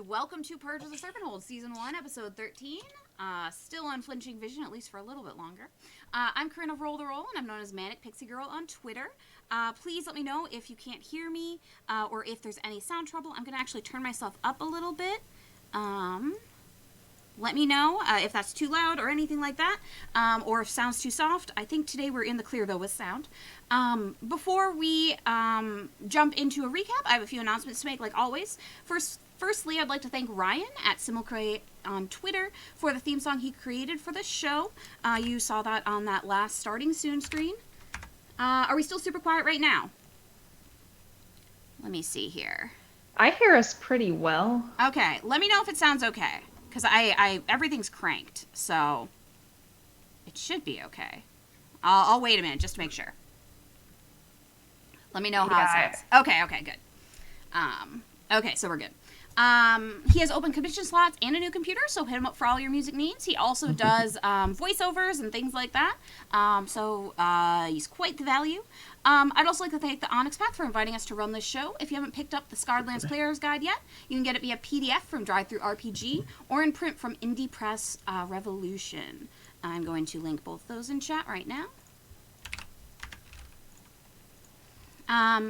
Welcome to Purge of the Serpentholds, Season 1, Episode 13. Still Unflinching Vision, at least for a little bit longer. I'm Corinne of Roll the Roll, and I'm known as Manic Pixie Girl on Twitter. Please let me know if you can't hear me, or if there's any sound trouble. I'm going to actually turn myself up a little bit. Let me know if that's too loud or anything like that, or if sound's too soft. I think today we're in the clear, though, with sound. Before we jump into a recap, I have a few announcements to make, like always. Firstly, I'd like to thank Ryan at Simulcray on Twitter for the theme song he created for the show. You saw that on that last Starting Soon screen. Are we still super quiet right now? Let me see here. I hear us pretty well. Okay, let me know if it sounds okay. Because everything's cranked, so it should be okay. I'll wait a minute just to make sure. Let me know how it sounds. Okay, good. Okay, so we're good. He has open commission slots and a new computer, so hit him up for all your music needs. He also does voiceovers and things like that, so he's quite the value. I'd also like to thank the Onyx Path for inviting us to run this show. If you haven't picked up the Scarred Lands Player's Guide yet, you can get it via PDF from Drive-Thru RPG or in print from Indie Press Revolution. I'm going to link both those in chat right now.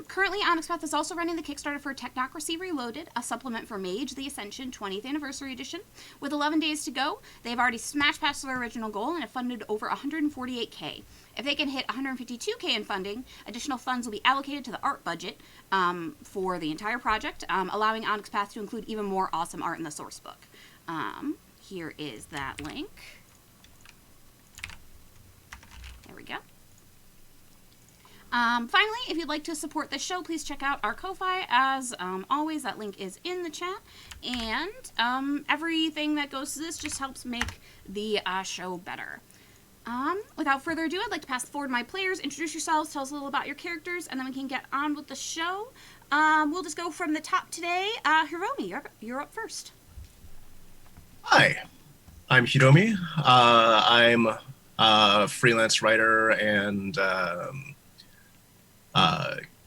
Currently, Onyx Path is also running the Kickstarter for Technocracy Reloaded, a supplement for Mage the Ascension 20th Anniversary Edition. With 11 days to go, they've already smashed past their original goal and have funded over $148K. If they can hit $152K in funding, additional funds will be allocated to the art budget for the entire project, allowing Onyx Path to include even more awesome art in the source book. Here is that link. There we go. Finally, if you'd like to support this show, please check out our Ko-Fi. As always, that link is in the chat. And everything that goes to this just helps make the show better. Without further ado, I'd like to pass it forward to my players. Introduce yourselves, tell us a little about your characters, and then we can get on with the show. We'll just go from the top today. Hiromi, you're up first. Hi, I'm Hiromi. I'm a freelance writer and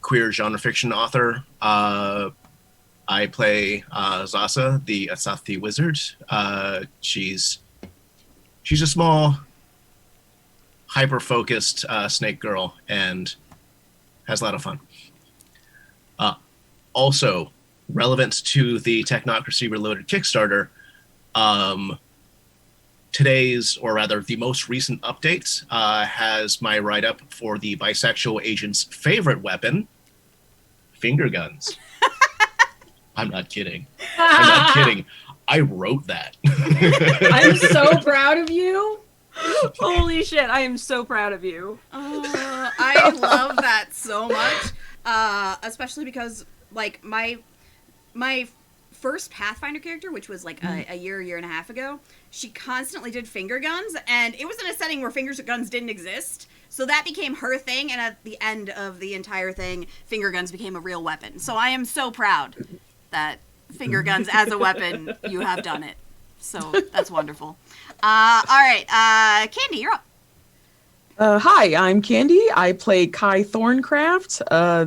queer genre fiction author. I play Zasa, the Asathi wizard. She's a small, hyper-focused snake girl and has a lot of fun. Also, relevant to the Technocracy Reloaded Kickstarter, today's, or rather the most recent update, has my write-up for the bisexual agent's favorite weapon, finger guns. I'm not kidding. I wrote that. I'm so proud of you. Holy shit, I am so proud of you. I love that so much, especially because, like, my first Pathfinder character, which was like a year and a half ago, she constantly did finger guns, and it was in a setting where finger guns didn't exist, so that became her thing, and at the end of the entire thing, finger guns became a real weapon. So I am so proud that finger guns as a weapon, you have done it. So that's wonderful. All right, Candy, you're up. Hi, I'm Candy. I play Kai Thorncraft,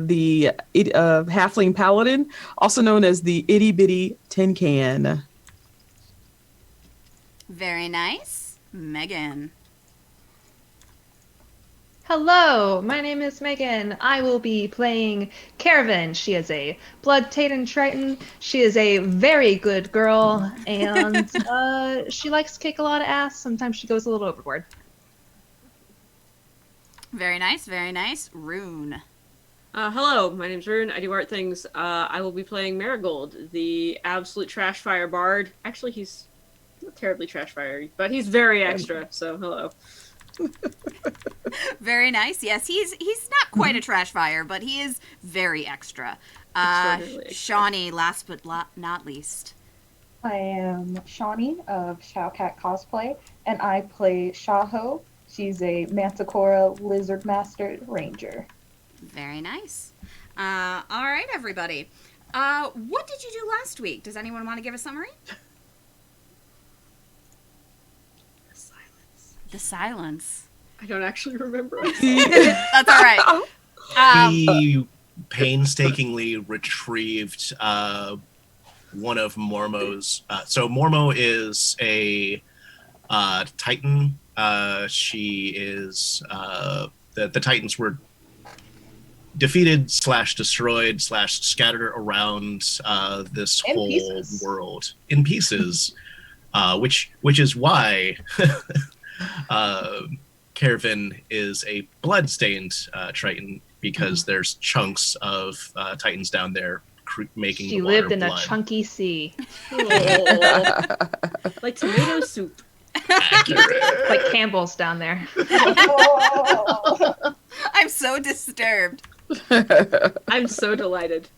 the halfling paladin, also known as the Itty Bitty Tin Can. Very nice. Megan. Hello, my name is Megan. I will be playing Caravan. She is a Blood Taten Triton. She is a very good girl, and she likes to kick a lot of ass. Sometimes she goes a little overboard. Very nice, very nice. Rune. Hello, my name's Rune. I do art things. I will be playing Marigold, the absolute trash fire bard. Actually, he's not terribly trash fire, but he's very extra, so hello. Very nice. Yes, he's not quite a trash fire, but he is very extra. Shawnee, last but not least. I am Shawnee of Showcat Cosplay, and I play Shaho. She's a Manticora Lizard Master Ranger. Very nice. All right, everybody. What did you do last week? Does anyone want to give a summary? The silence. I don't actually remember. That's all right. He painstakingly retrieved one of Mormo's. So Mormo is a Titan. She is the Titans were defeated / destroyed / scattered around this In whole pieces. world in pieces, which is why Kervin is a blood-stained Triton, because there's chunks of Titans down there making She the water lived in blood. a chunky sea. Oh. Like tomato soup. Accurate. Like Campbell's down there. Oh. I'm so disturbed. I'm so delighted.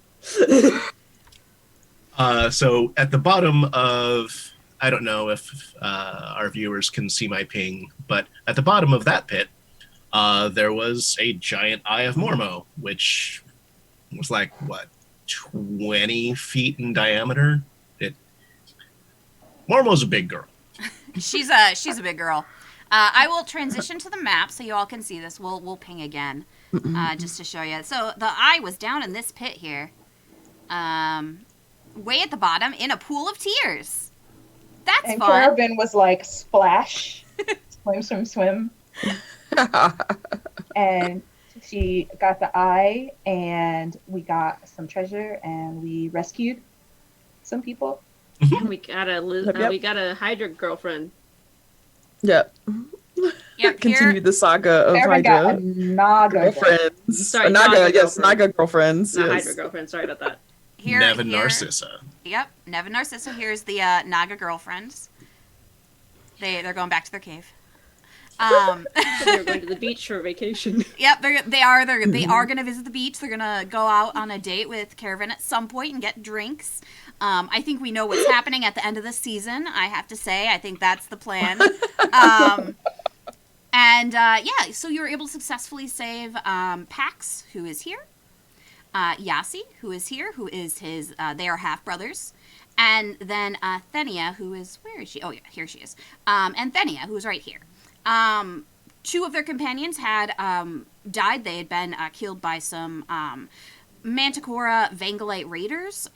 So at the bottom of, I don't know if our viewers can see my ping, but at the bottom of that pit, there was a giant Eye of Mormo, which was like, what, 20 feet in diameter? Mormo's a big girl. She's a big girl. I will transition to the map so you all can see this. We'll ping again, just to show you. So the eye was down in this pit here, way at the bottom in a pool of tears. That's And fun. Kervin was like, splash, swim, swim, swim. And she got the eye, and we got some treasure, and we rescued some people. We got a Hydra girlfriend. Yep. Yep, Continue here, the saga of Kervin got a Hydra Naga. girlfriends. Sorry, Naga, Naga yes, girlfriend. Naga girlfriends. Not Yes. Hydra girlfriend. Sorry about that. here, Nevin here. Narcissa. Yep, Nevin Narcissa. Here's the Naga girlfriends. They're going back to their cave. They were going to the beach for vacation. Yep, they are going to visit the beach. They're going to go out on a date with Kervin at some point and get drinks. I think we know what's happening at the end of the season. I have to say, I think that's the plan. Yeah, so you were able to successfully save Pax, who is here. Yasi, who is here, who is his. They are half brothers. And then Thenia, who is, where is she? Oh yeah, here she is. And Thenia, who is right here. Two of their companions had died. They had been killed by some Manticora Vangalite raiders.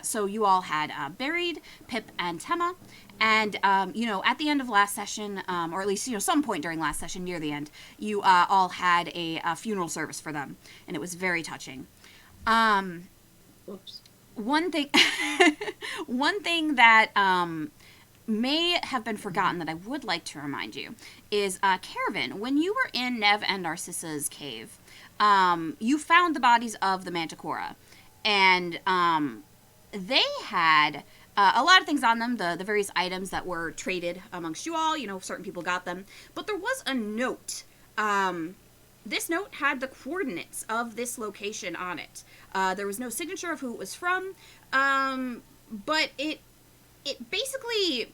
So you all had buried Pip and Tema. And, at the end of last session, or at least, some point during last session, near the end, you all had a funeral service for them. And it was very touching. Whoops. One thing that may have been forgotten that I would like to remind you is, Kervin, when you were in Nev and Narcissa's cave, you found the bodies of the Manticora. And they had a lot of things on them, the various items that were traded amongst you all. Certain people got them. But there was a note. This note had the coordinates of this location on it. There was no signature of who it was from, but it basically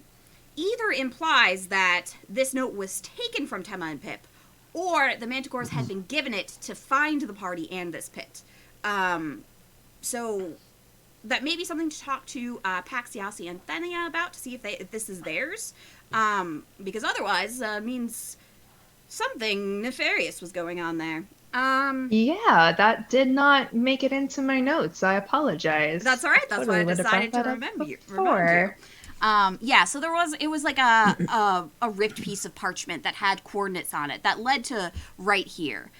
either implies that this note was taken from Tema and Pip, or the Manticores had been given it to find the party and this pit. So that may be something to talk to Pax, Yasi, and Thenia about to see if this is theirs, because otherwise means something nefarious was going on there. Yeah, that did not make it into my notes. I apologize. That's all right. That's why I Totally would have decided to brought that up remind you. before. So it was like a ripped piece of parchment that had coordinates on it that led to right here.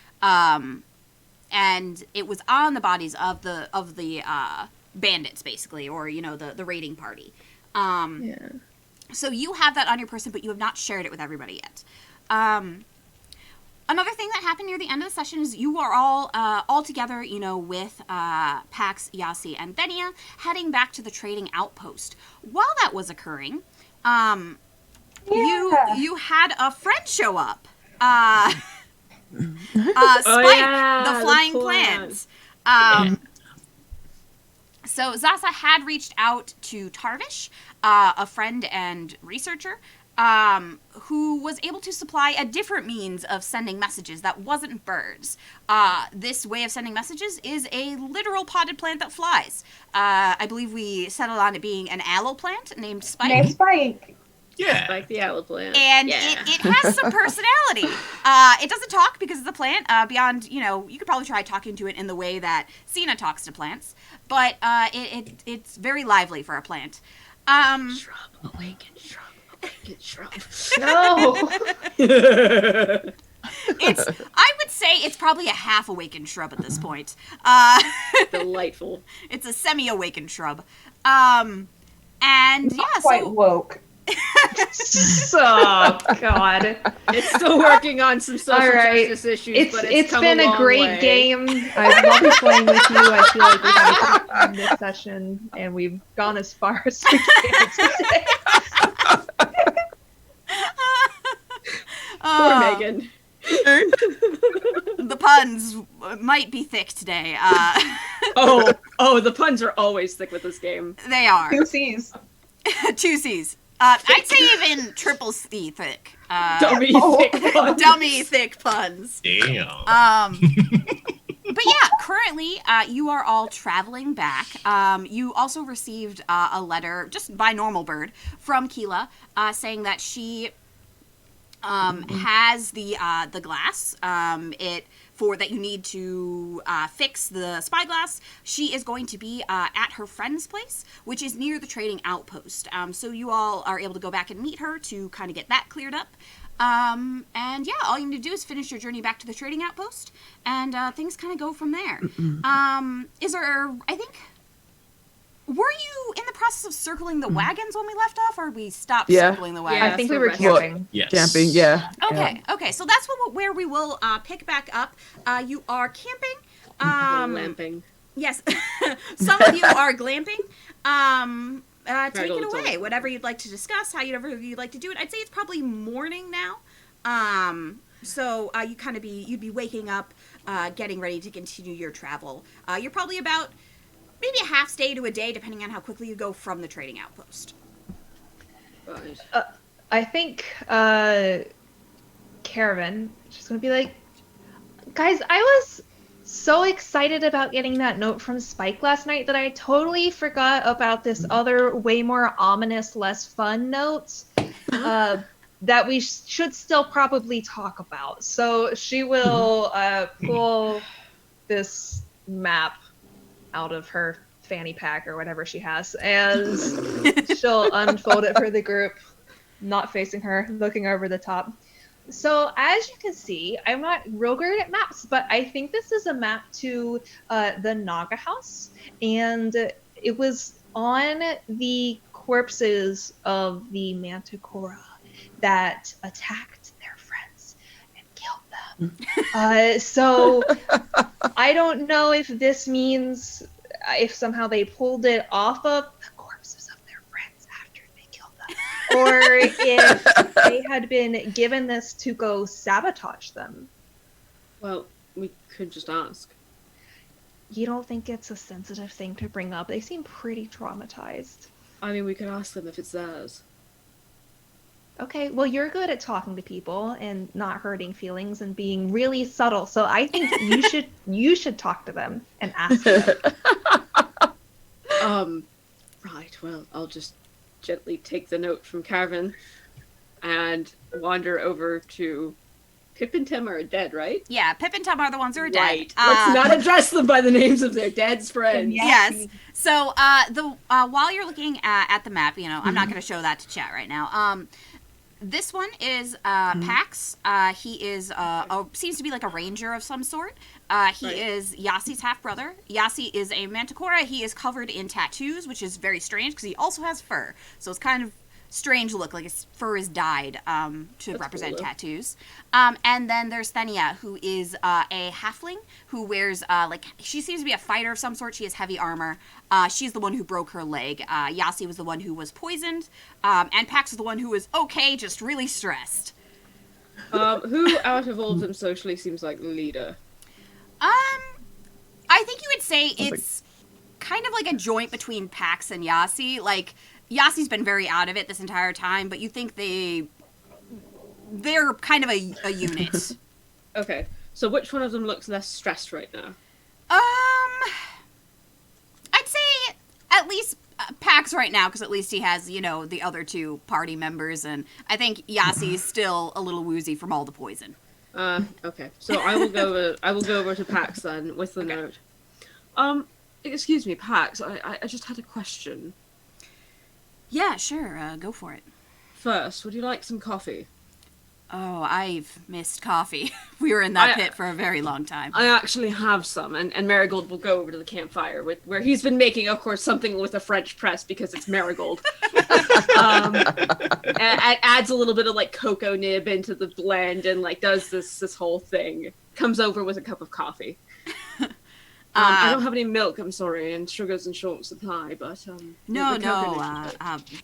And it was on the bodies of the bandits, basically, or the raiding party. Yeah. So you have that on your person, but you have not shared it with everybody yet. Another thing that happened near the end of the session is you are all together, with Pax, Yasi, and Thenia, heading back to the trading outpost. While that was occurring, you had a friend show up. Spike, the flying plants. So Zasa had reached out to Tarvish, a friend and researcher, who was able to supply a different means of sending messages that wasn't birds. This way of sending messages is a literal potted plant that flies. I believe we settled on it being an aloe plant named Spike. Named Spike. Yeah. Like the owl plant. And yeah. it has some personality. It doesn't talk because it's a plant. Beyond, you could probably try talking to it in the way that Cena talks to plants. But it's very lively for a plant. Shrub, awaken shrub, awaken shrub. No. I would say it's probably a half-awakened shrub at this point. Delightful. It's a semi-awakened shrub. And Not yeah, quite so woke. Oh God. It's still working on some social All right. justice issues, but it's come been a a long great way. game. I love playing with you. I feel like we had a good time this session, and we've gone as far as we can today. Poor Megan. The puns might be thick today. Oh, the puns are always thick with this game. They are. 2 C's. 2 C's. I'd say even triple C thick. Dummy thick puns. Dummy thick puns. Damn. But yeah, currently you are all traveling back. You also received a letter, just by normal bird, from Keela, saying that she has the glass. That you need to fix the spyglass. She is going to be at her friend's place, which is near the trading outpost. So you all are able to go back and meet her to kind of get that cleared up. And yeah, all you need to do is finish your journey back to the trading outpost, and things kind of go from there. Were you in the process of circling the wagons when we left off, or we stopped circling the wagons? Yeah, I think we for were rest. camping. Yes. Camping, yeah. Okay, so that's where we will pick back up. You are camping. Lamping. Yes, some of you are glamping. Take Marigold, it it's away. always- Whatever you'd like to discuss, however you'd like to do it. I'd say it's probably morning now. So you'd be waking up, getting ready to continue your travel. You're probably about maybe a half day to a day, depending on how quickly you go from the trading outpost. Right. I think Caravan, she's gonna be like, guys, I was so excited about getting that note from Spike last night that I totally forgot about this other, way more ominous, less fun note that we should still probably talk about. So she will pull this map out of her fanny pack or whatever she has, and she'll unfold it for the group, not facing her, looking over the top. So as you can see, I'm not real good at maps, but I think this is a map to the Naga house, and it was on the corpses of the Manticora that attacked their friends and killed them. So I don't know if this means if somehow they pulled it off of the corpses of their friends after they killed them, or if they had been given this to go sabotage them. Well, we could just ask. You don't think it's a sensitive thing to bring up? They seem pretty traumatized. I mean, we could ask them if it's theirs. Okay, well, you're good at talking to people and not hurting feelings and being really subtle, so I think you should talk to them and ask them. Right, well, I'll just gently take the note from Carvin and wander over to... Pip and Tim are dead, right? Yeah, Pip and Tum are the ones who are Right. dead. Let's not address them by the names of their dead friends. Yeah. Yes. So, while you're looking at the map, I'm not going to show that to chat right now. This one is Pax. He is seems to be like a ranger of some sort. He Right. is Yassi's half brother. Yassi is a Manticora. He is covered in tattoos, which is very strange because he also has fur. So it's kind of strange look, like his fur is dyed to represent cool, though. tattoos. And then there's Thenia, who is a halfling who wears she seems to be a fighter of some sort. She has heavy armor. She's the one who broke her leg. Yassi was the one who was poisoned, and Pax is the one who was okay, just really stressed. Who out of all of them socially seems like the leader? I think you would say it's kind of like a joint between Pax and Yassi. Like, Yassi's been very out of it this entire time, but you think they're kind of a unit. Okay, so which one of them looks less stressed right now? I'd say at least Pax right now because at least he has, the other two party members, and I think Yassi's still a little woozy from all the poison. Okay. So I will go over to Pax then with the note. Excuse me, Pax. I just had a question. Yeah, sure. Go for it. First, would you like some coffee? Oh, I've missed coffee. We were in that pit for a very long time. I actually have some, and Marigold will go over to the campfire where he's been making, of course, something with a French press because it's Marigold. And adds a little bit of like cocoa nib into the blend and like does this whole thing. Comes over with a cup of coffee. I don't have any milk, I'm sorry, and sugar's in short supply, but No,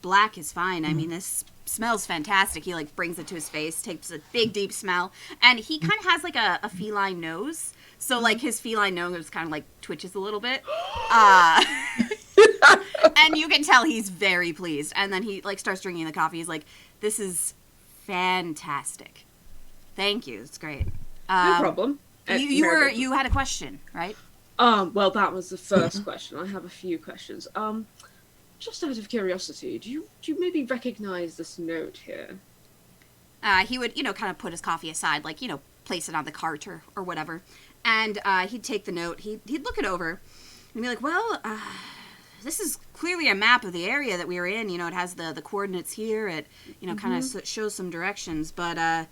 black is fine. I mean, this smells fantastic. He like brings it to his face, takes a big deep smell, and he kind of has like a feline nose, so like his feline nose kind of like twitches a little bit, and you can tell he's very pleased. And then he like starts drinking the coffee. He's like, "This is fantastic. Thank you. It's great." No problem. You had a question, right? Well, that was the first question. I have a few questions. Just out of curiosity, do you maybe recognize this note here? He would, kind of put his coffee aside, like, place it on the cart or whatever. And he'd take the note, he'd look it over, and be like, well, this is clearly a map of the area that we were in. It has the coordinates here. It, kind of shows some directions, but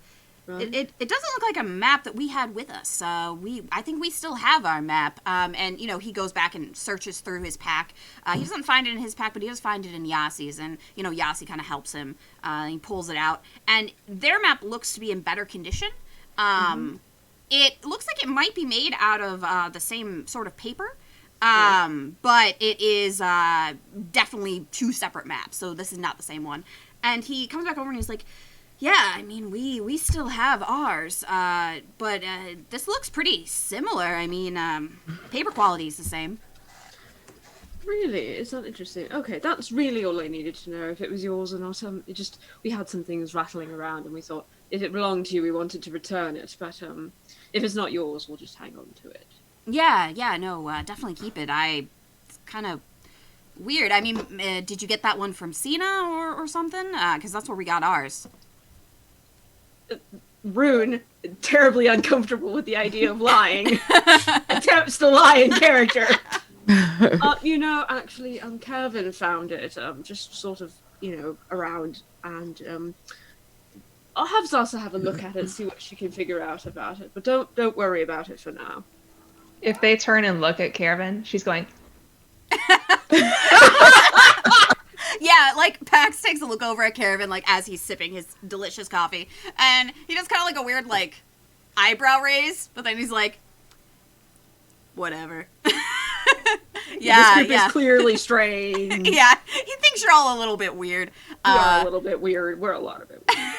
it doesn't look like a map that we had with us. I think we still have our map. And, he goes back and searches through his pack. He doesn't find it in his pack, but he does find it in Yassi's. And, Yassi kind of helps him. He pulls it out. And their map looks to be in better condition. It looks like it might be made out of the same sort of paper. But it is definitely two separate maps. So this is not the same one. And he comes back over and he's like, yeah, I mean, we still have ours, but this looks pretty similar. I mean, paper quality is the same. Really? Is that interesting? Okay, that's really all I needed to know, if it was yours or not. We had some things rattling around, and we thought, if it belonged to you, we wanted to return it, but if it's not yours, we'll just hang on to it. Yeah, no, definitely keep it. It's kind of weird. I mean, did you get that one from Cena or something? Because that's where we got ours. Rune, terribly uncomfortable with the idea of lying, attempts to lie in character. Actually, Kevin found it, just sort of, around, and I'll have Zasa have a look at it, see what she can figure out about it, but don't worry about it for now. If they turn and look at Caravan, she's going, Yeah, like, Pax takes a look over at Caravan, like, as he's sipping his delicious coffee, and he does kind of like a weird, like, eyebrow raise, but then he's like, whatever. This group is clearly strange. Yeah, he thinks you're all a little bit weird. We are a little bit weird. We're a lot of it weird.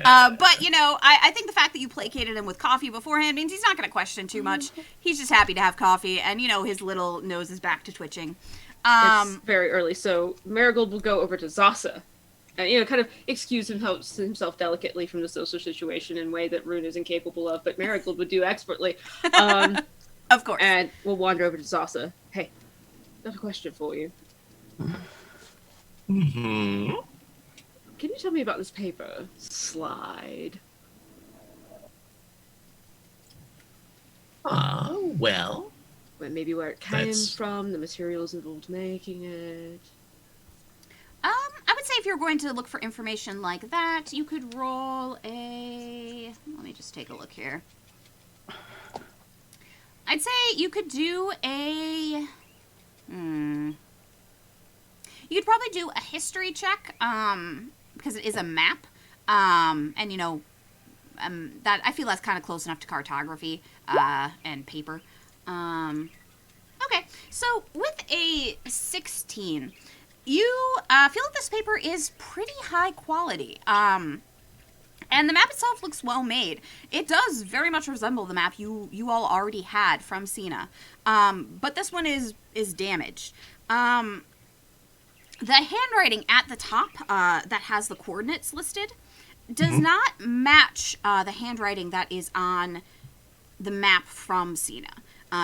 But, I think the fact that you placated him with coffee beforehand means he's not going to question too much. He's just happy to have coffee, and, his little nose is back to twitching. It's very early, so Marigold will go over to Zasa and, kind of excuse himself delicately from the social situation in a way that Rune is incapable of, but Marigold would do expertly. Of course. And we'll wander over to Zasa. Hey, got a question for you. Mm-hmm. Can you tell me about this paper slide? Well... Maybe where it came from, the materials involved making it. I would say if you're going to look for information like that, you could roll a... Let me just take a look here. I'd say you could do a... You could probably do a history check, because it is a map. And, that I feel that's kind of close enough to cartography and paper. Okay, so with a 16, you feel that this paper is pretty high quality. And the map itself looks well made. It does very much resemble the map you all already had from Cena. But this one is damaged. The handwriting at the top that has the coordinates listed does not match the handwriting that is on the map from Cena.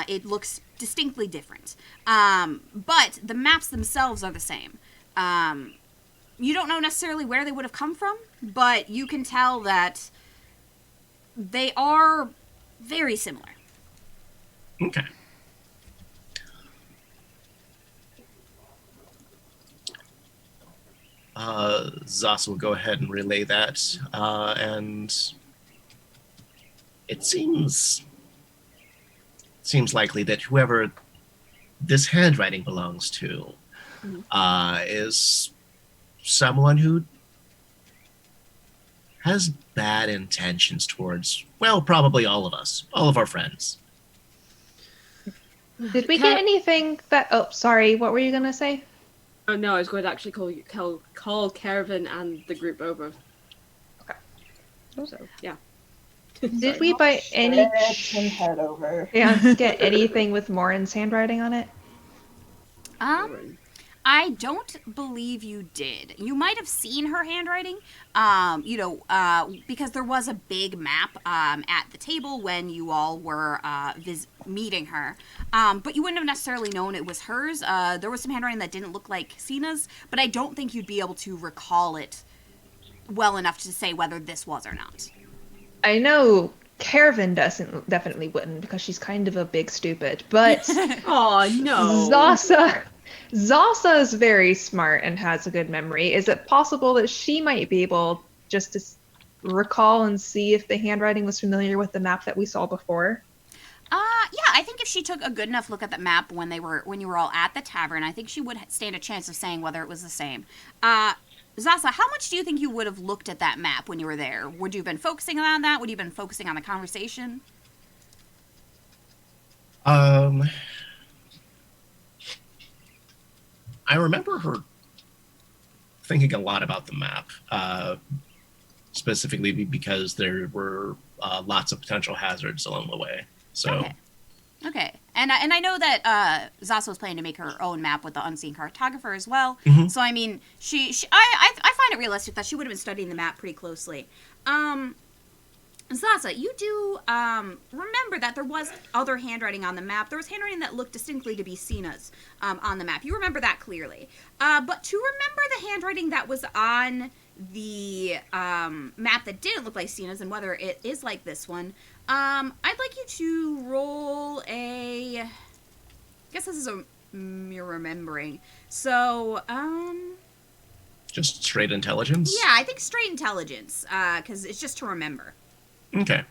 It looks distinctly different. But the maps themselves are the same. You don't know necessarily where they would have come from, but you can tell that they are very similar. Okay. Zasa will go ahead and relay that, and it seems likely that whoever this handwriting belongs to is someone who has bad intentions towards, well, probably all of us, all of our friends. Did we get anything that... Oh, sorry, what were you going to say? Oh no, I was going to actually call Caravan and the group over. So, Yeah. did we by any Stretch and head over. chance get anything with Morin's handwriting on it? I don't believe you did. You might have seen her handwriting, because there was a big map at the table when you all were meeting her. But you wouldn't have necessarily known it was hers. There was some handwriting that didn't look like Sina's, but I don't think you'd be able to recall it well enough to say whether this was or not. I know Caravan definitely wouldn't, because she's kind of a big stupid, but Oh no. Zasa is very smart and has a good memory. Is it possible that she might be able just to recall and see if the handwriting was familiar with the map that we saw before? Yeah, I think if she took a good enough look at the map when you were all at the tavern, I think she would stand a chance of saying whether it was the same. Zasa, how much do you think you would have looked at that map when you were there? Would you have been focusing on that? Would you have been focusing on the conversation? I remember her thinking a lot about the map, specifically because there were lots of potential hazards along the way. So, okay, and I know that Zasa was planning to make her own map with the unseen cartographer as well. Mhm. So I mean, I find it realistic that she would have been studying the map pretty closely. Zasa, you do remember that there was other handwriting on the map. There was handwriting that looked distinctly to be Sina's on the map. You remember that clearly. But to remember the handwriting that was on the map that didn't look like Sina's and whether it is like this one, I'd like you to roll a... I guess this is a mere remembering. So, just straight intelligence? yeah, I think straight intelligence, because it's just to remember. Okay.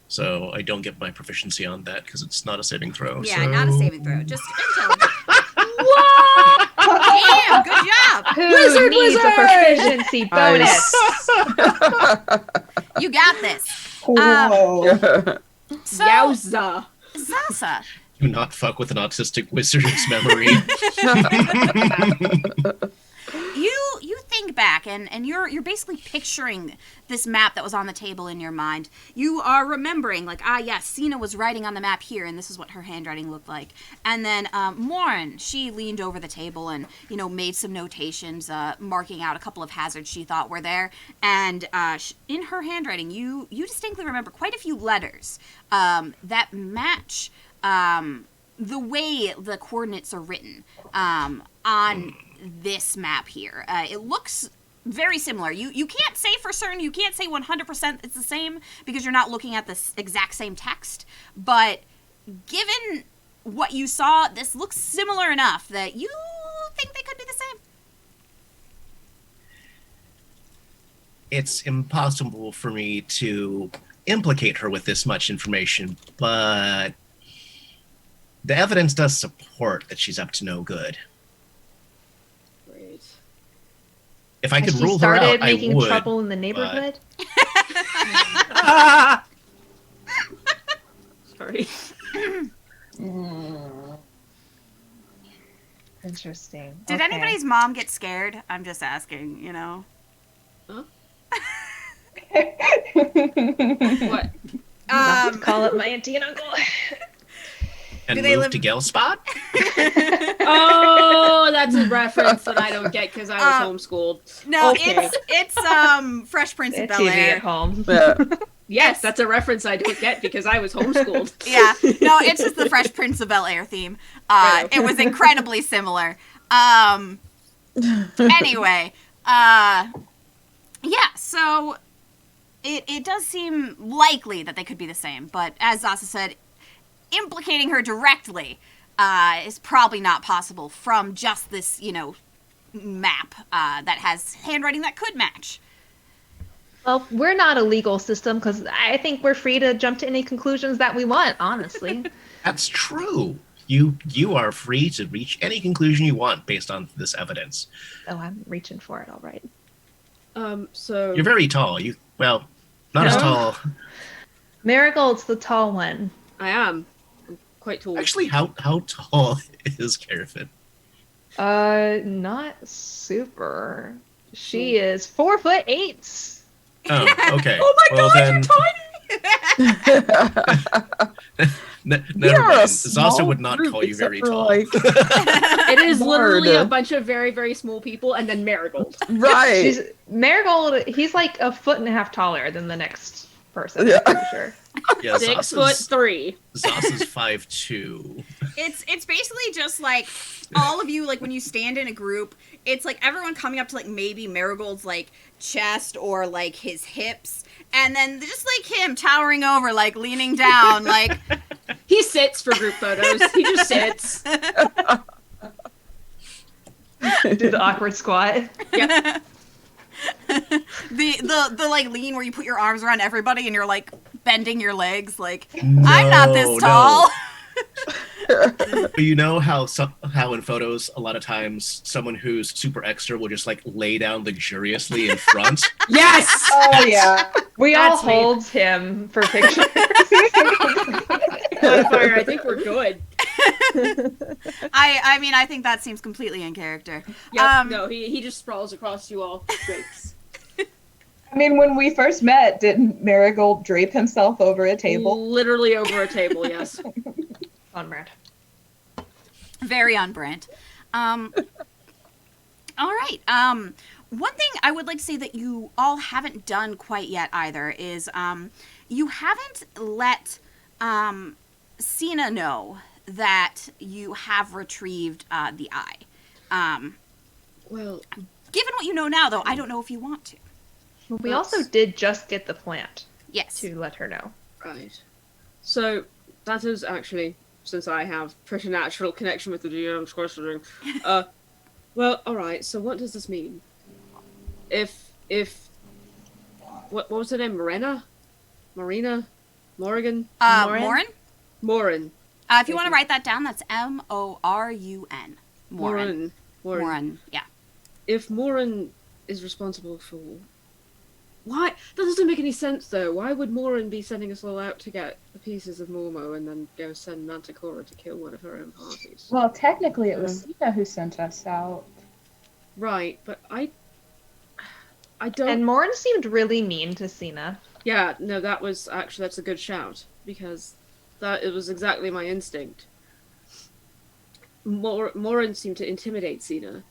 So I don't get my proficiency on that because it's not a saving throw. Yeah, so... not a saving throw, just intelligence. What? Damn, good job. Who needs a proficiency bonus? You got this. Whoa. So, Yowza. Zasa, Do not fuck with an autistic wizard's memory. you think back and you're basically picturing this map that was on the table in your mind. You are remembering, like, yes, Sina was writing on the map here, and this is what her handwriting looked like. And then Morin, she leaned over the table and, made some notations, marking out a couple of hazards she thought were there. And in her handwriting, you distinctly remember quite a few letters that match the way the coordinates are written on this map here. It looks very similar. You can't say for certain, you can't say 100% it's the same because you're not looking at the exact same text, but given what you saw, this looks similar enough that you think they could be the same. It's impossible for me to implicate her with this much information, but the evidence does support that she's up to no good. Great. If I Has could she rule her out, started I making would. trouble in the neighborhood? Sorry. Interesting. Did Okay. anybody's mom get scared? I'm just asking, Huh? What? Enough to call up my auntie and uncle. And Do they move live- to Gelspot? Oh, that's a reference that I don't get because I was homeschooled. No, Okay. it's Fresh Prince of It's Bel easy Air. at home. Yes, that's a reference I don't get because I was homeschooled. Yeah. No, it's just the Fresh Prince of Bel-Air theme. Right. It was incredibly similar. Anyway, yeah, so it does seem likely that they could be the same, but as Zasa said, implicating her directly is probably not possible from just this, map that has handwriting that could match. Well, we're not a legal system because I think we're free to jump to any conclusions that we want, honestly. That's true. You are free to reach any conclusion you want based on this evidence. Oh, I'm reaching for it, all right. So You're very tall. Not as No. tall. Marigold's the tall one. I am. I'm quite tall. Actually, how tall is Caravan? Not super. She is 4'8". Oh, okay. Oh my well, god, then, you're tiny! never You're a mind. Zasa small would not group, call you except very for, tall. like- It is literally Lord. a bunch of very, very small people and then Marigold. Right. She's Marigold. He's like a foot and a half taller than the next person. Yeah. I'm pretty sure. Yeah, 6'3". Zasa's 5'2". It's basically just like all of you, like when you stand in a group, it's like everyone coming up to like maybe Marigold's like chest or like his hips, and then just like him towering over, like leaning down, like He sits for group photos. He just sits. Do the awkward squat. Yep. the like lean where you put your arms around everybody and you're like bending your legs, like I'm not this tall. But you know how in photos a lot of times someone who's super extra will just like lay down luxuriously in front. Yes! Oh yeah. We all That's me. hold him for pictures. Fire, I think we're good. I mean, I think that seems completely in character. Yep, no, he just sprawls across you all. Drapes. I mean, when we first met, didn't Marigold drape himself over a table? Literally over a table, yes. On brand. Very on brand. All right. One thing I would like to say that you all haven't done quite yet either is you haven't let Sina know that you have retrieved the eye. Well, Given what you know now, though, I don't know if you want to. We also did just get the plant Yes. to let her know. right. So, that is actually, since I have preternatural connection with the DM's questioning, well, alright, so what does this mean? If, what was her name, Marina? Morrigan? Morin? Morin. If you want to write that down, that's Morun. Morin. Morin. Morin. Yeah. If Morin is responsible for... Why? That doesn't make any sense, though. Why would Morin be sending us all out to get the pieces of Mormo and then go send Manticora to kill one of her own parties? Well, technically, it was Sina who sent us out. Right, but I don't... And Morin seemed really mean to Sina. Yeah, no, that's a good shout, because it was exactly my instinct. Morin seemed to intimidate Sina.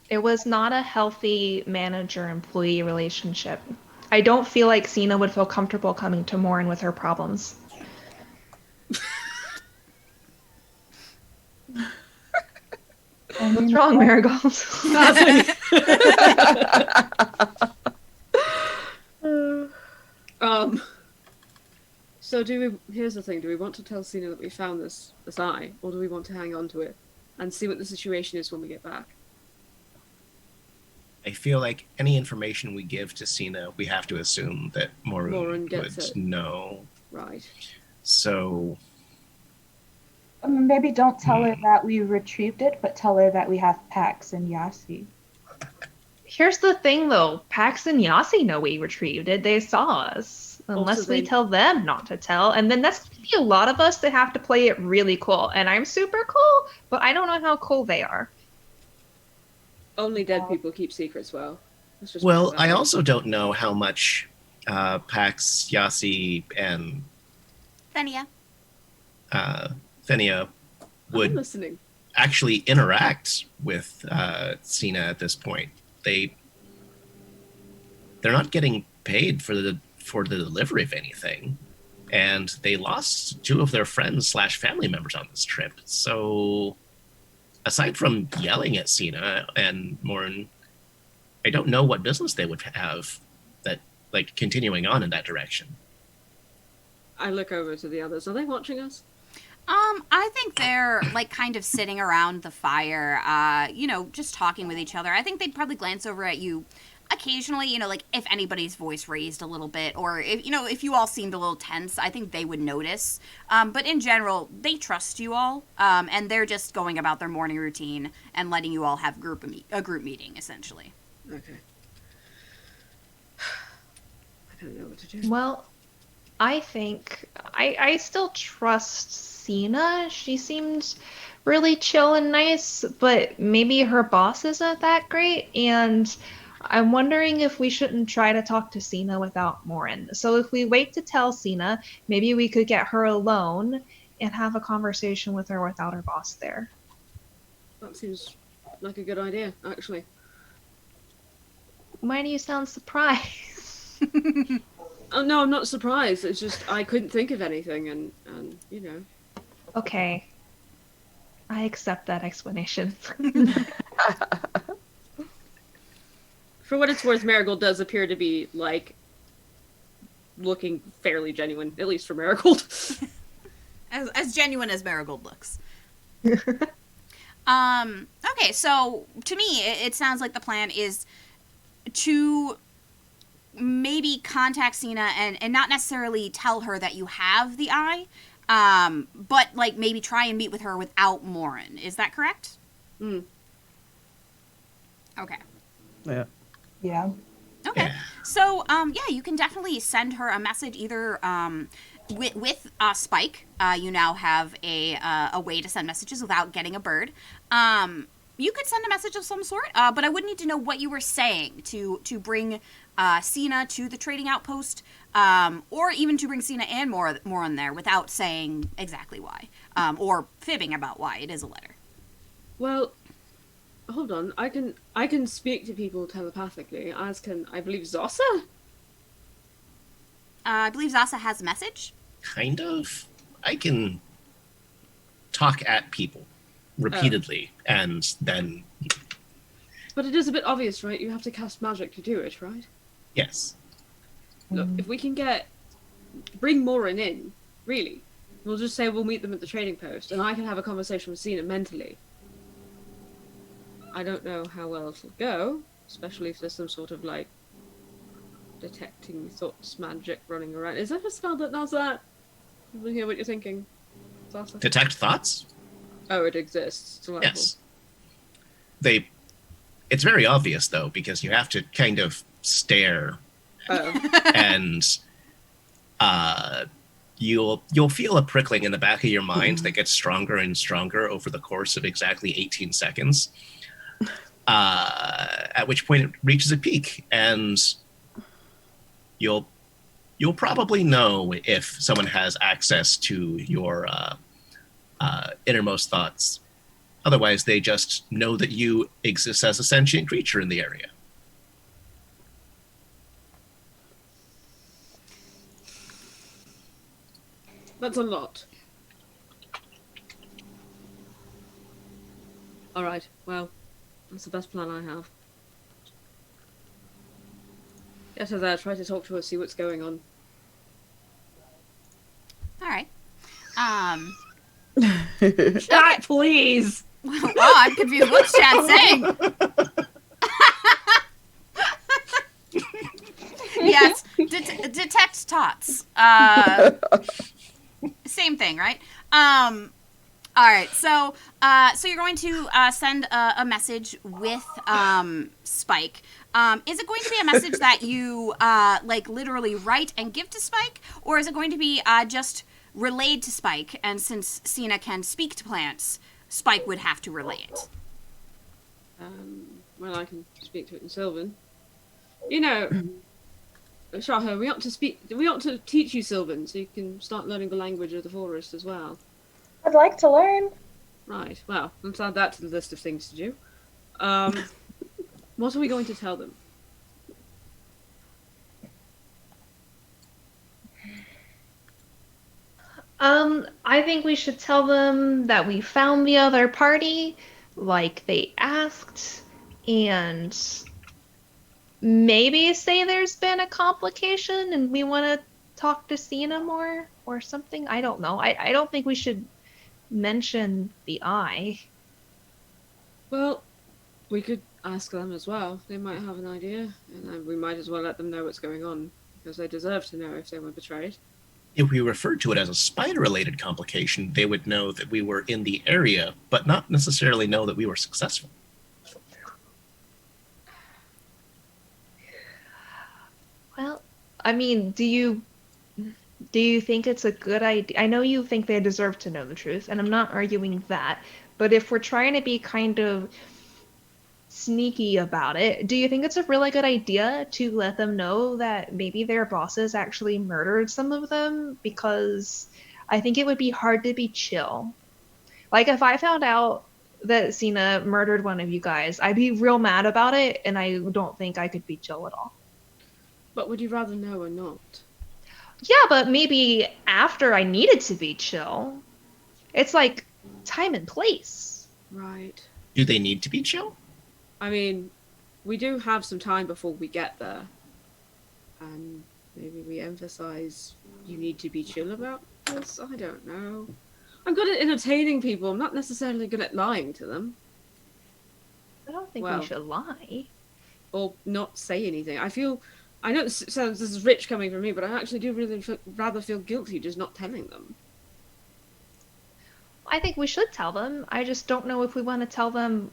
It was not a healthy manager-employee relationship. I don't feel like Sina would feel comfortable coming to Morin with her problems. What's wrong, Marigold? So here's the thing, do we want to tell Sina that we found this eye, or do we want to hang on to it and see what the situation is when we get back? I feel like any information we give to Sina, we have to assume that Morin Morun gets would it. know. Right. So, Maybe don't tell her that we retrieved it, but tell her that we have Pax and Yasi. Here's the thing, though. Pax and Yasi know we retrieved it. They saw us. Unless Also, we they- tell them not to tell. And then that's going to be a lot of us that have to play it really cool. And I'm super cool, but I don't know how cool they are. Only dead people keep secrets well. Let's just well, put it that I way. also don't know how much Pax, Yasi, and Thenia. Thenia I'm would listening. actually interact with Sina at this point. They're not getting paid for for the delivery of anything. And they lost 2 of their friends / family members on this trip. So aside from yelling at Cena and Morin, I don't know what business they would have that, like, continuing on in that direction. I look over to the others. Are they watching us? I think they're, like, kind of sitting around the fire, just talking with each other. I think they'd probably glance over at you occasionally, like, if anybody's voice raised a little bit, or if you all seemed a little tense, I think they would notice. But in general, they trust you all, and they're just going about their morning routine and letting you all have a group meeting, essentially. Okay. I don't know what to do. Well, I think I still trust Cena. She seems really chill and nice, but maybe her boss isn't that great, and I'm wondering if we shouldn't try to talk to Cena without Morin. So if we wait to tell Cena, maybe we could get her alone and have a conversation with her without her boss there. That seems like a good idea, actually. Why do you sound surprised? Oh, no, I'm not surprised. It's just I couldn't think of anything, and Okay. I accept that explanation. For what it's worth, Marigold does appear to be, like, looking fairly genuine, at least for Marigold. As genuine as Marigold looks. Okay, so to me, it sounds like the plan is to maybe contact Cena and not necessarily tell her that you have the eye, but, like, maybe try and meet with her without Morin. Is that correct? Mm. Okay. Yeah. Yeah. Okay. Yeah. So, you can definitely send her a message either with Spike. You now have a way to send messages without getting a bird. You could send a message of some sort, but I would need to know what you were saying to bring Cena to the trading outpost, or even to bring Cena and more on there without saying exactly why, or fibbing about why. It is a letter. Well, hold on. I can speak to people telepathically, as can, I believe, Zossa? I believe Zasa has a message. Kind of. I can talk at people repeatedly, and then, But it is a bit obvious, right? You have to cast magic to do it, right? yes. Look, if we can bring Morin in, really, we'll just say we'll meet them at the trading post, and I can have a conversation with Cena mentally. I don't know how well it'll go, especially if there's some sort of, like, detecting thoughts magic running around. Is that a spell that does that? I don't hear what you're thinking. Zasa? Detect thoughts? Oh, it exists. It's a level. Yes. It's very obvious, though, because you have to kind of stare, Oh. and you'll feel a prickling in the back of your mind that gets stronger and stronger over the course of exactly 18 seconds, at which point it reaches a peak, and you'll probably know if someone has access to your innermost thoughts. Otherwise, they just know that you exist as a sentient creature in the area. That's a lot. Alright, well, that's the best plan I have. Get her there, try to talk to her, see what's going on. All right. Chat, please! Wow, I'm confused. What's chat saying? Yes, detect tots. Same thing, right? All right. So you're going to send a message with Spike. Is it going to be a message that you like literally write and give to Spike, or is it going to be just relayed to Spike? And since Cena can speak to plants, Spike would have to relay it. Well, I can speak to it in Sylvan. You know, Shaho, we ought to teach you Sylvan so you can start learning the language of the forest as well. I'd like to learn. Right, well, let's add that to the list of things to do. What are we going to tell them? I think we should tell them that we found the other party, like they asked, and maybe say there's been a complication and we want to talk to Cena more or something. I don't know. I don't think we should mention the eye. Well, we could ask them as well. They might have an idea, and then we might as well let them know what's going on, because they deserve to know if they were betrayed. If we referred to it as a spider-related complication, they would know that we were in the area, but not necessarily know that we were successful. Well, I mean, do you think it's a good idea? I know you think they deserve to know the truth, and I'm not arguing that. But if we're trying to be kind of sneaky about it, do you think it's a really good idea to let them know that maybe their bosses actually murdered some of them? Because I think it would be hard to be chill. Like, if I found out that Cena murdered one of you guys, I'd be real mad about it, and I don't think I could be chill at all. But would you rather know or not? Yeah, but maybe after I needed to be chill. It's like time and place. Right. Do they need to be chill? I mean, we do have some time before we get there. And maybe we emphasize you need to be chill about this? I don't know. I'm good at entertaining people. I'm not necessarily good at lying to them. I don't think Well. we should lie. Or not say anything. I know this is rich coming from me, but I actually do really rather feel guilty just not telling them. I think we should tell them. I just don't know if we want to tell them.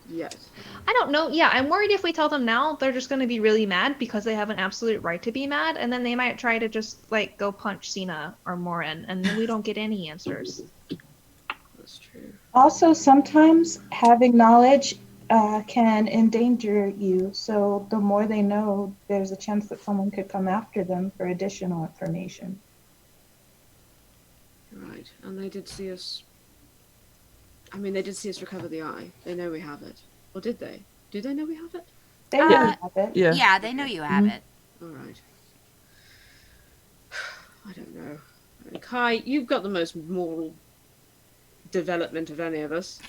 Yes. I don't know. Yeah, I'm worried if we tell them now, they're just going to be really mad because they have an absolute right to be mad, and then they might try to just, like, go punch Cena or Morin, and then we don't get any answers. That's true. Also, sometimes having knowledge can endanger you. So the more they know, there's a chance that someone could come after them for additional information. Right. And they did see us. I mean, they did see us recover the eye. They know we have it. Or did they? Do they know we have it? They know Yeah. you have it. Yeah. Yeah, they know you have it. All right. I don't know. I mean, Kai, you've got the most moral development of any of us.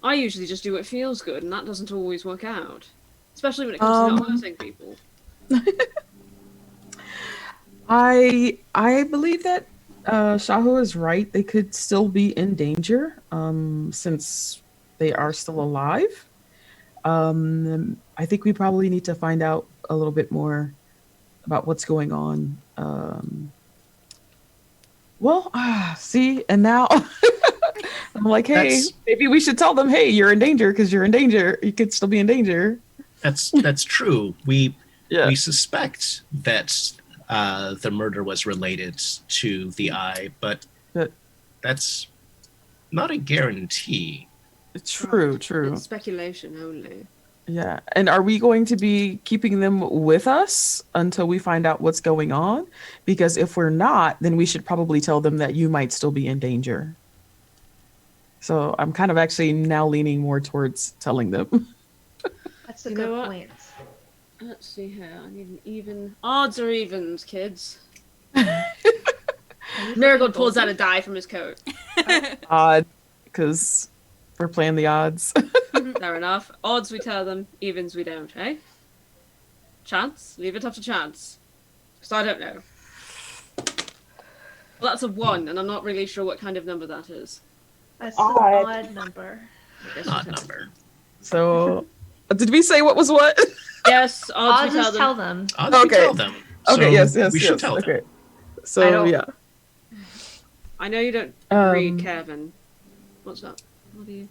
I usually just do what feels good, and that doesn't always work out. Especially when it comes to not hurting people. I believe that Shaho is right. They could still be in danger since they are still alive. I think we probably need to find out a little bit more about what's going on. See, and now I'm like, hey, That's- maybe we should tell them, hey, you're in danger because you're in danger. You could still be in danger. That's true. We Yeah. suspect that the murder was related to the eye, but But- that's not a guarantee. True. It's speculation only. Yeah. And are we going to be keeping them with us until we find out what's going on? Because if we're not, then we should probably tell them that you might still be in danger. So I'm kind of actually now leaning more towards telling them. That's a You know good what? point. Let's see here. I need an even. Odds or evens, kids. Marigold pulls out a die from his coat. Odd, because we're playing the odds. Fair enough. Odds we tell them, evens we don't, eh? Chance? Leave it up to chance. Because I don't know. Well, that's a 1, and I'm not really sure what kind of number that is. That's an Odd. odd number. I guess Odd we tell- number. So did we say what was what? Yes, odds Odds we is tell them. Odds we Okay. tell them. Okay, So yes, we should yes. tell them. Okay. I So don't- yeah. I know you don't Um, read, Kevin. What's that? What do you?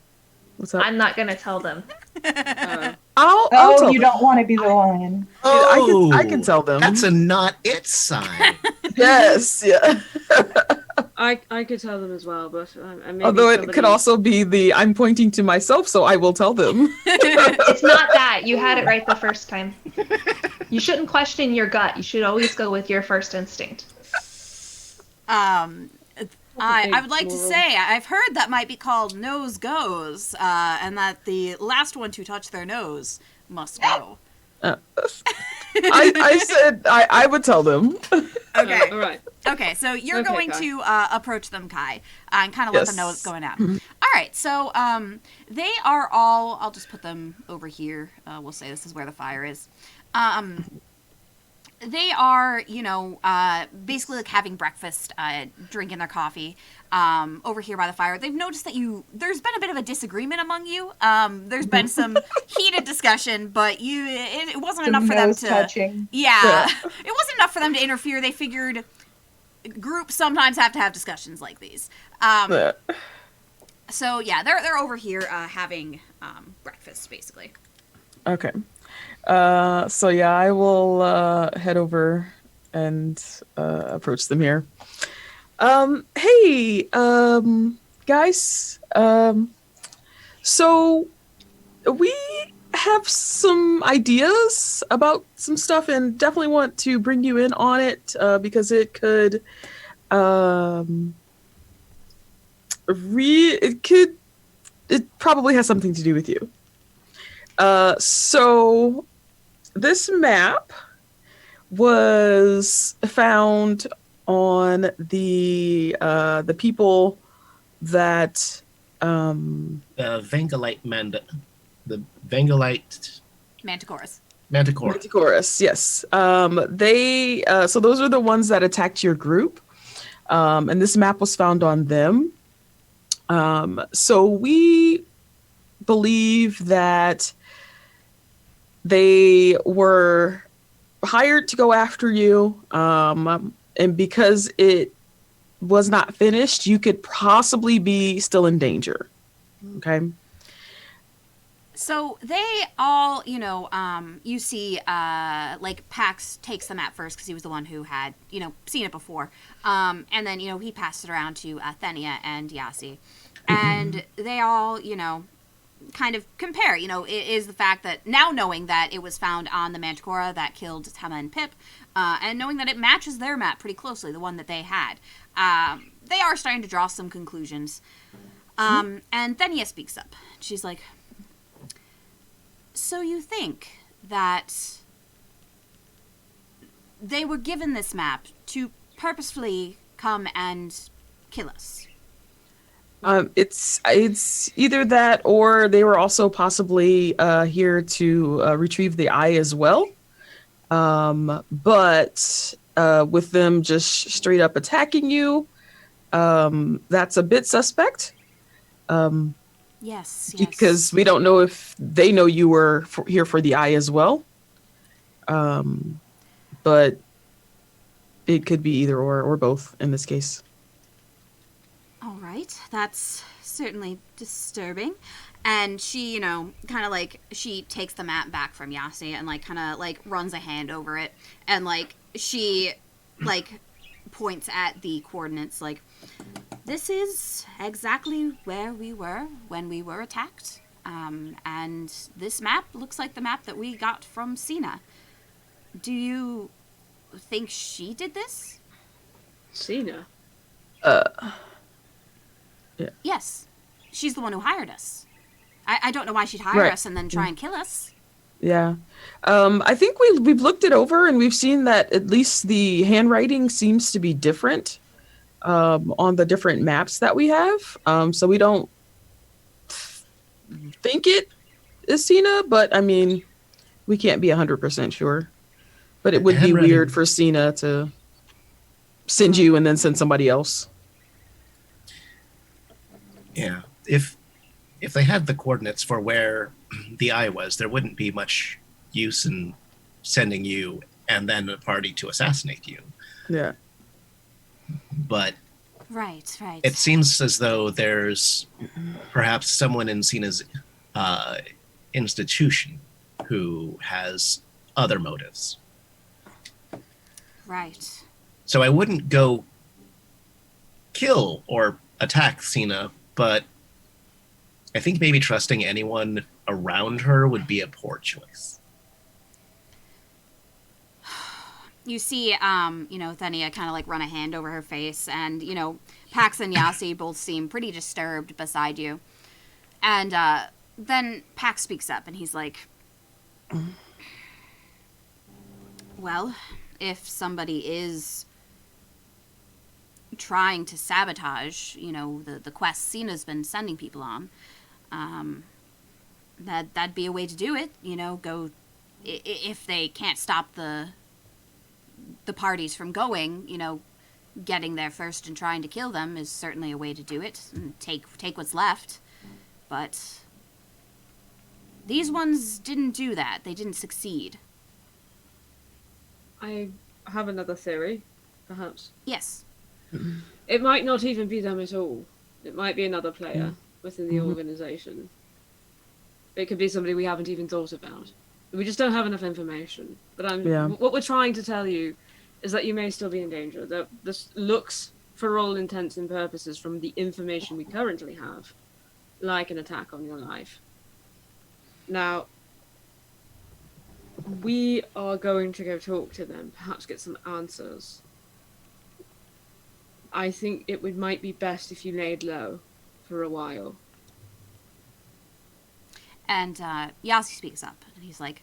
What's up? I'm not going to tell them. I'll Oh, tell you them. don't want to be the one. I can tell them. That's a not it sign. Yes, yeah. I could tell them as well, but maybe Although it somebody- could also be the I'm pointing to myself, so I will tell them. It's not that. You had it right the first time. You shouldn't question your gut. You should always go with your first instinct. I would like to moral. say I've heard that might be called nose goes, and that the last one to touch their nose must go. I said I would tell them. Okay. All right. Okay, so you're Okay, going Kai. to approach them, Kai, and kind of let them know what's Yes. going on. All right, so they are all. I'll just put them over here. We'll say this is where the fire is. They are, basically like having breakfast, drinking their coffee over here by the fire. They've noticed that there's been a bit of a disagreement among you. There's been some heated discussion, but it wasn't Some enough for them nose to. touching. Yeah, it wasn't enough for them to interfere. They figured groups sometimes have to have discussions like these. Yeah. So yeah, they're over here having breakfast basically. Okay. So yeah, I will head over and approach them here. Hey, guys. So we have some ideas about some stuff, and definitely want to bring you in on it because it could, it probably has something to do with you. So this map was found on the people that The Vengalite Manticores. Manticore. Manticorus, yes. They so those are the ones that attacked your group, and this map was found on them. So we believe that they were hired to go after you, and because it was not finished, you could possibly be still in danger. Okay. So they all, you see, like Pax takes them at first because he was the one who had, seen it before. And then, he passed it around to Thenia and Yasi. And they all, kind of compare, is the fact that now knowing that it was found on the Manticora that killed Tema and Pip, and knowing that it matches their map pretty closely, the one that they had, they are starting to draw some conclusions. And Thenia speaks up. She's like, so you think that they were given this map to purposefully come and kill us? It's either that, or they were also possibly here to retrieve the eye as well. But with them just straight up attacking you, that's a bit suspect. Yes. Because we don't know if they know you were here for the eye as well. But it could be either or both in this case. All right, that's certainly disturbing. And she, kind of like, she takes the map back from Yasi and, like, kind of, like, runs a hand over it. And, like, she, like, points at the coordinates, like, this is exactly where we were when we were attacked. And this map looks like the map that we got from Sina. Do you think she did this? Sina. Yeah. Yes. She's the one who hired us. I don't know why she'd hire us and then try and kill us. Yeah. I think we've looked it over and we've seen that at least the handwriting seems to be different on the different maps that we have. So we don't think it is Sina, but I mean, we can't be 100% sure. But it would be weird for Sina to send you and then send somebody else. Yeah. If they had the coordinates for where the eye was, there wouldn't be much use in sending you and then a party to assassinate you. Yeah. But Right. it seems as though there's perhaps someone in Sina's institution who has other motives. Right. So I wouldn't go kill or attack Sina, but I think maybe trusting anyone around her would be a poor choice. You see, Thenia kind of like run a hand over her face, and, Pax and Yasi both seem pretty disturbed beside you. And then Pax speaks up, and he's like, well, if somebody is trying to sabotage, the quests Cena's been sending people on, that'd be a way to do it. Go if they can't stop the parties from going. Getting there first and trying to kill them is certainly a way to do it, and take what's left. But these ones didn't do that. They didn't succeed. I have another theory, perhaps. Yes. It might not even be them at all. It might be another player within the organization. It could be somebody we haven't even thought about. We just don't have enough information. But what we're trying to tell you is that you may still be in danger. That this looks, for all intents and purposes, from the information we currently have, like an attack on your life. Now, we are going to go talk to them, perhaps get some answers. I think it might be best if you laid low for a while. And Yasi speaks up, and he's like,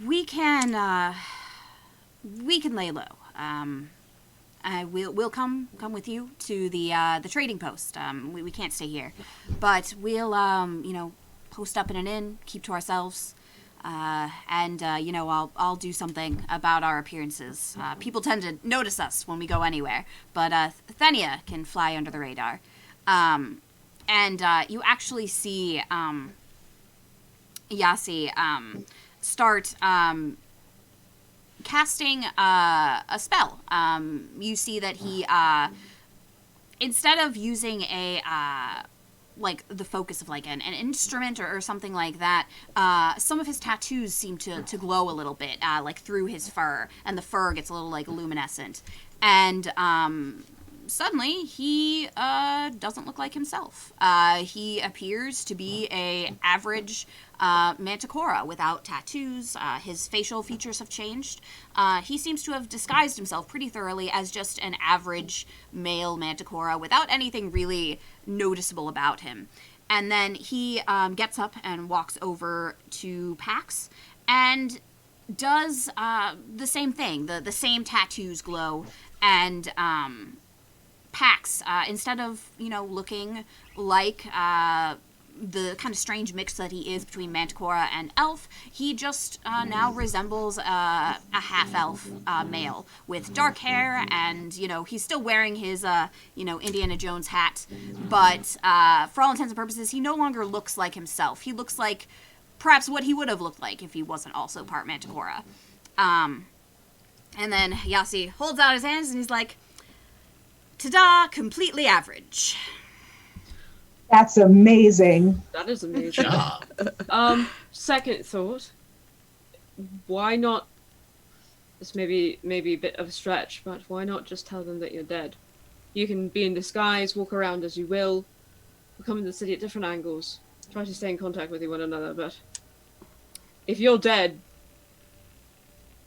"We can lay low. We'll come with you to the trading post. We can't stay here, but we'll post up in an inn, keep to ourselves, and I'll do something about our appearances. People tend to notice us when we go anywhere, but Thenia can fly under the radar, and you actually see Yasi start casting a spell. You see that he, instead of using the focus of an instrument or something like that, some of his tattoos seem to glow a little bit, through his fur, and the fur gets a little luminescent. And suddenly he doesn't look like himself. He appears to be a average manticora without tattoos. His facial features have changed. He seems to have disguised himself pretty thoroughly as just an average male manticora without anything really noticeable about him. And then he gets up and walks over to Pax and does the same thing. The same tattoos glow, and Pax, instead of, looking like the kind of strange mix that he is between Manticora and elf, he just now resembles a half-elf male with dark hair, and, he's still wearing his, Indiana Jones hat, but for all intents and purposes, he no longer looks like himself. He looks like perhaps what he would have looked like if he wasn't also part Manticora. And then Yasi holds out his hands, and he's like, "Ta-da, completely average." That's amazing. That is amazing. Job. Second thought. Why not, this may be a bit of a stretch, but why not just tell them that you're dead? You can be in disguise, walk around as you will. We'll come into the city at different angles. Try to stay in contact with one another, but if you're dead,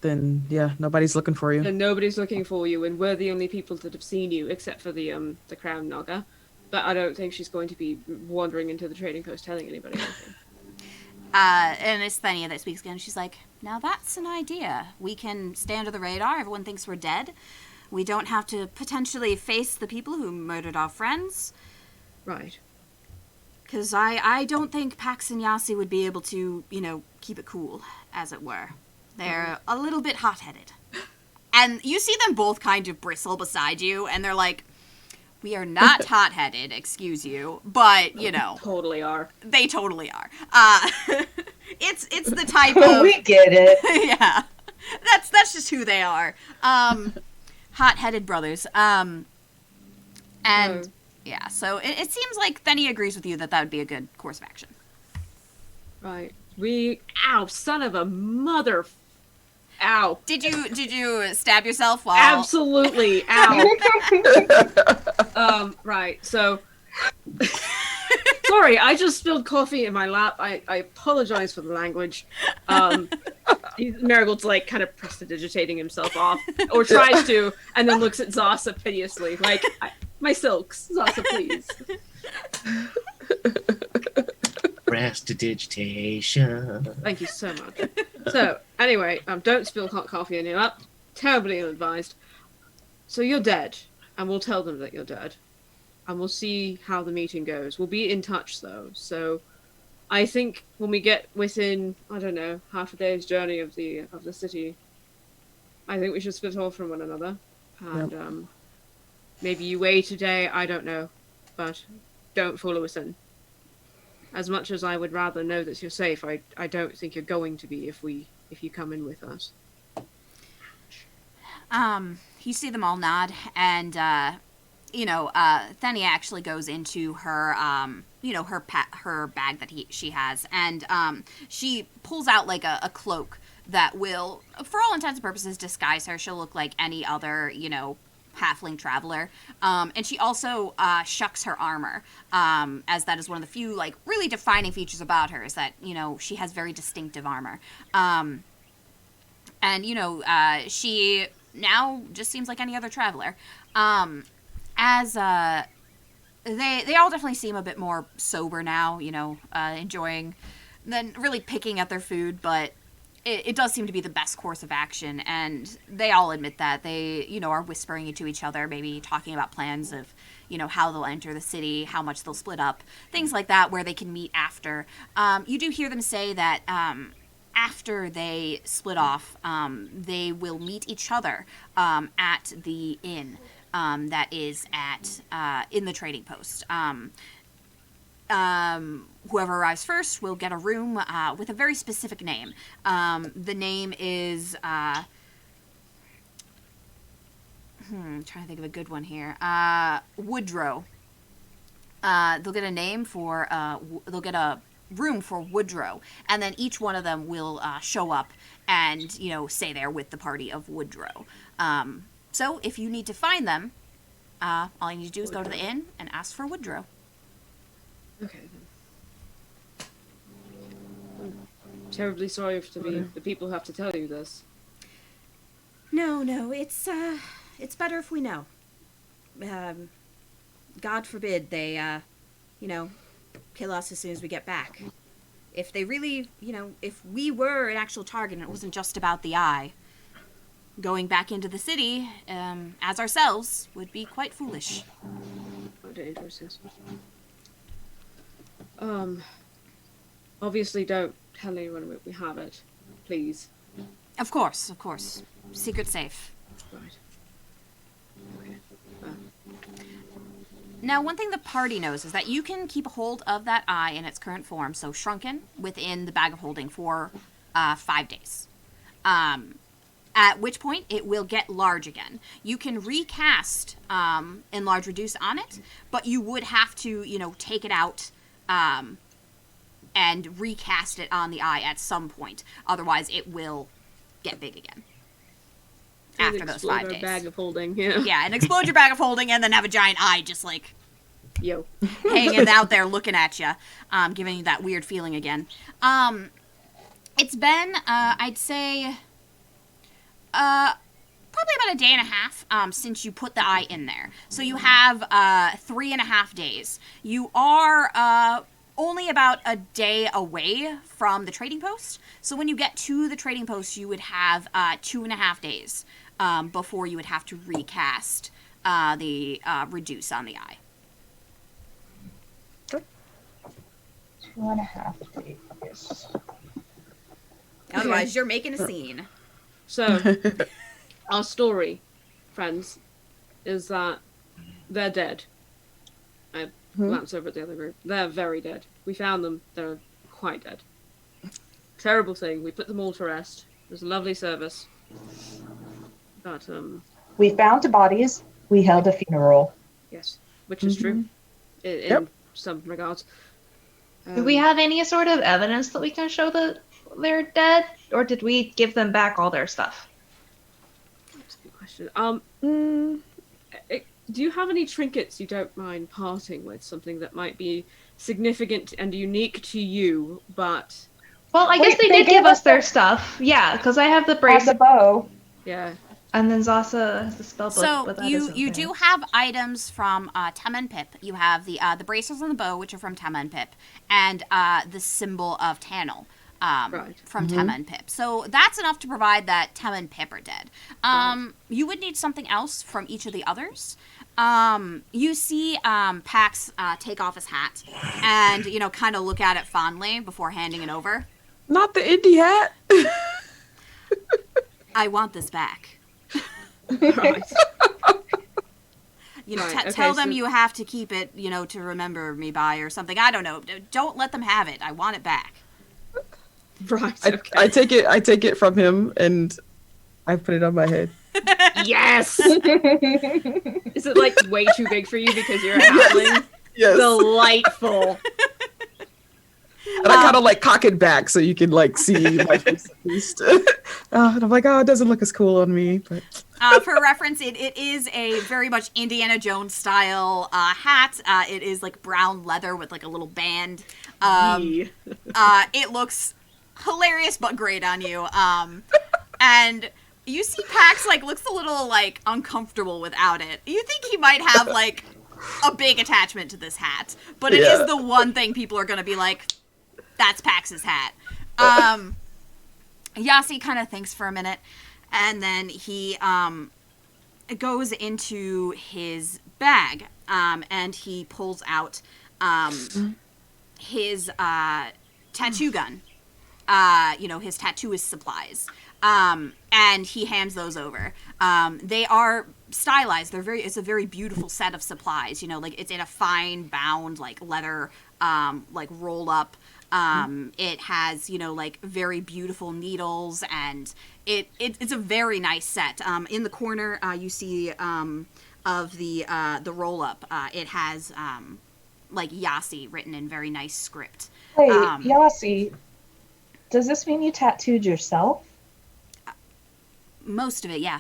then yeah, nobody's looking for you. then nobody's looking for you, and we're the only people that have seen you, except for the Crown Naga. But I don't think she's going to be wandering into the trading post telling anybody anything. And it's Thenia that speaks again. She's like, "Now that's an idea. We can stay under the radar. Everyone thinks we're dead. We don't have to potentially face the people who murdered our friends." Right. Because I don't think Pax and Yasi would be able to, keep it cool, as it were. They're a little bit hot-headed. And you see them both kind of bristle beside you, and they're like, "We are not hot-headed, excuse you, but, Totally are. they totally are." It's the type of... We get it. Yeah. That's just who they are. Hot-headed brothers. And... Yeah, so it seems like Thenia agrees with you that would be a good course of action. Right. Ow, son of a mother... Ow. Did you stab yourself while... Absolutely. Ow. Right, so... Sorry, I just spilled coffee in my lap. I apologize for the language. Marigold's kind of prestidigitating himself off, or tries to, and then looks at Zasa piteously, my silks, Zasa, please. Prestidigitation. Thank you so much. So, anyway, don't spill hot coffee in your lap. Terribly ill-advised. So you're dead, and we'll tell them that you're dead, and we'll see how the meeting goes. We'll be in touch, though. So I think when we get within, I don't know, half a day's journey of the city, I think we should split off from one another. And maybe you wait a day, I don't know. But don't follow us in. As much as I would rather know that you're safe, I don't think you're going to be if you come in with us. You see them all nod, and Thenia actually goes into her her bag that she has, and she pulls out like a cloak that will, for all intents and purposes, disguise her. She'll look like any other, halfling traveler. And she also shucks her armor, as that is one of the few, like, really defining features about her, is that, she has very distinctive armor. And, she now just seems like any other traveler. As they all definitely seem a bit more sober now, enjoying, than really picking at their food, but it does seem to be the best course of action, and they all admit that. They, are whispering to each other, maybe talking about plans of, how they'll enter the city, how much they'll split up, things like that, where they can meet after. You do hear them say that after they split off, they will meet each other at the inn that is in the trading post. Whoever arrives first will get a room with a very specific name. The name is trying to think of a good one here. Woodrow. They'll get a name for they'll get a room for Woodrow, and then each one of them will show up and stay there with the party of Woodrow. So if you need to find them, all you need to do is go to the inn and ask for Woodrow. Okay, then. I'm terribly sorry to be the people who have to tell you this. No, it's better if we know. God forbid they, kill us as soon as we get back. If they really, if we were an actual target and it wasn't just about the eye, going back into the city, as ourselves, would be quite foolish. How dangerous is obviously don't tell anyone we have it, please. Of course. Secret safe. Right. Okay. Now, one thing the party knows is that you can keep a hold of that eye in its current form, so shrunken, within the bag of holding for 5 days. At which point, it will get large again. You can recast enlarge reduce on it, but you would have to, take it out and recast it on the eye at some point. Otherwise, it will get big again. After those 5 days. Bag of holding, yeah. Yeah, and explode your bag of holding and then have a giant eye just like Yo. hanging out there looking at you, giving you that weird feeling again. It's been, I'd say, probably about a day and a half since you put the eye in there. So you have 3.5 days. You are only about a day away from the trading post. So when you get to the trading post, you would have 2.5 days before you would have to recast the reduce on the eye. 2.5 days. Otherwise, you're making a scene. So, our story, friends, is that they're dead. I glance over at the other group. They're very dead. We found them. They're quite dead. Terrible thing. We put them all to rest. It was a lovely service. But, We found bodies. We held a funeral. yes, which is true. In some regards. Do we have any sort of evidence that we can show that they're dead? Or did we give them back all their stuff? That's a good question. Do you have any trinkets you don't mind parting with? Something that might be significant and unique to you, but... Well, I guess they did give us their stuff. Yeah, because I have the Have bracelet. the bow. Yeah. And then Zasa has the spell book. So but that you isn't you there. do have items from Tema and Pip. You have the bracers and the bow, which are from Tema and Pip, and the symbol of Tannel. from Tema and Pip. So that's enough to provide that Tema and Pip are dead. You would need something else from each of the others. You see Pax take off his hat and, kind of look at it fondly before handing it over. Not the indie hat. I want this back. Right. Tell them you have to keep it, to remember me by or something. I don't know. Don't let them have it. I want it back. Right. Okay. I take it from him and I put it on my head. Yes. Is it like way too big for you because you're a halfling? Yes. Delightful. And I kind of like cock it back so you can like see my face at least. And I'm like, oh, it doesn't look as cool on me. But for reference, it is a very much Indiana Jones style hat. It is like brown leather with like a little band. It looks hilarious but great on you. And you see Pax like looks a little like uncomfortable without it. You think he might have like a big attachment to this hat, but it is the one thing people are gonna be like, that's Pax's hat. Yasi kind of thinks for a minute, and then he goes into his bag, and he pulls out his tattoo gun, his tattooist supplies, and he hands those over. They are stylized. It's a very beautiful set of supplies. Like it's in a fine bound, like leather, like roll up. It has, like very beautiful needles, and it's a very nice set. In the corner, you see of the roll up. It has like Yasi written in very nice script. Wait, Yasi, does this mean you tattooed yourself? Most of it, yeah.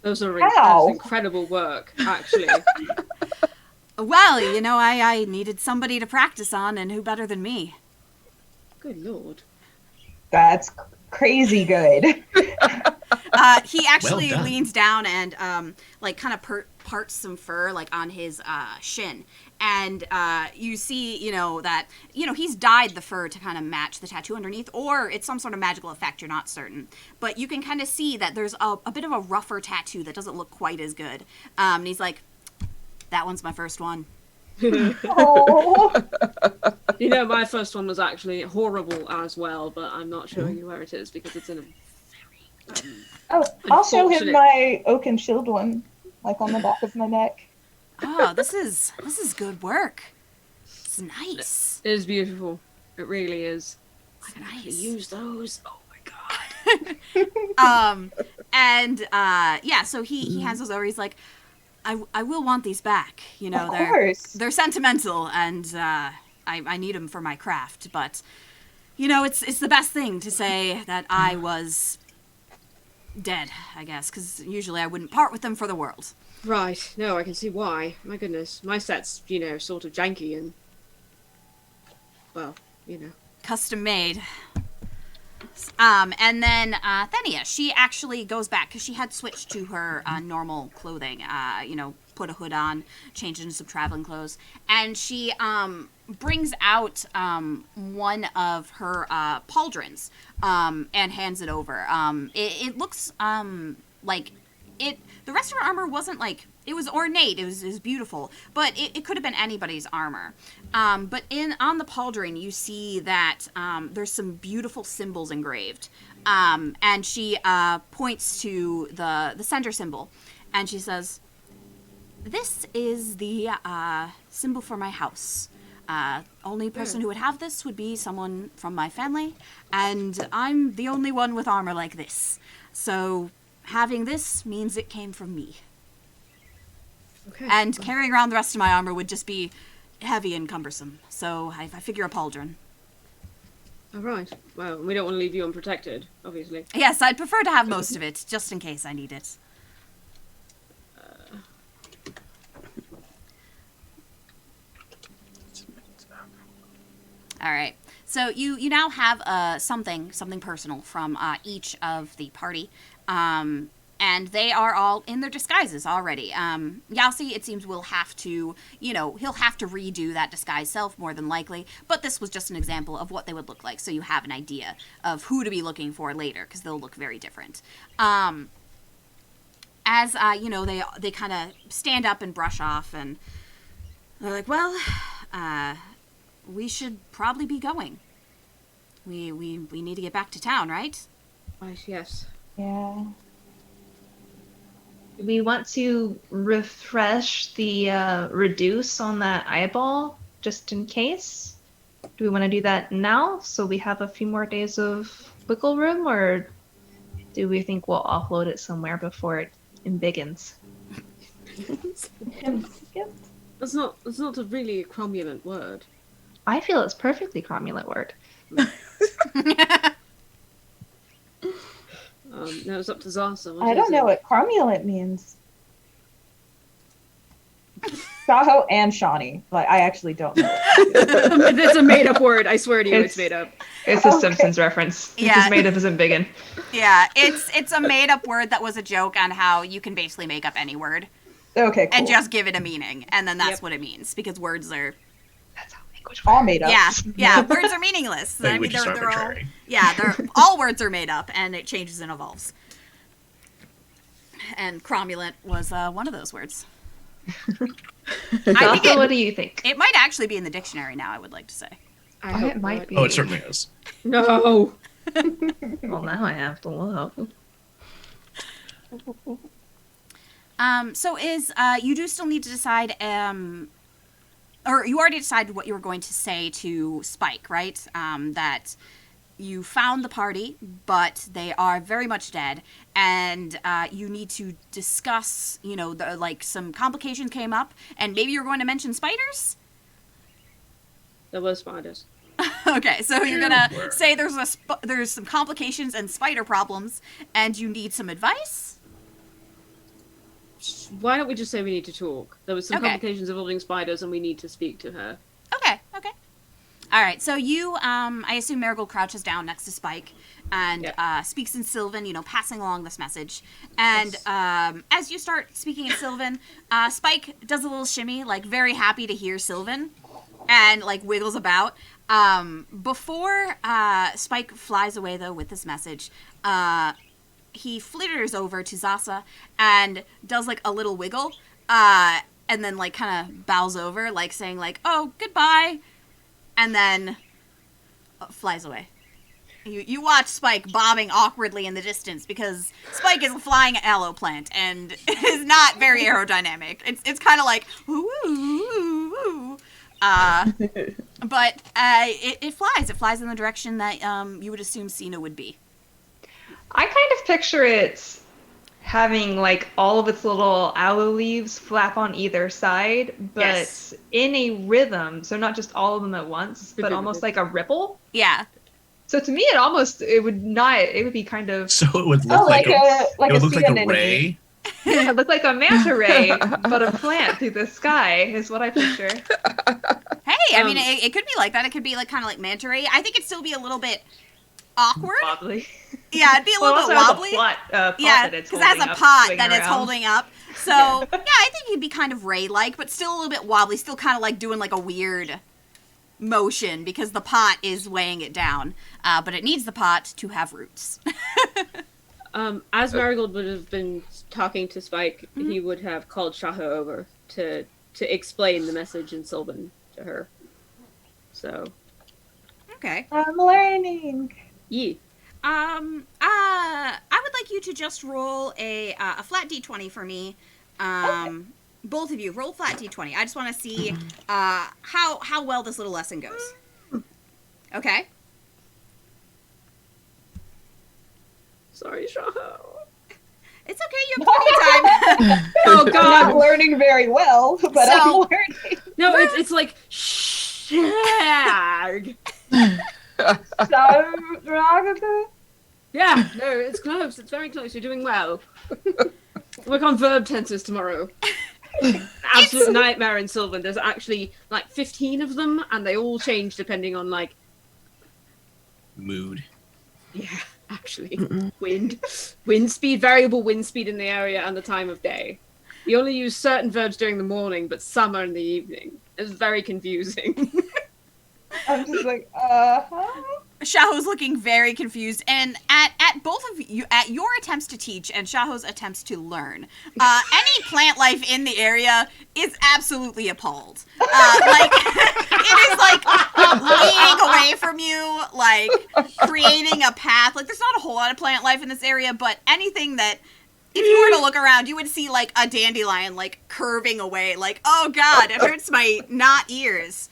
Those are How? that's incredible work, actually. Well, I needed somebody to practice on, and who better than me? Good lord. That's crazy good. He actually Well done. leans down and like kind of parts some fur like on his shin, and you see that he's dyed the fur to kind of match the tattoo underneath, or it's some sort of magical effect. You're not certain, but you can kind of see that there's a bit of a rougher tattoo that doesn't look quite as good. And he's like, that one's my first one. Oh. My first one was actually horrible as well, but I'm not showing you where it is because it's in a very Oh, I'll show him unfortunate- my oak and shield one, like on the back of my neck. Oh, this is good work. It's nice. It is beautiful. It really is. I It's can actually nice. use those. Oh my god. So he hands those over. He's like, I will want these back. Of course. They're sentimental, and I need them for my craft. But it's the best thing to say that I was dead, I guess, because usually I wouldn't part with them for the world. Right. No, I can see why. My goodness. My set's, sort of janky and well, Custom made. And then Thenia, she actually goes back because she had switched to her normal clothing. Put a hood on, changed into some traveling clothes, and she brings out one of her pauldrons and hands it over. It looks like it. The rest of her armor wasn't like. It was ornate. It was beautiful, but it could have been anybody's armor. But on the pauldron, you see that there's some beautiful symbols engraved, and she points to the center symbol, and she says, "This is the symbol for my house. Only person who would have this would be someone from my family, and I'm the only one with armor like this. So having this means it came from me." Okay. And carrying around the rest of my armor would just be heavy and cumbersome. So I figure a pauldron. All right. Well, we don't want to leave you unprotected, obviously. Yes, I'd prefer to have most of it, just in case I need it. All right. So you now have something personal from each of the party. And and they are all in their disguises already. Yasi, it seems, will have to, he'll have to redo that disguise self more than likely, but this was just an example of what they would look like, so you have an idea of who to be looking for later, because they'll look very different. As, they kind of stand up and brush off, and they're like, well, we should probably be going. We need to get back to town, right? Yes. Yeah. We want to refresh the reduce on that eyeball, just in case. Do we want to do that now, so we have a few more days of wiggle room, or do we think we'll offload it somewhere before it embiggens? That's not a really cromulent word. I feel it's perfectly cromulent word. No, it's up to Zasa. I don't know what cromulent means. Saho and Shawnee. Like, I actually don't know. It's a made-up word. I swear to you, it's made up. It's a Simpsons reference. Yeah. This is made up as embiggen. Yeah, it's a made-up word that was a joke on how you can basically make up any word Okay, cool. and just give it a meaning, and then that's what it means, because words are... That's how language all works. made up. Yeah, words are meaningless. Language is they're all, arbitrary. all words are made up, and it changes and evolves. And cromulent was one of those words. I think What do you think? it might actually be in the dictionary now, I would like to say. I hope It might not. be. Oh, it certainly is. No. Well, now I have to look. So you do still need to decide, or you already decided what you were going to say to Spike, right? That you found the party, but they are very much dead, and you need to discuss, some complications came up, and maybe you're going to mention spiders? There were spiders. Okay, so you're gonna Sure. say there's some complications and spider problems, and you need some advice? Why don't we just say we need to talk? There was some Okay. complications involving spiders, and we need to speak to her. Okay. All right, so you, I assume Marigold crouches down next to Spike and speaks in Sylvan, passing along this message. And as you start speaking in Sylvan, Spike does a little shimmy, like very happy to hear Sylvan, and like wiggles about. Before Spike flies away, though, with this message, he flitters over to Zasa and does like a little wiggle, and then like kind of bows over, like saying like, "Oh, goodbye." And then flies away. You watch Spike bobbing awkwardly in the distance because Spike is a flying aloe plant and is not very aerodynamic. It's kind of like ooh, ooh, ooh. But it flies. It flies in the direction that you would assume Cena would be. I kind of picture it having like all of its little aloe leaves flap on either side, but Yes. in a rhythm, so not just all of them at once, but almost like a ripple. Yeah. So to me, it would be kind of So it would look Oh, like a it would look sea like a anemone. ray. yeah, it looked like a manta ray, but a plant through the sky is what I picture. Hey, I mean, it could be like that. It could be like kind of like manta ray. I think it'd still be a little bit awkward. Wobbly. Yeah, it'd be a Well, little it bit also wobbly. has a pot Yeah, that it's because it has holding a up, pot swinging that it's around. holding up. So, yeah, I think he'd be kind of ray-like, but still a little bit wobbly, still kind of like doing like a weird motion because the pot is weighing it down. But it needs the pot to have roots. As Marigold would have been talking to Spike, he would have called Shaho over to explain the message in Sylvan to her. So, Okay. I'm learning. yeah. I would like you to just roll a flat d20 for me. Both of you, roll flat d20. I just want to see how well this little lesson goes. Okay. Sorry, Shaho. It's okay, you have plenty of time. Oh I'm God. not learning very well, but So- I'm learning. No, it's like shag. So, derogatory? Yeah, no, it's close. It's very close. You're doing well. Work on verb tenses tomorrow. Absolute nightmare in Sylvan. There's actually like 15 of them, and they all change depending on like. Mood. Yeah, actually. actually. Wind speed, variable wind speed in the area, and the time of day. You only use certain verbs during the morning, but some are in the evening. It's very confusing. I'm just like, Shaho's looking very confused, and at both of you, at your attempts to teach and Shaho's attempts to learn, any plant life in the area is absolutely appalled. Like, it is like leaning away from you, like creating a path. Like, there's not a whole lot of plant life in this area, but anything that, if you were to look around, you would see like a dandelion like curving away, like, oh god, it hurts my not ears.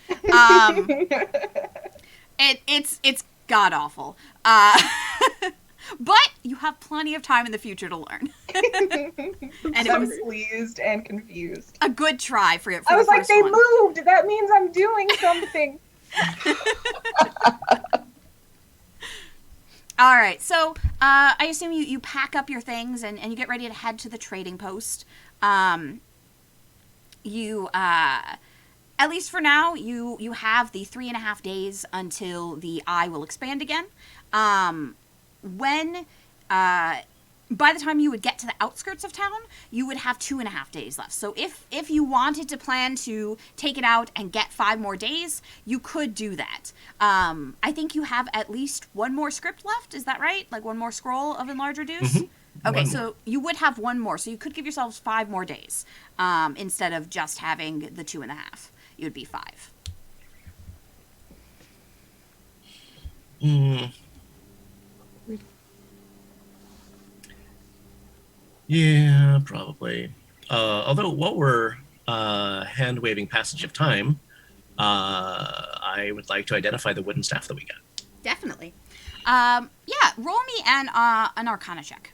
It's god awful. But you have plenty of time in the future to learn. And it I'm was pleased and confused. a good try for it. I was like, they moved. That means I'm doing something. All right, so I assume you pack up your things and you get ready to head to the trading post. At least for now, you have the 3.5 days until the eye will expand again. By the time you would get to the outskirts of town, you would have 2.5 days left. So if you wanted to plan to take it out and get 5 more days, you could do that. I think you have at least 1 more script left. Is that right? Like 1 more scroll of Enlarge Reduce? Mm-hmm. Okay, 1 so more. you would have 1 more. So you could give yourselves 5 more days instead of just having the 2.5. It would be 5. Yeah, probably. Although, while we're hand-waving passage of time, I would like to identify the wooden staff that we got. Definitely. Yeah, roll me an Arcana check.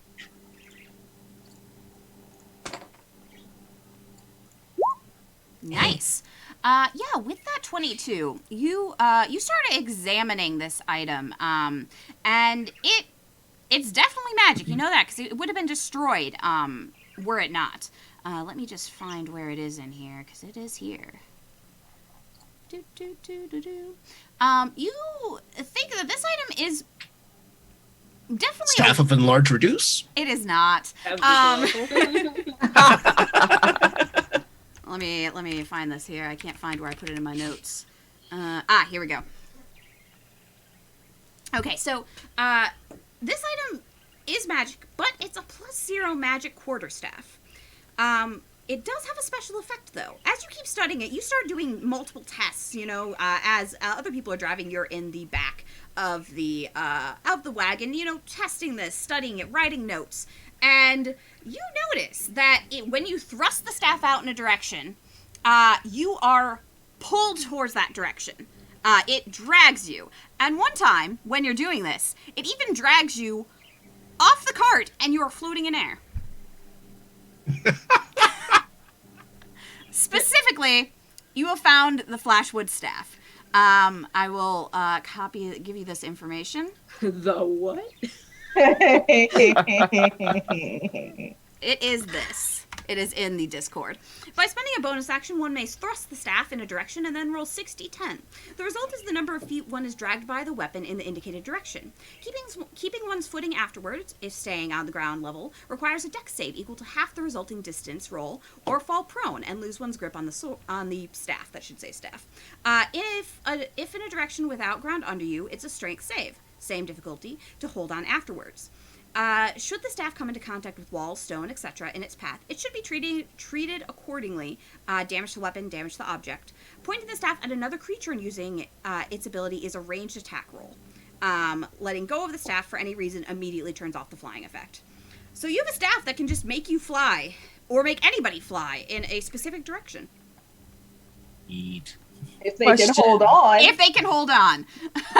Nice. Yeah, with that 22, you started examining this item, and it's definitely magic. You know that because it would have been destroyed were it not. Let me just find where it is in here because it is here. You think that this item is definitely Staff of Enlarge Reduce? It is not. Let me find this here. I can't find where I put it in my notes. Here we go. Okay, so this item is magic, but it's a +0 magic quarterstaff. It does have a special effect, though. As you keep studying it, you start doing multiple tests. You know, as other people are driving, you're in the back of the wagon. You know, testing this, studying it, writing notes. And you notice that when you thrust the staff out in a direction, you are pulled towards that direction. It drags you. And one time, when you're doing this, it even drags you off the cart and you are floating in air. Specifically, you have found the Flashwood staff. I will give you this information. The what? It is this. It is in the Discord. By spending a bonus action, one may thrust the staff in a direction and then roll 6d10. The result is the number of feet one is dragged by the weapon in the indicated direction. Keeping one's footing afterwards, if staying on the ground level, requires a dex save equal to half the resulting distance roll, or fall prone and lose one's grip on the staff. That should say staff. If in a direction without ground under you, it's a strength save. Same difficulty, to hold on afterwards. Should the staff come into contact with walls, stone, etc. in its path, it should be treated accordingly. Damage to the weapon, damage to the object. Pointing the staff at another creature and using its ability is a ranged attack roll. Letting go of the staff for any reason immediately turns off the flying effect. So you have a staff that can just make you fly, or make anybody fly, in a specific direction. Eat. If they can hold on. If they can hold on.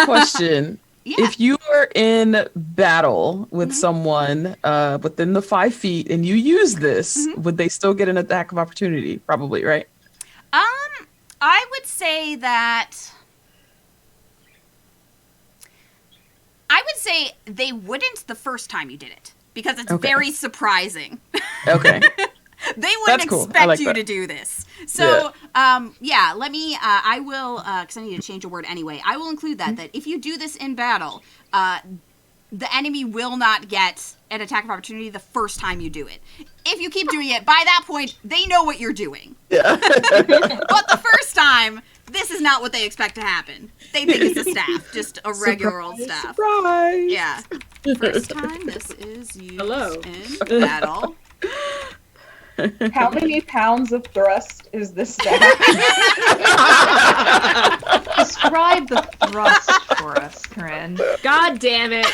Question. Yeah. If you are in battle with someone within the 5 feet and you use this, would they still get an attack of opportunity? Probably, right? I would say that... I would say they wouldn't the first time you did it, because it's very surprising. Okay. They wouldn't cool. expect you that. to do this. So, let me, I will, because I need to change a word anyway, I will include that if you do this in battle, the enemy will not get an attack of opportunity the first time you do it. If you keep doing it, by that point, they know what you're doing. Yeah. But the first time, this is not what they expect to happen. They think it's a staff, just a regular old staff. Surprise! Yeah. First time this is used Hello. in battle. How many pounds of thrust is this staff? Describe the thrust for us, Corinne. God damn it.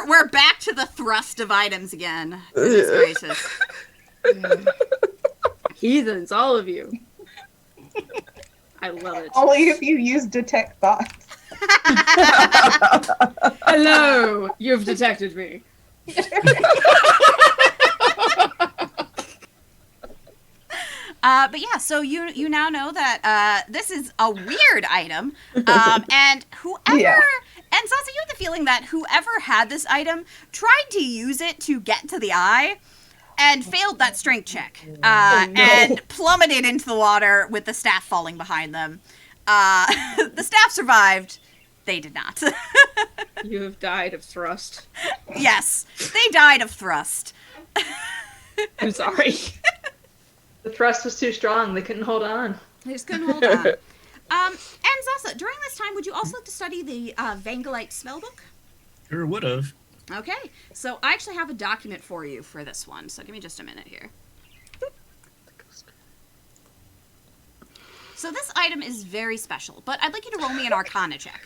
We're back to the thrust of items again. Goodness gracious. Heathens, all of you. I love it. Only if you use detect thoughts. Hello, you've detected me. But yeah, so you now know that this is a weird item, and whoever Yeah. and Sasa, you have the feeling that whoever had this item tried to use it to get to the eye, and failed that strength check, and plummeted into the water with the staff falling behind them. The staff survived; they did not. You have died of thrust. Yes, they died of thrust. I'm sorry. The thrust was too strong. They couldn't hold on. They just couldn't hold on. And Zasa, during this time, would you also like to study the Vangelite spellbook? Sure would have. Okay, so I actually have a document for you for this one, so give me just a minute here. So this item is very special, but I'd like you to roll me an Arcana check.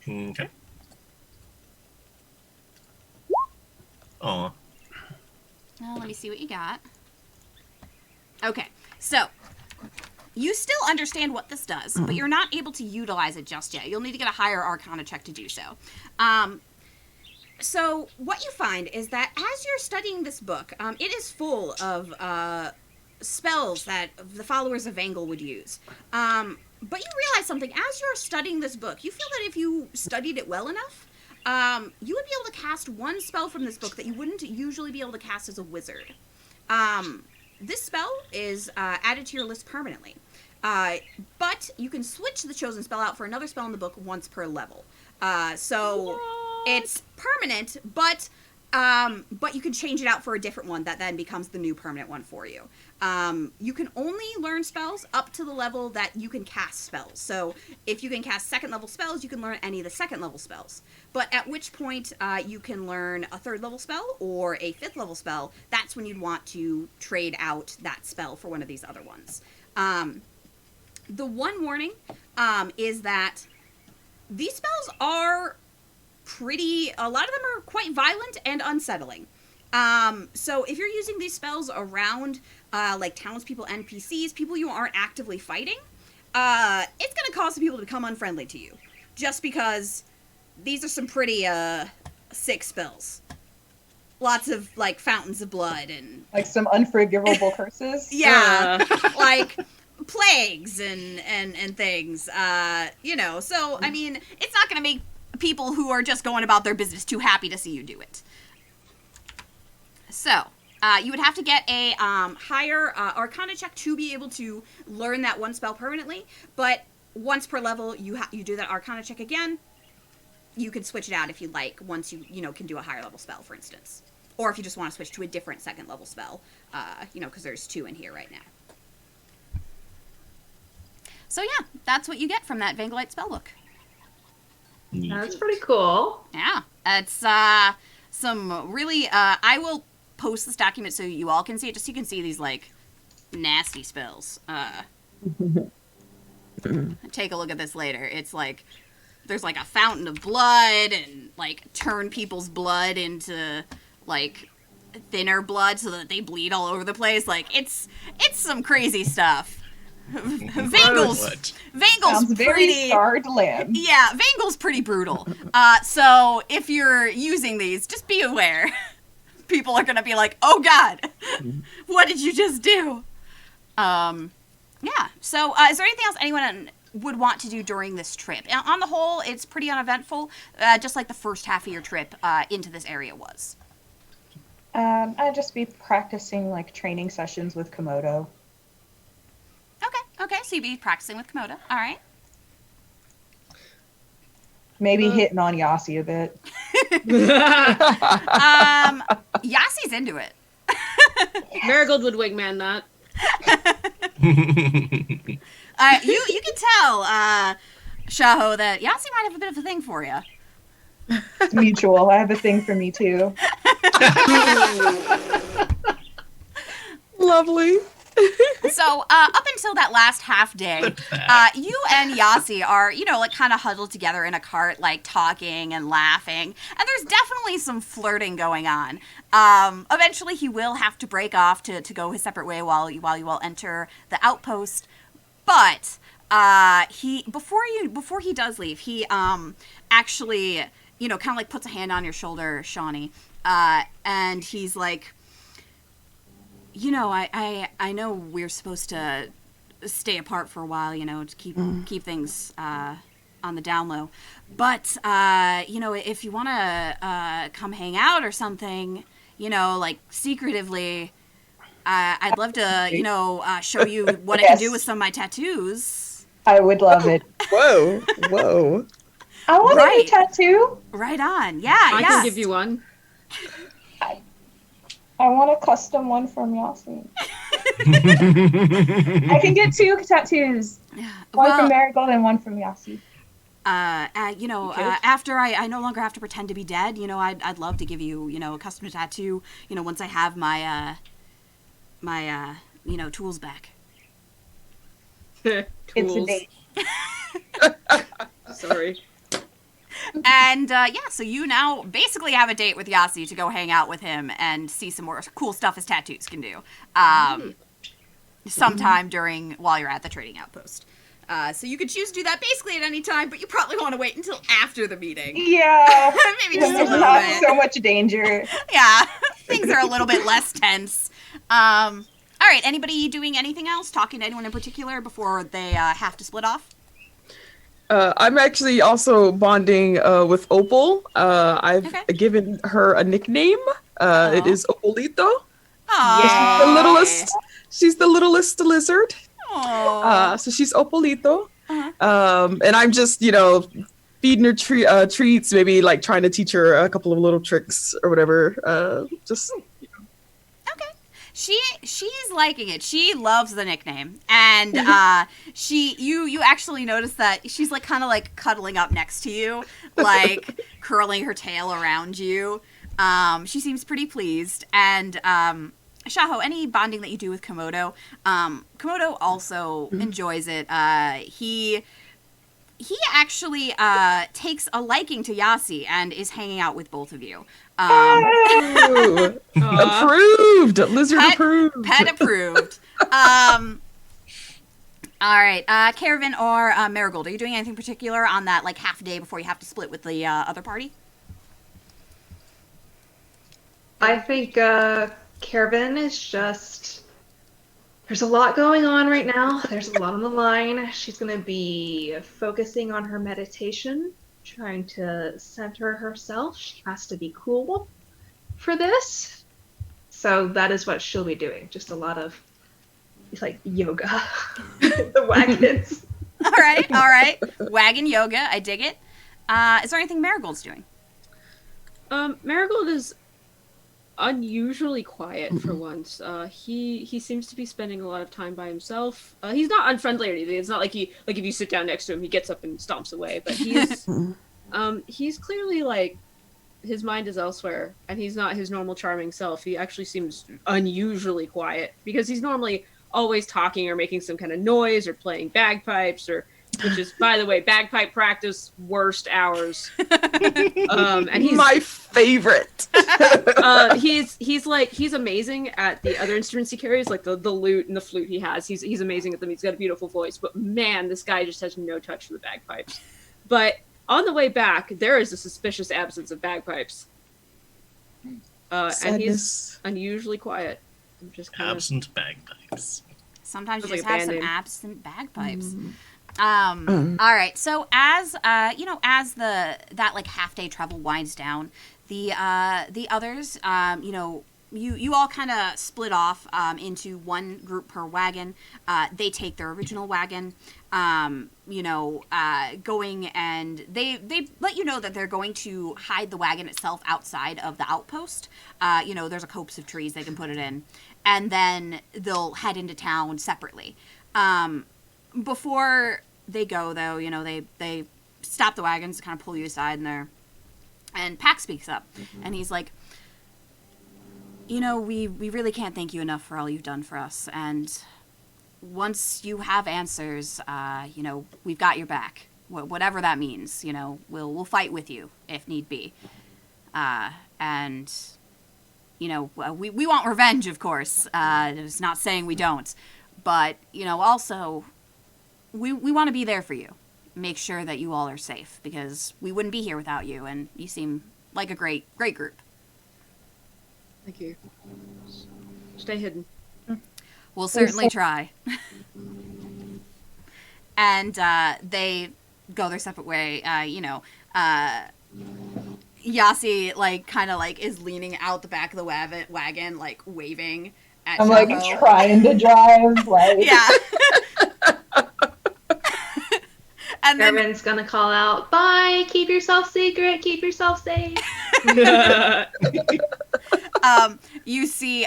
Okay. Aw. Now, let me see what you got. Okay, so you still understand what this does, but you're not able to utilize it just yet. You'll need to get a higher Arcana check to do so. So what you find is that as you're studying this book, it is full of spells that the followers of Vangel would use. But you realize something. As you're studying this book, you feel that if you studied it well enough, you would be able to cast one spell from this book that you wouldn't usually be able to cast as a wizard. This spell is added to your list permanently. But you can switch the chosen spell out for another spell in the book once per level. So it's permanent, but you can change it out for a different one that then becomes the new permanent one for you. You can only learn spells up to the level that you can cast spells. So if you can cast second level spells, you can learn any of the second level spells. But at which point you can learn a third level spell or a fifth level spell, that's when you'd want to trade out that spell for one of these other ones. The one warning is that these spells are a lot of them are quite violent and unsettling. So if you're using these spells around like townspeople, NPCs, people you aren't actively fighting, it's going to cause some people to become unfriendly to you. Just because these are some pretty sick spells. Lots of like fountains of blood and Like some unforgivable curses. yeah, like plagues and things. So I mean, it's not going to make people who are just going about their business too happy to see you do it. So, you would have to get a higher Arcana check to be able to learn that one spell permanently, but once per level, you do that Arcana check again. You can switch it out if you like, once you can do a higher level spell, for instance. Or if you just want to switch to a different second level spell, because there's 2 in here right now. So yeah, that's what you get from that Vangelite spellbook. That's pretty cool. Yeah, it's some really. I will post this document so you all can see it, just so you can see these like nasty spells. Take a look at this later. It's like there's like a fountain of blood and like turn people's blood into like thinner blood so that they bleed all over the place. Like it's some crazy stuff. Vangel's Sounds very pretty scarred land. Yeah, Vangel's pretty brutal. So if you're using these, just be aware. People are gonna be like, "Oh God, what did you just do?" Yeah. So, is there anything else anyone would want to do during this trip? On the whole, it's pretty uneventful, just like the first half of your trip into this area was. I'd just be practicing like training sessions with Komodo. Okay. So you'd be practicing with Komodo. All right. Maybe hitting on Yasi a bit. Yassi's into it. Marigold would wingman that. You can tell, Shaho, that Yassi might have a bit of a thing for you. It's mutual. I have a thing for me too. Lovely. So, up until that last half day, you and Yassi are, like kind of huddled together in a cart, like talking and laughing. And there's definitely some flirting going on. Eventually, he will have to break off to go his separate way while you all enter the outpost. But before he does leave, he actually, kind of like puts a hand on your shoulder, Shawnee, and he's like, I know we're supposed to stay apart for a while, to keep things on the down low. But, if you want to come hang out or something, like secretively, I'd love to, show you what I can do with some of my tattoos. I would love it. Whoa. I want a new Right. tattoo. Right on. Yeah, I yes. can give you one. I want a custom one from Yassi. I can get 2 tattoos. One from Marigold and one from Yassi. After I no longer have to pretend to be dead, I'd love to give you, a custom tattoo, once I have my, tools back. It's a Tools. date. Sorry. And, so you now basically have a date with Yassi to go hang out with him and see some more cool stuff his tattoos can do. Sometime while you're at the trading outpost. So you could choose to do that basically at any time, but you probably want to wait until after the meeting. Yeah. Maybe just a There's little not bit. so much danger. Yeah, things are a little bit less tense. All right, anybody doing anything else? Talking to anyone in particular before they have to split off? I'm actually also bonding with Opal. I've Okay. given her a nickname. It is Opalito. Aww. She's the littlest lizard. Aww. So she's Opalito. Uh-huh. And I'm just, feeding her treats, maybe like trying to teach her a couple of little tricks or whatever. Okay. She's liking it. She loves the nickname. And you actually notice that she's like kind of like cuddling up next to you, like curling her tail around you. She seems pretty pleased. And Shaho, any bonding that you do with Komodo, Komodo also enjoys it. He actually takes a liking to Yassi and is hanging out with both of you. Ooh. Approved! Lizard approved! Pet approved. All right, Caravan or Marigold, are you doing anything particular on that like half day before you have to split with the other party? I think Caravan is just. There's a lot going on right now. There's a lot on the line. She's going to be focusing on her meditation, trying to center herself. She has to be cool for this. So that is what she'll be doing. Just a lot of like yoga. The wagons. All right. Wagon yoga, I dig it. Is there anything Marigold's doing? Marigold is unusually quiet for once. He seems to be spending a lot of time by himself. He's not unfriendly or anything. It's not like if you sit down next to him, he gets up and stomps away. But he's clearly like his mind is elsewhere, and he's not his normal charming self. He actually seems unusually quiet because he's normally always talking or making some kind of noise or playing bagpipes which is, by the way, bagpipe practice worst hours. And he's my favorite. he's amazing at the other instruments he carries, like the lute and the flute he has. He's amazing at them. He's got a beautiful voice, but man, this guy just has no touch for the bagpipes. But on the way back, there is a suspicious absence of bagpipes, and he's unusually quiet. I'm just kind Absent bagpipes. Sometimes you Sounds just like a have some band name. absent bagpipes. All right. So as that like half day travel winds down, the others, you all kind of split off into one group per wagon. They take their original wagon, going, and they let you know that they're going to hide the wagon itself outside of the outpost. There's a copse of trees they can put it in, and then they'll head into town separately. Before they go, though, they stop the wagons, kind of pull you aside, and Pac speaks up, and he's like, we really can't thank you enough for all you've done for us, and once you have answers, we've got your back, whatever that means. We'll fight with you if need be, and we want revenge, of course. It's not saying we don't, but also we want to be there for you, make sure that you all are safe, because we wouldn't be here without you, and you seem like a great group. Thank you. Stay hidden. We'll certainly try. And they go their separate way. Yasi, kind of is leaning out the back of the wagon, waving at I'm Shaho. trying to drive, Yeah. And then Caravan's gonna call out, "Bye, keep yourself secret, keep yourself safe." you see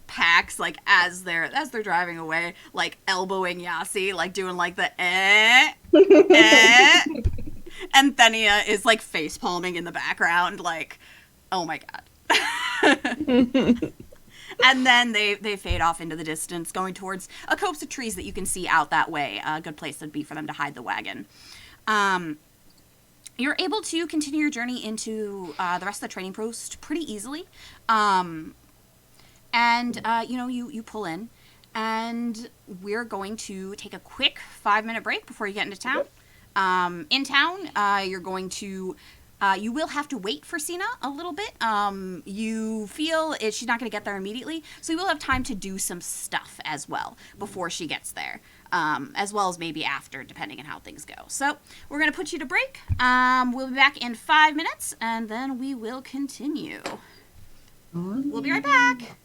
Pax, as they're driving away, elbowing Yasi, doing the eh. And Thenia is face palming in the background, oh my god. And then they fade off into the distance, going towards a copse of trees that you can see out that way. A good place would be for them to hide the wagon. You're able to continue your journey into the rest of the trading post pretty easily. You pull in, and we're going to take a quick 5-minute break before you get into town. In town, you're going to... you will have to wait for Sina a little bit. You feel she's not going to get there immediately, so you will have time to do some stuff as well before she gets there, as well as maybe after, depending on how things go. So we're going to put you to break. We'll be back in 5 minutes, and then we will continue. We'll be right back.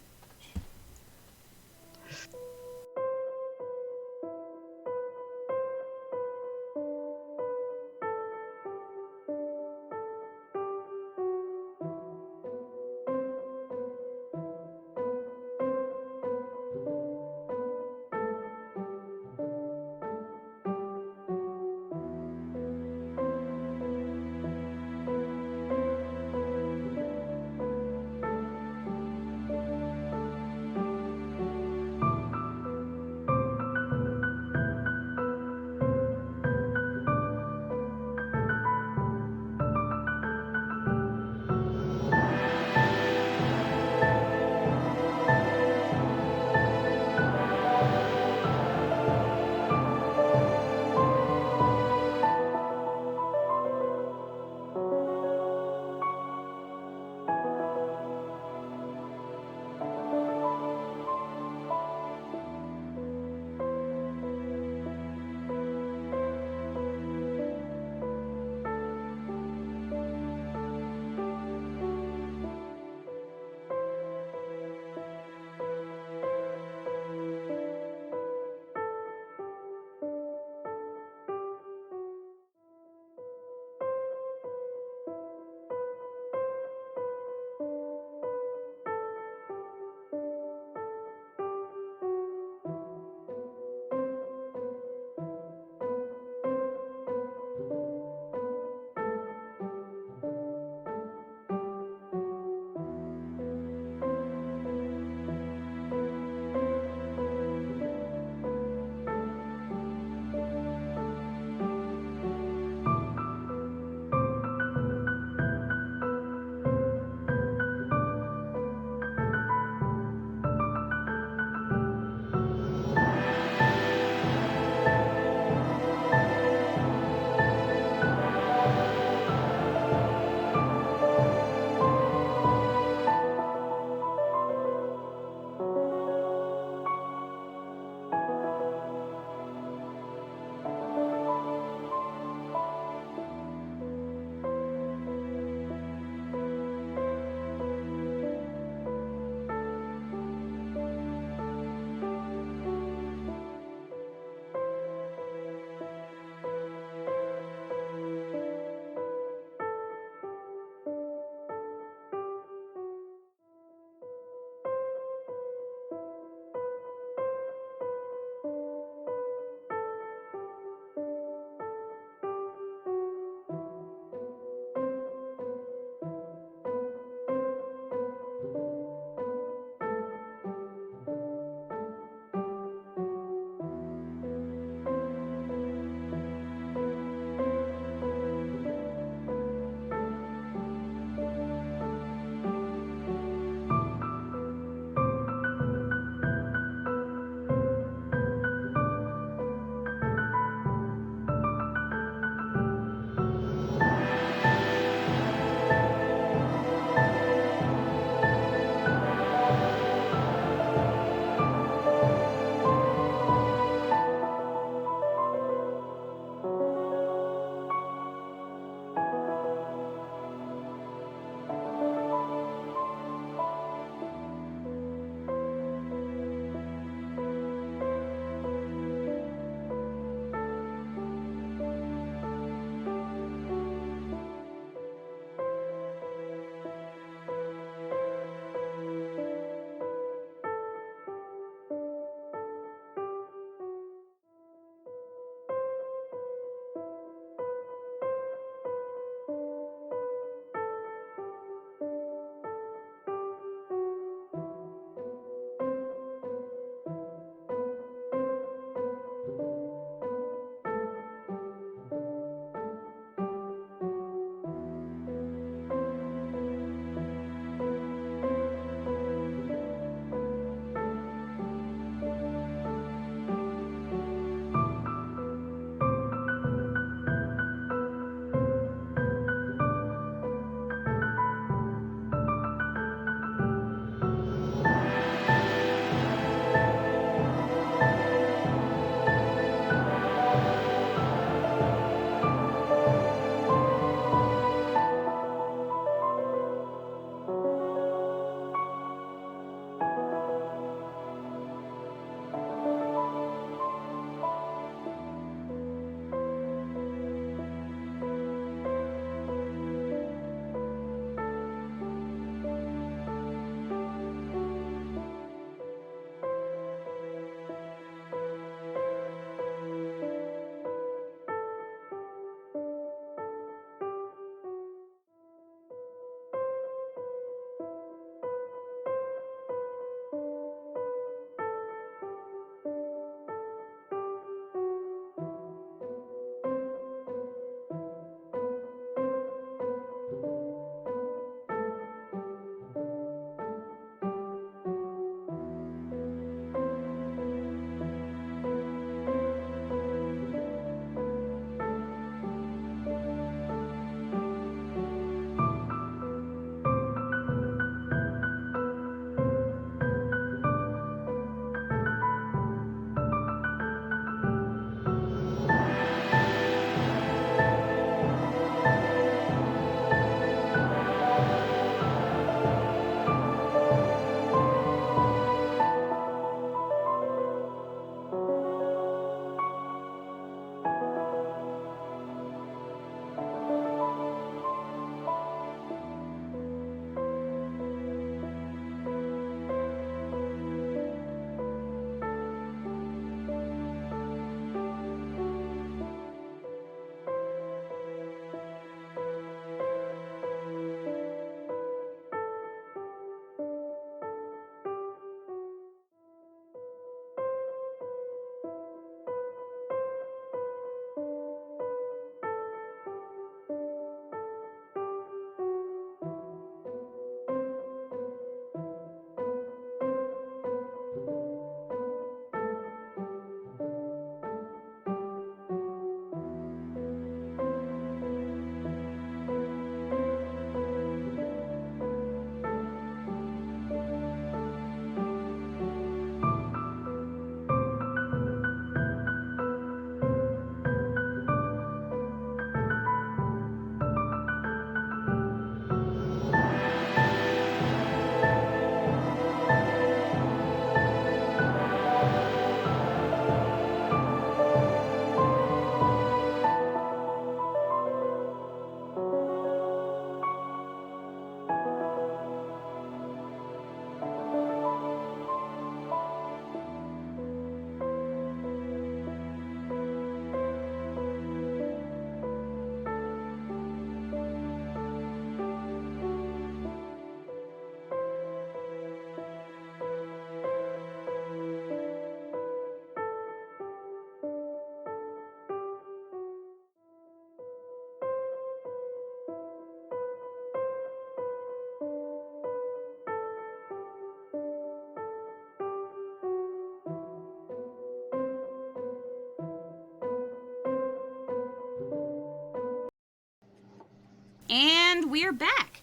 we're back.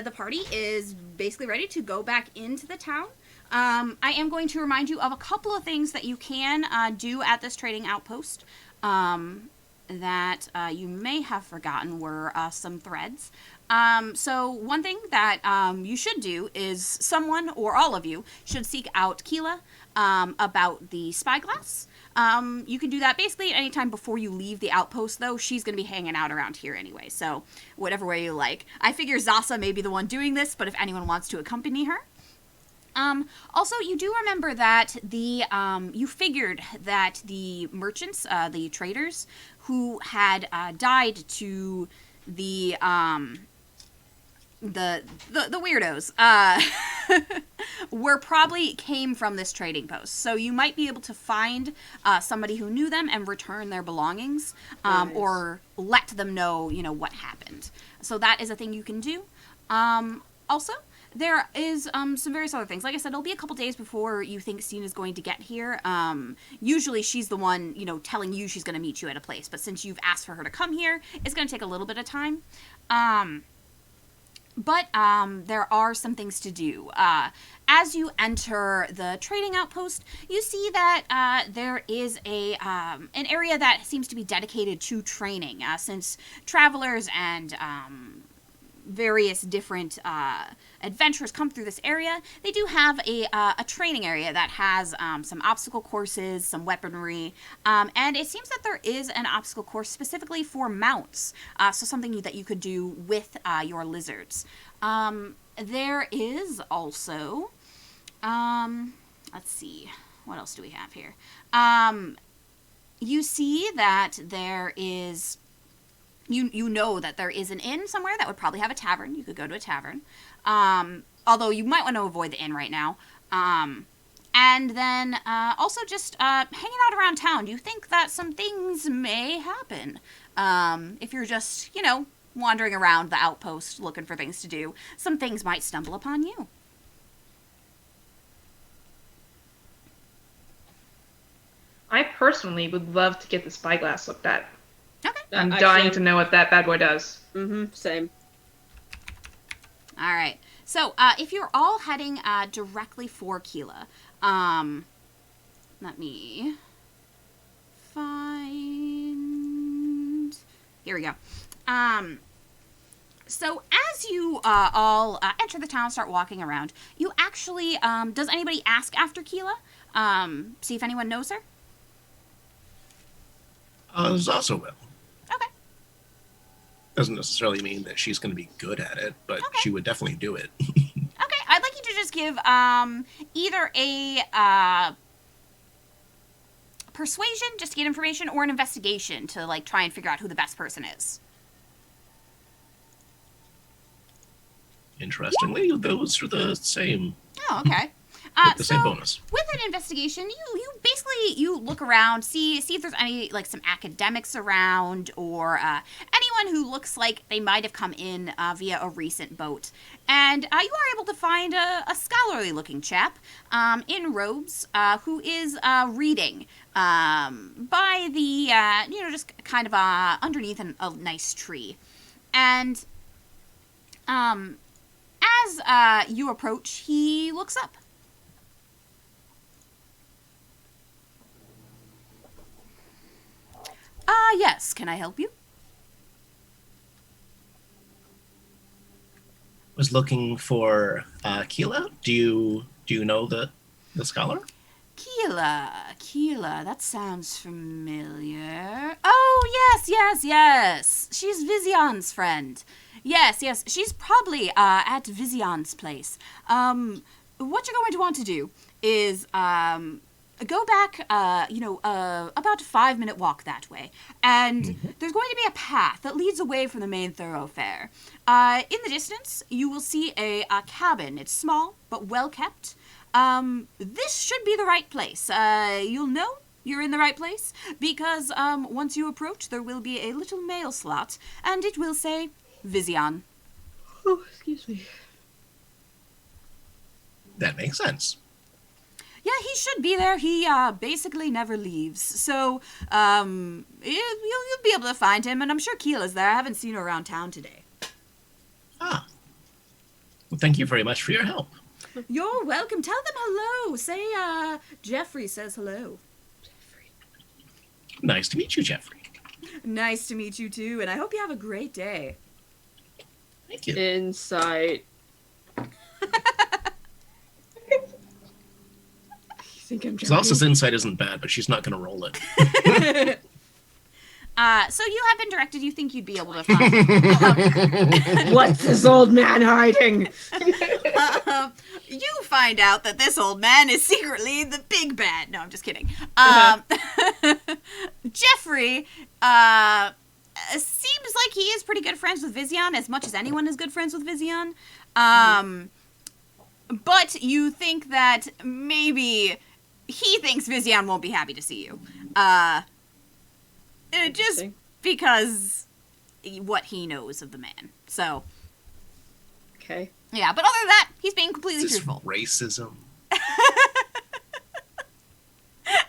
The party is basically ready to go back into the town. I am going to remind you of a couple of things that you can do at this trading outpost that you may have forgotten were some threads. So one thing that you should do is someone or all of you should seek out Keela about the spyglass. You can do that basically anytime before you leave the outpost, though. She's going to be hanging out around here anyway, so whatever way you like. I figure Zasa may be the one doing this, but if anyone wants to accompany her. Also, you do remember that you figured that the merchants, the traders, who had died to the weirdos, probably came from this trading post. So you might be able to find somebody who knew them and return their belongings, Nice. or let them know, what happened. So that is a thing you can do. Also, there is some various other things. Like I said, it'll be a couple days before you think Stina's going to get here. Usually she's the one, telling you she's going to meet you at a place. But since you've asked for her to come here, it's going to take a little bit of time. But there are some things to do. As you enter the trading outpost, you see that there is an area that seems to be dedicated to training. Since travelers and various different adventurers come through this area, they do have a training area that has some obstacle courses, some weaponry, and it seems that there is an obstacle course specifically for mounts, so something that you could do with your lizards. There is also, let's see, what else do we have here? You see that there is... You know that there is an inn somewhere that would probably have a tavern. You could go to a tavern. Although you might want to avoid the inn right now. And then also just hanging out around town. You think that some things may happen. If you're just, wandering around the outpost looking for things to do, some things might stumble upon you. I personally would love to get the spyglass looked at. Okay. I'm dying to know what that bad boy does. Mm-hmm. Same. All right. So, if you're all heading directly for Keela, let me find... Here we go. So, as you all enter the town, start walking around, you actually... does anybody ask after Keela? See if anyone knows her? Zasa will. Okay. Doesn't necessarily mean that she's going to be good at it, but Okay. she would definitely do it. Okay, I'd like you to just give either a persuasion, just to get information, or an investigation to try and figure out who the best person is. Interestingly, those are the same. Oh, okay. With the So same bonus. with an investigation, you basically look around, see if there's any some academics around, or anyone who looks like they might have come in via a recent boat, and you are able to find a scholarly-looking chap in robes who is reading by the just kind of underneath a nice tree, and as you approach, he looks up. Yes, can I help you? Was looking for Keela. Do you know the scholar? Keela, that sounds familiar. Oh, yes. She's Vizion's friend. Yes, she's probably at Vizion's place. What you're going to want to do is go back, about a 5-minute walk that way, and there's going to be a path that leads away from the main thoroughfare. In the distance, you will see a cabin. It's small, but well kept. This should be the right place. You'll know you're in the right place, because once you approach, there will be a little mail slot, and it will say, Vizion. Oh, excuse me. That makes sense. Yeah, he should be there. He basically never leaves. So you'll be able to find him, and I'm sure Keela's there. I haven't seen her around town today. Well, thank you very much for your help. You're welcome. Tell them hello. Say, Jeffrey says hello. Nice to meet you, Jeffrey. Nice to meet you too, and I hope you have a great day. Thank you. Insight. You think I'm joking? Zelsa's insight isn't bad, but she's not going to roll it. So you have been directed. You think you'd be able to find. What's this old man hiding? You find out that this old man is secretly the big bad. No, I'm just kidding. Jeffrey seems like he is pretty good friends with Vizion, as much as anyone is good friends with Vizion. But you think that maybe he thinks Vizion won't be happy to see you. Just because what he knows of the man. So, Okay. yeah, but other than that, he's being completely Is this truthful. racism?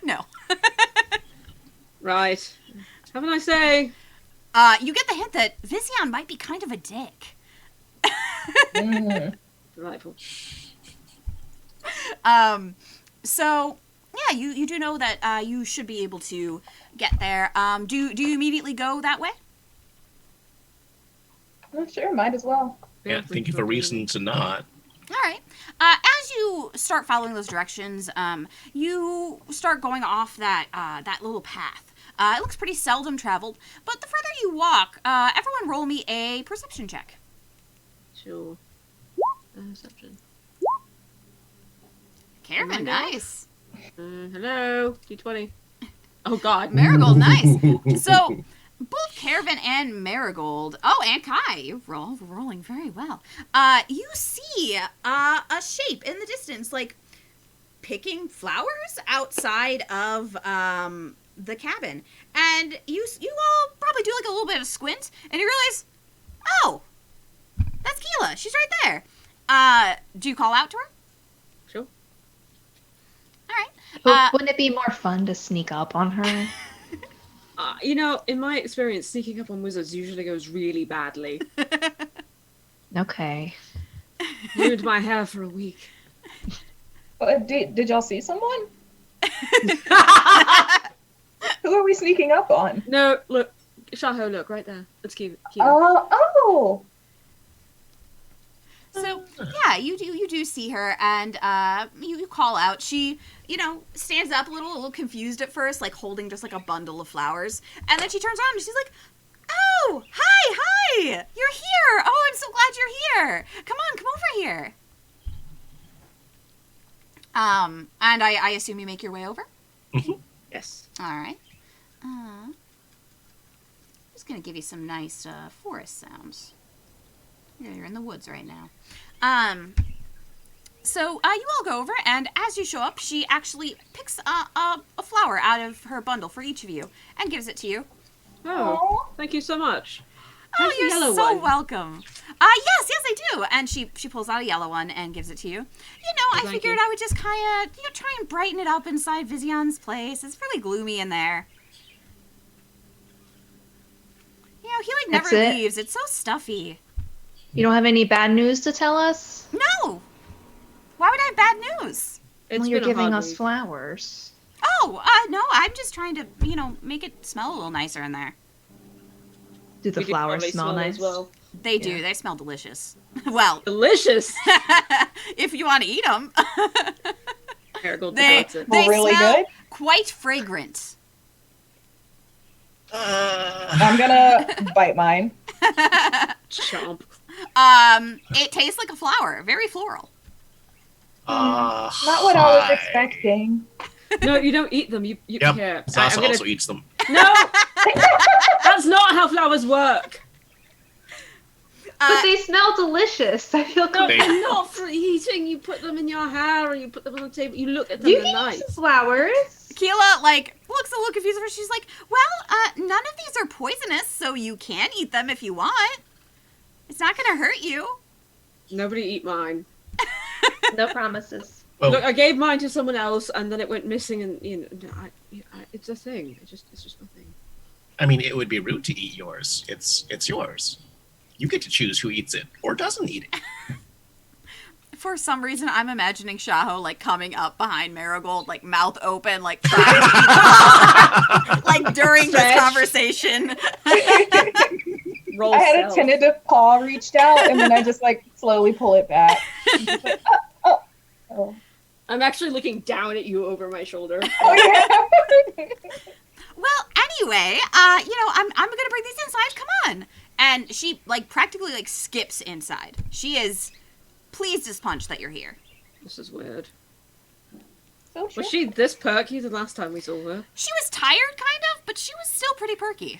No. Right. Have a nice day. You get the hint that Vizion might be kind of a dick. Delightful. So, yeah, you do know that you should be able to get there. Do you immediately go that way? Oh, sure, might as well. Yeah, think of a reason to not. All right. As you start following those directions, you start going off that little path. It looks pretty seldom traveled, but the further you walk, everyone roll me a perception check. Sure. Perception. Caravan, Oh my God. nice. Hello. D20. Oh, God. Marigold, nice. So, both Caravan and Marigold, and Kai, you're rolling very well. You see a shape in the distance, like picking flowers outside of the cabin, and you all probably do like a little bit of squint, and you realize, oh, that's Keela. She's right there. Do you call out to her? Sure. All right. But wouldn't it be more fun to sneak up on her? In my experience, sneaking up on wizards usually goes really badly. Okay. Ruined my hair for a week. Did y'all see someone? Who are we sneaking up on? No, look. Shaho, look, right there. Let's keep it. Oh! So yeah, you do see her, and you call out. She, stands up a little confused at first, like holding just like a bundle of flowers, and then she turns around and she's like, "Oh, hi, you're here! Oh, I'm so glad you're here. Come over here." And I assume you make your way over. Yes. All right. Just gonna give you some nice forest sounds. Yeah, you're in the woods right now. So you all go over, and as you show up, she actually picks a flower out of her bundle for each of you and gives it to you. Oh, thank you so much. Oh, How's the you're yellow so one? welcome. Yes, I do. And she pulls out a yellow one and gives it to you. I thank figured you. I would just kind of, try and brighten it up inside Vizion's place. It's really gloomy in there. He That's never it? leaves. It's so stuffy. You don't have any bad news to tell us? No. Why would I have bad news? It's Well, you're been a giving hard us week. flowers. Oh, no, I'm just trying to, make it smell a little nicer in there. Do the We do flowers probably smell nice? as well. They do. They smell delicious. Well, Delicious. if you want to eat them, Marigold they debates it. Really smell good? quite fragrant. I'm gonna bite mine. Chomp. It tastes like a flower, very floral. Not what I was Hi. expecting. No, you don't eat them. You Yep, here. Sasa I'm gonna... also eats them. No! That's not how flowers work. But they smell delicious. I feel No, They- they're not for eating. You put them in your hair and you put them on the table. You look at them You at can night. eat some flowers. Keela, looks a little confused at first. She's like, well, none of these are poisonous, so you can eat them if you want. It's not gonna hurt you. Nobody eat mine. No promises. Well, Look, I gave mine to someone else and then it went missing and, it's a thing. It's just a thing. I mean, it would be rude to eat yours. It's yours. You get to choose who eats it or doesn't eat it. For some reason, I'm imagining Shaho, like, coming up behind Marigold, like, mouth open, like, trying to keep calm, like, during this Stretch. conversation. Roll I had a stealth. tentative paw reached out, and then I just like slowly pull it back. Just like, oh. I'm actually looking down at you over my shoulder. Oh yeah. Well, anyway, I'm gonna bring these inside. Come on. And she, like, practically, like, skips inside. She is pleased as punch that you're here. This is weird. So Was she this perky the last time we saw her? She was tired, kind of, but she was still pretty perky.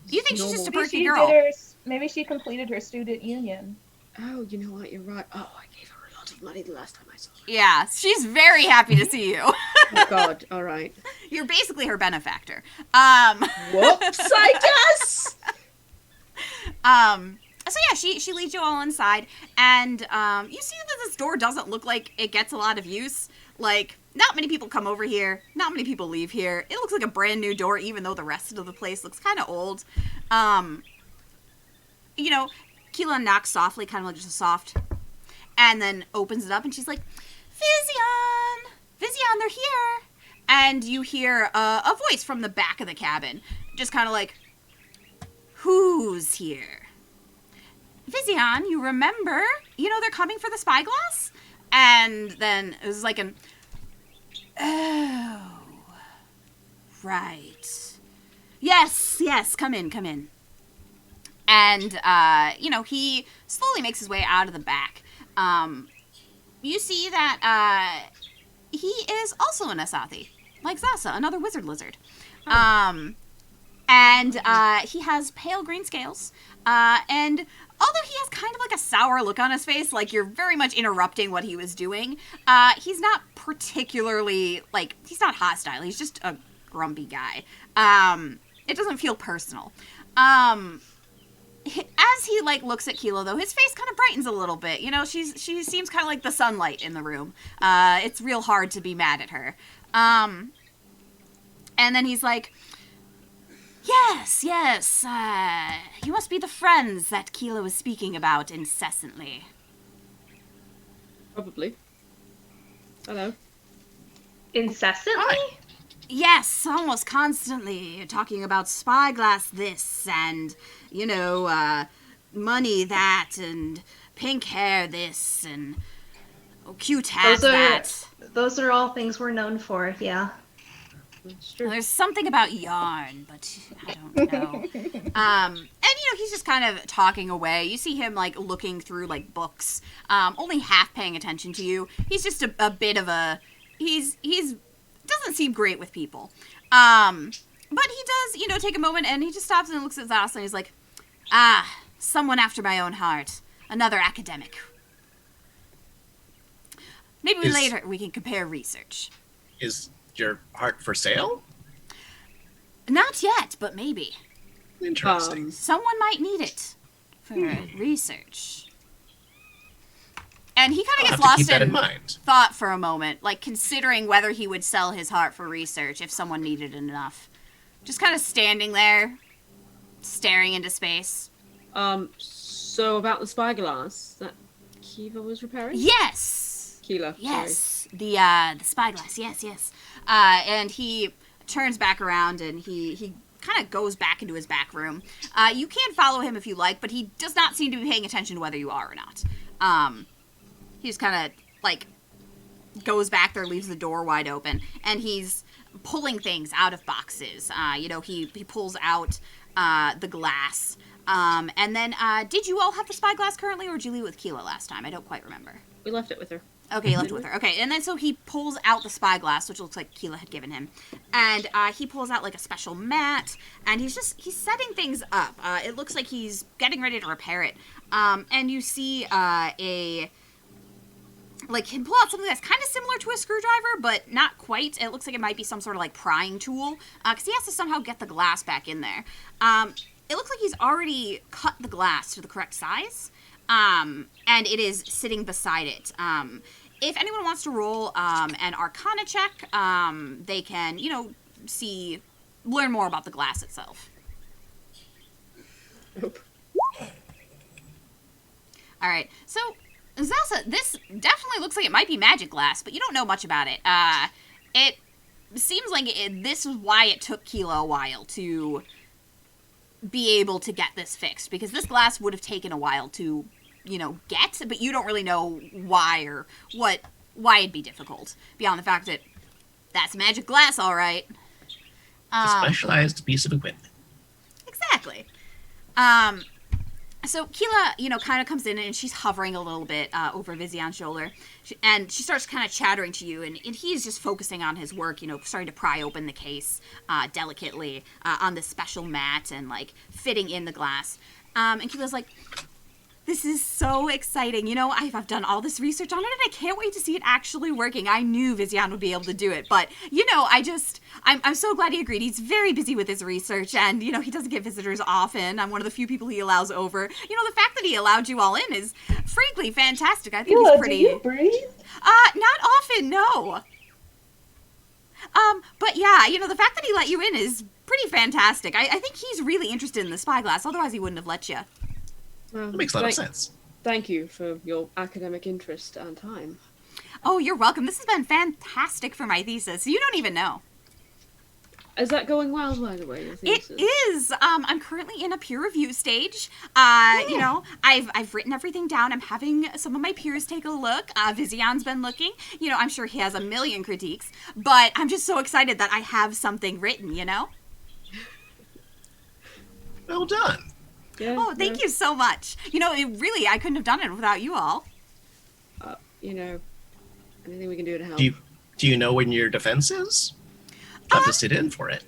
You think she's just a Maybe perky she girl? maybe she completed her student union. Oh, you know what? You're right. Oh, I gave her a lot of money the last time I saw her. Yeah, she's very happy to see you. Oh God! All right. You're basically her benefactor. Whoops! I guess. So yeah, she leads you all inside, and you see that this door doesn't look like it gets a lot of use. Like, not many people come over here, not many people leave here. It looks like a brand new door, even though the rest of the place looks kind of old. Keela knocks softly, kind of like just a soft, and then opens it up, and she's like, Vizion, they're here. And you hear a voice from the back of the cabin, just kind of like, who's here? Vizion, you remember? They're coming for the spyglass? And then it was like oh, right. Yes, come in. And, he slowly makes his way out of the back. You see that, he is also an Asathi, like Zasa, another wizard lizard. And he has pale green scales, and although he has kind of like a sour look on his face, like you're very much interrupting what he was doing, he's not particularly, like, he's not hostile. He's just a grumpy guy. It doesn't feel personal. As he, like, looks at Kilo, though, his face kind of brightens a little bit. She seems kind of like the sunlight in the room. It's real hard to be mad at her. And then he's like, Yes, you must be the friends that Kilo is speaking about incessantly. Probably. Hello. Incessantly? Hi. Yes, almost constantly. You're talking about spyglass this, and, money that, and pink hair this, and cute hat that. Those are all things we're known for, yeah. It's true. Well, there's something about yarn, but I don't know. And, he's just kind of talking away. You see him, like, looking through, like, books, only half paying attention to you. He's just a bit of a... He's doesn't seem great with people. But he does, take a moment, and he just stops and looks at Zasa, and he's like, someone after my own heart. Another academic. Maybe later we can compare research. Is your heart for sale? Not yet, but maybe. Interesting. Someone might need it for research. And he kind of I'll gets have to lost keep that in in mind. thought for a moment, like considering whether he would sell his heart for research if someone needed it enough. Just kind of standing there, staring into space. So about the spyglass that Kiva was repairing? Yes! Keela, Yes! The spyglass, yes. And he turns back around and he kind of goes back into his back room. You can follow him if you like, but he does not seem to be paying attention to whether you are or not. He just kind of, like, goes back there, leaves the door wide open, and he's pulling things out of boxes. He pulls out the glass. And then, did you all have the spyglass currently, or did you leave it with Keela last time? I don't quite remember. We left it with her. Okay, you left it with her. Okay, and then so he pulls out the spyglass, which looks like Keela had given him. And he pulls out, like, a special mat, and he's setting things up. It looks like he's getting ready to repair it. And you see him pull out something that's kind of similar to a screwdriver, but not quite. It looks like it might be some sort of, like, prying tool, because he has to somehow get the glass back in there. It looks like he's already cut the glass to the correct size, and it is sitting beside it. If anyone wants to roll an Arcana check, they can, learn more about the glass itself. Nope. All right, so Zasa, this definitely looks like it might be magic glass, but you don't know much about it. It seems like this is why it took Keela a while to be able to get this fixed, because this glass would have taken a while to, get, but you don't really know why or why it'd be difficult, beyond the fact that that's magic glass, all right. A specialized piece of equipment. Exactly. So Keela, kind of comes in and she's hovering a little bit over Vizion's shoulder, and she starts kind of chattering to you, and he's just focusing on his work, starting to pry open the case delicately on this special mat and fitting in the glass. And Keela's like, "This is so exciting. I've done all this research on it, and I can't wait to see it actually working. I knew Vizion would be able to do it, but, I'm so glad he agreed. He's very busy with his research, and, he doesn't get visitors often. I'm one of the few people he allows over. The fact that he allowed you all in is, frankly, fantastic. I think he's pretty... Do you breathe? Not often, no. But yeah, the fact that he let you in is pretty fantastic. I think he's really interested in the spyglass, otherwise he wouldn't have let you. That makes a lot of sense. Thank you for your academic interest and time. Oh, you're welcome. This has been fantastic for my thesis. You don't even know. Is that going well, by the way, your thesis? It is. I'm currently in a peer review stage. I've written everything down. I'm having some of my peers take a look. Vizion's been looking. I'm sure he has a million critiques, but I'm just so excited that I have something written, Well done. Yeah, thank you so much. I couldn't have done it without you all. Anything we can do to help. Do you know when your defense is? I'll have to sit in for it.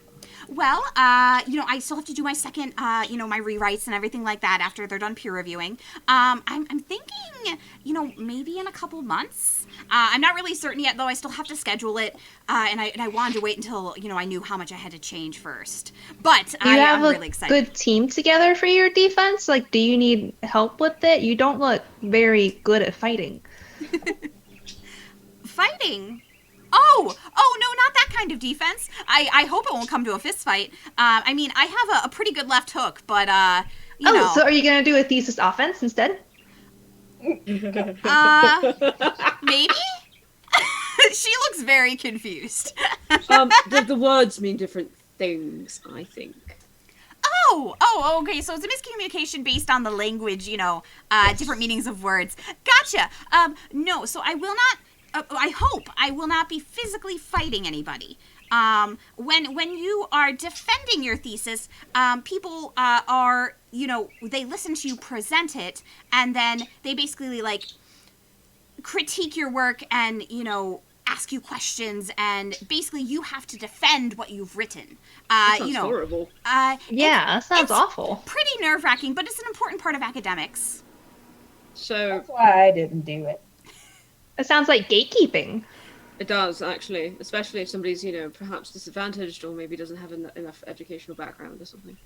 Well, I still have to do my second, my rewrites and everything like that after they're done peer reviewing. I'm thinking, maybe in a couple months. I'm not really certain yet, though. I still have to schedule it, and I wanted to wait until, I knew how much I had to change first. But I'm really excited. You have a good team together for your defense? Do you need help with it? You don't look very good at fighting. Fighting? Oh, no, not that kind of defense. I hope it won't come to a fist fight. I have a pretty good left hook, but, so are you going to do a thesis offense instead? Maybe? She looks very confused. The words mean different things, I think. Oh, okay, so it's a miscommunication based on the language, different meanings of words. Gotcha. No, so I will not... I hope I will not be physically fighting anybody. When you are defending your thesis, people are, they listen to you present it, and then they basically, critique your work and, ask you questions, and basically you have to defend what you've written. That sounds horrible. Yeah, that sounds awful. Pretty nerve-wracking, but it's an important part of academics. So That's why I didn't do it. It sounds like gatekeeping. it does, actually, especially if somebody's, perhaps disadvantaged or maybe doesn't have enough educational background or something.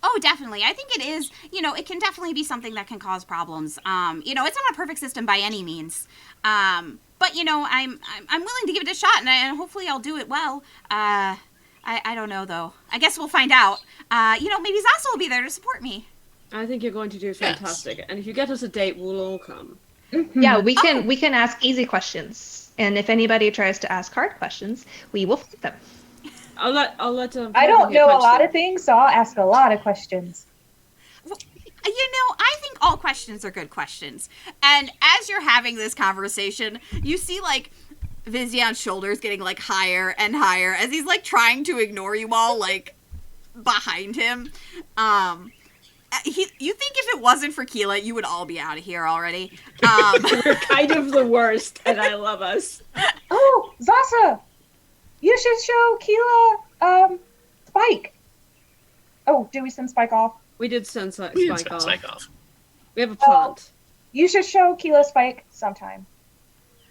Oh, definitely. I think it is, it can definitely be something that can cause problems. It's not a perfect system by any means. But, I'm willing to give it a shot, and hopefully I'll do it well. I don't know, though. I guess we'll find out. Maybe Zasa will be there to support me. I think you're going to do fantastic. Yes. And if you get us a date, we'll all come. Mm-hmm. Yeah, we can ask easy questions, and if anybody tries to ask hard questions, we will fight them. I'll let. I don't know a lot of things, so I'll ask a lot of questions. Well, I think all questions are good questions. And as you're having this conversation, you see Vizion's shoulders getting higher and higher as he's trying to ignore you all behind him. You think if it wasn't for Keela, you would all be out of here already. We're kind of the worst, and I love us. Oh, Zasa! You should show Keela, Spike. Oh, did we send Spike off? We did send Spike off. We have a plant. You should show Keela Spike sometime.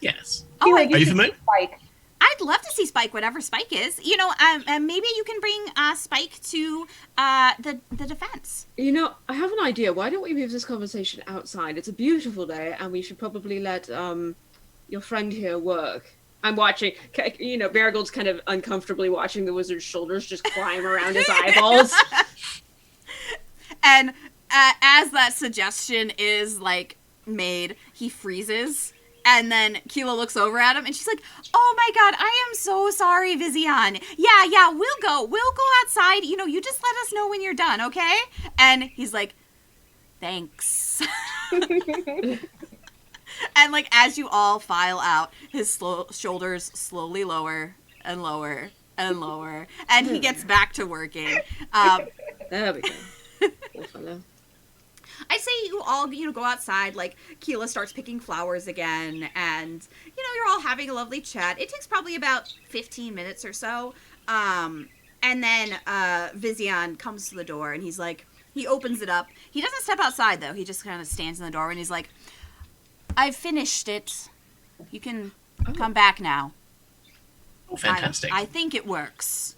Yes. Keela, are you familiar? Spike. I'd love to see Spike, whatever Spike is. Maybe you can bring Spike to the defense. I have an idea. Why don't we move this conversation outside? It's a beautiful day, and we should probably let your friend here work. I'm watching, Marigold's kind of uncomfortably watching the wizard's shoulders just climb around his eyeballs. And as that suggestion is made, he freezes. And then Keela looks over at him and she's like, oh my god, I am so sorry, Vizion. Yeah, we'll go outside. You know, you just let us know when you're done, okay? And he's like, thanks. And like, as you all file out, his shoulders slowly lower and lower and lower. And he gets back to working. There we go. Poor fellow. I say you all, go outside, like, Keela starts picking flowers again, and, you're all having a lovely chat. It takes probably about 15 minutes or so, and then, Vizion comes to the door, and he's like, he opens it up. He doesn't step outside, though. He just kind of stands in the door, and he's like, I've finished it. You can come back now. Oh, fantastic. I think it works.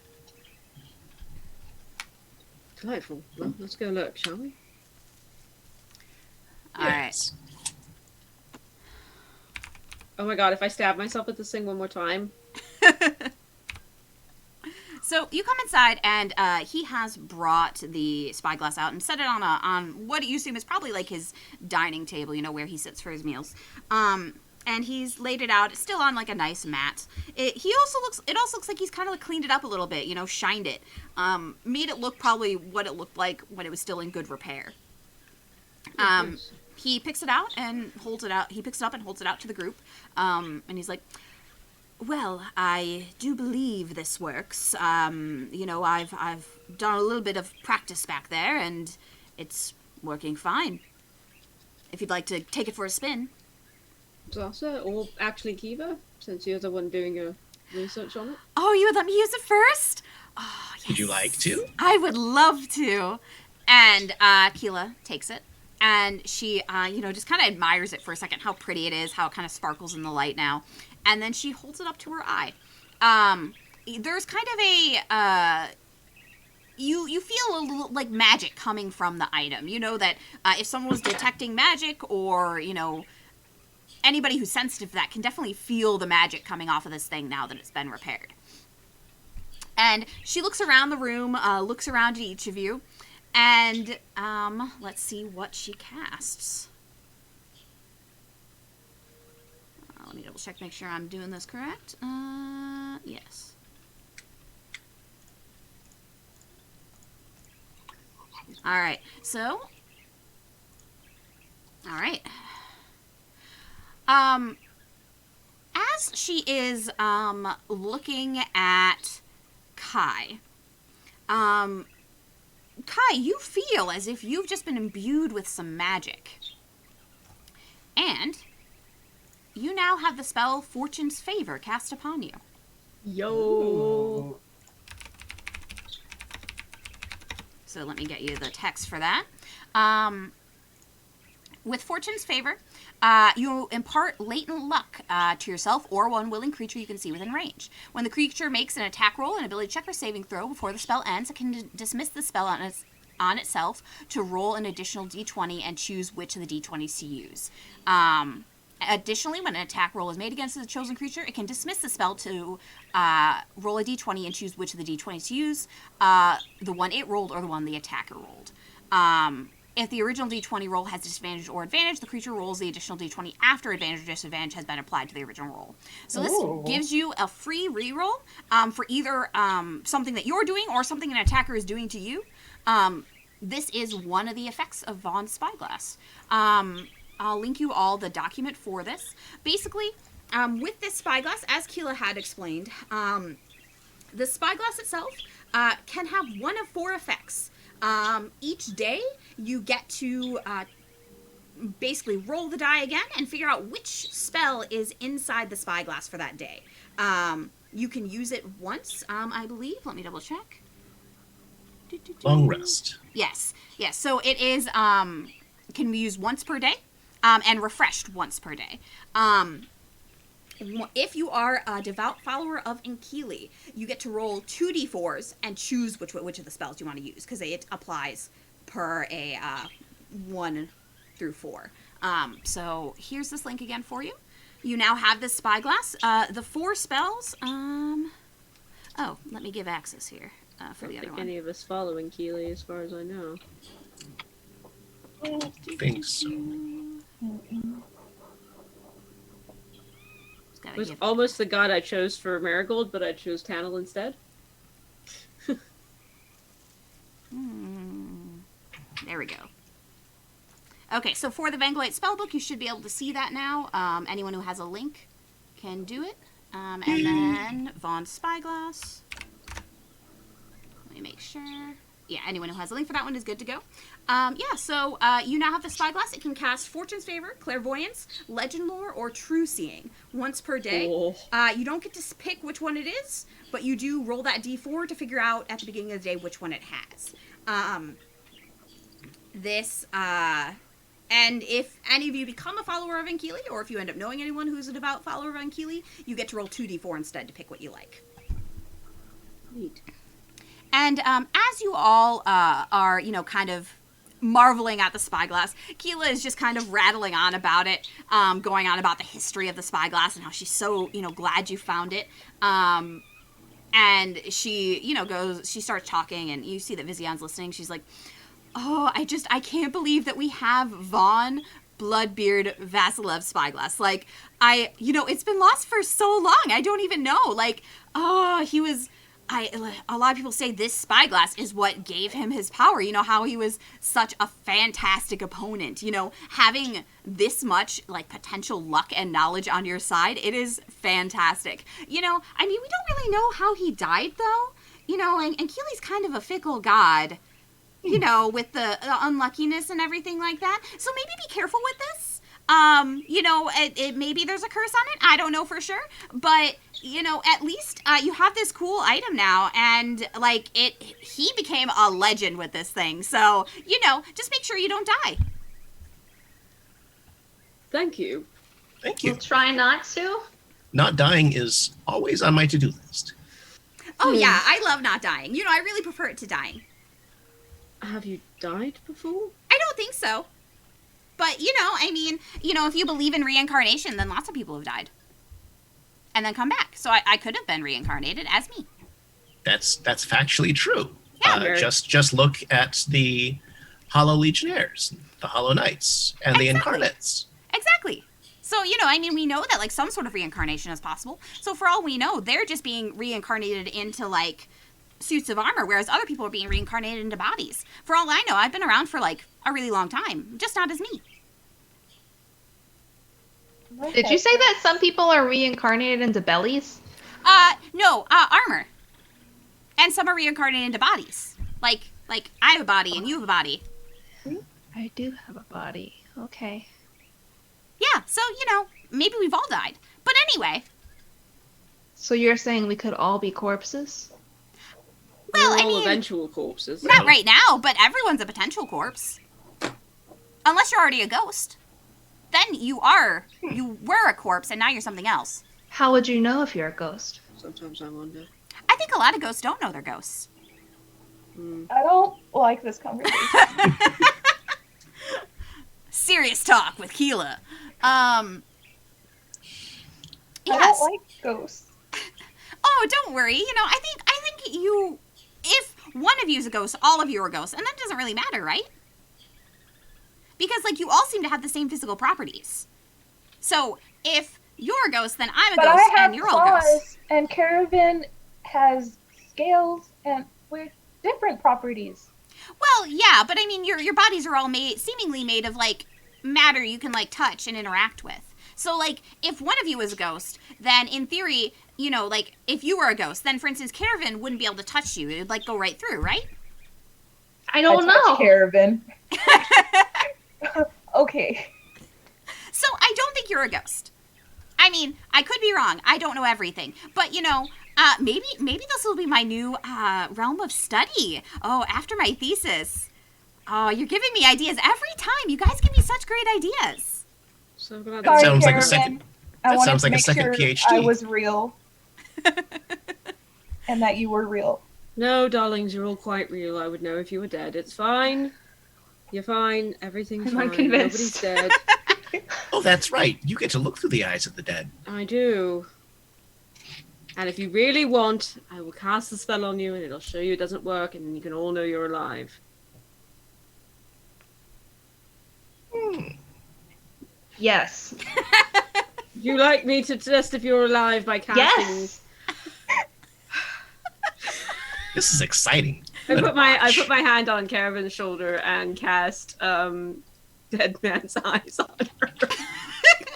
Delightful. Well, let's go look, shall we? All right. Yes. Oh my god, if I stab myself with this thing one more time. So you come inside, and he has brought the spyglass out and set it on what you assume is probably like his dining table, where he sits for his meals. And he's laid it out, still on like a nice mat. It also looks like he's kind of like cleaned it up a little bit, shined it, made it look probably what it looked like when it was still in good repair. He picks it out and holds it out. He picks it up and holds it out to the group. And he's like, well, I do believe this works. I've done a little bit of practice back there, and it's working fine. If you'd like to take it for a spin. Zasa, or actually Kiva, since you're the one doing your research on it. Oh, you would let me use it first? Oh, yes. Would you like to? I would love to. And Keela takes it. And she, just kind of admires it for a second, how pretty it is, how it kind of sparkles in the light now. And then she holds it up to her eye. There's kind of a, you feel a little like magic coming from the item. You know that if someone was detecting magic or, anybody who's sensitive to that can definitely feel the magic coming off of this thing now that it's been repaired. And she looks around the room, looks around at each of you. And, let's see what she casts. Let me double check, make sure I'm doing this correct. Yes. Alright, so. Alright. As she is, looking at Kai, Kai, you feel as if you've just been imbued with some magic. And you now have the spell Fortune's Favor cast upon you. Yo. So let me get you the text for that. With Fortune's Favor, you impart latent luck to yourself or one willing creature you can see within range. When the creature makes an attack roll, an ability check, or saving throw before the spell ends, it can dismiss the spell on itself to roll an additional d20 and choose which of the d20s to use. Additionally, when an attack roll is made against the chosen creature, it can dismiss the spell to roll a d20 and choose which of the d20s to use, the one it rolled or the one the attacker rolled. If the original d20 roll has disadvantage or advantage, the creature rolls the additional d20 after advantage or disadvantage has been applied to the original roll. So this gives you a free reroll for either something that you're doing or something an attacker is doing to you. This is one of the effects of Vaughn's Spyglass. I'll link you all the document for this. Basically, with this spyglass, as Keela had explained, the spyglass itself can have one of 4 effects. Each day, you get to basically roll the die again and figure out which spell is inside the spyglass for that day. You can use it once, I believe. Let me double check. Long rest. Yes. So it is can be used once per day, and refreshed once per day. If you are a devout follower of Inkili, you get to roll 2d4s and choose which of the spells you want to use, because it applies per a 1 through 4. So here's this link again for you. You now have this spyglass. The 4 spells. Oh, let me give access here for the other one. Any of us following Keely, as far as I know. I don't think so. Just gotta It was give- almost the god I chose for Marigold, but I chose Tannel instead. There we go. Okay, so for the Vanguard spellbook, you should be able to see that now. Anyone who has a link can do it. And then Vaughn's Spyglass. Let me make sure. Yeah, anyone who has a link for that one is good to go. So you now have the Spyglass. It can cast Fortune's Favor, Clairvoyance, Legend Lore, or True Seeing once per day. Oh. You don't get to pick which one it is, but you do roll that d4 to figure out at the beginning of the day which one it has. And if any of you become a follower of Ankili, or if you end up knowing anyone who's a devout follower of Ankili, you get to roll 2d4 instead to pick what you like. Neat. And as you all are, kind of marveling at the Spyglass, Keela is just kind of rattling on about it, going on about the history of the Spyglass and how she's so, glad you found it. And she, she starts talking, and you see that Vizion's listening. She's like, oh, I can't believe that we have Vaughn Bloodbeard Vasilev Spyglass. Like, it's been lost for so long. I don't even know. Like, a lot of people say this Spyglass is what gave him his power. How he was such a fantastic opponent. Having this much, potential luck and knowledge on your side, it is fantastic. We don't really know how he died, though. And Keely's kind of a fickle god, with the unluckiness and everything like that. So maybe be careful with this. Maybe there's a curse on it. I don't know for sure. But, at least you have this cool item now. And, he became a legend with this thing. So, just make sure you don't die. Thank you. Thank you. We'll try not to. Not dying is always on my to-do list. Oh, yeah. I love not dying. I really prefer it to dying. Have you died before? I don't think so. But, if you believe in reincarnation, then lots of people have died. And then come back. So I could have been reincarnated as me. That's factually true. Yeah, just look at the Hollow Legionnaires, the Hollow Knights, and the Exactly. Incarnates. Exactly. So, we know that, some sort of reincarnation is possible. So for all we know, they're just being reincarnated into, suits of armor, whereas other people are being reincarnated into bodies. For all I know, I've been around for, a really long time. Just not as me. Did you say that some people are reincarnated into bellies? No, armor. And some are reincarnated into bodies. Like I have a body and you have a body. I do have a body. Okay. Yeah, so, maybe we've all died. But anyway, So you're saying we could all be corpses? well, We're I all mean, eventual corpses. not right now, but everyone's a potential corpse. Unless you're already a ghost. Then you were a corpse and now you're something else. How would you know if you're a ghost? Sometimes I wonder. I think a lot of ghosts don't know they're ghosts. I don't like this conversation. Serious talk with Keela. I Yes. don't like ghosts. Oh, don't worry. I think you, if one of you is a ghost, all of you are ghosts, and that doesn't really matter, right? Because, you all seem to have the same physical properties. So, if you're a ghost, then I'm a But ghost, I have and you're all ghosts. claws, and Caravan has scales, and we're different properties. Well, yeah, but your bodies are all seemingly made of, matter you can, touch and interact with. So, if one of you is a ghost, then in theory, if you were a ghost, then, for instance, Caravan wouldn't be able to touch you. It would, go right through, right? I don't I touch know. Caravan. Okay. So, I don't think you're a ghost. I could be wrong. I don't know everything. But, maybe this will be my new realm of study. Oh, after my thesis. Oh, you're giving me ideas every time. You guys give me such great ideas. So glad Sorry, sounds like a Caravan. second- I that wanted sounds to like a make second sure PhD. I was real. And that you were real. No, darlings, you're all quite real. I would know if you were dead. It's fine. You're fine. Everything's I'm fine. unconvinced. Nobody's dead. Oh, that's right. You get to look through the eyes of the dead. I do. And if you really want, I will cast the spell on you and it'll show you it doesn't work and you can all know you're alive. Yes. Would you like me to test if you're alive by casting? Yes. This is exciting. I put my hand on Caravan's shoulder and cast Dead Man's Eyes on her.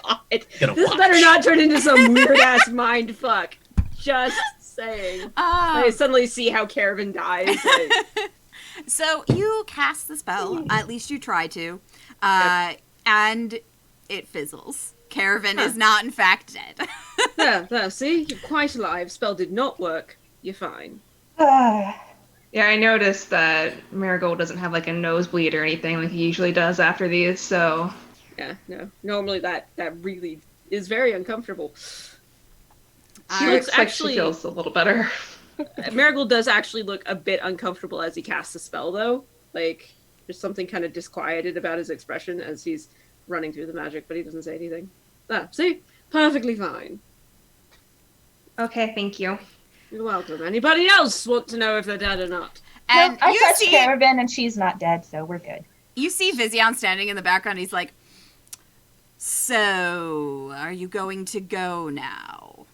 God. Gonna This watch. better not turn into some weird ass mind fuck. Just saying. I suddenly see how Caravan dies. So you cast the spell, at least you try to, and it fizzles. Caravan is not in fact dead. There, see? You're quite alive. Spell did not work. You're fine. Yeah, I noticed that Marigold doesn't have like a nosebleed or anything like he usually does after these, so... Yeah, no. Normally that really is very uncomfortable. She looks like she feels a little better. Marigold does actually look a bit uncomfortable as he casts the spell, though. Like, there's something kind of disquieted about his expression as he's running through the magic, but he doesn't say anything. See? Perfectly fine. Okay, thank you. You're welcome. Anybody else want to know if they're dead or not? And Nope, I you touched see, Caravan and she's not dead, so we're good. you see Vizion standing in the background. He's like, "So, are you going to go now?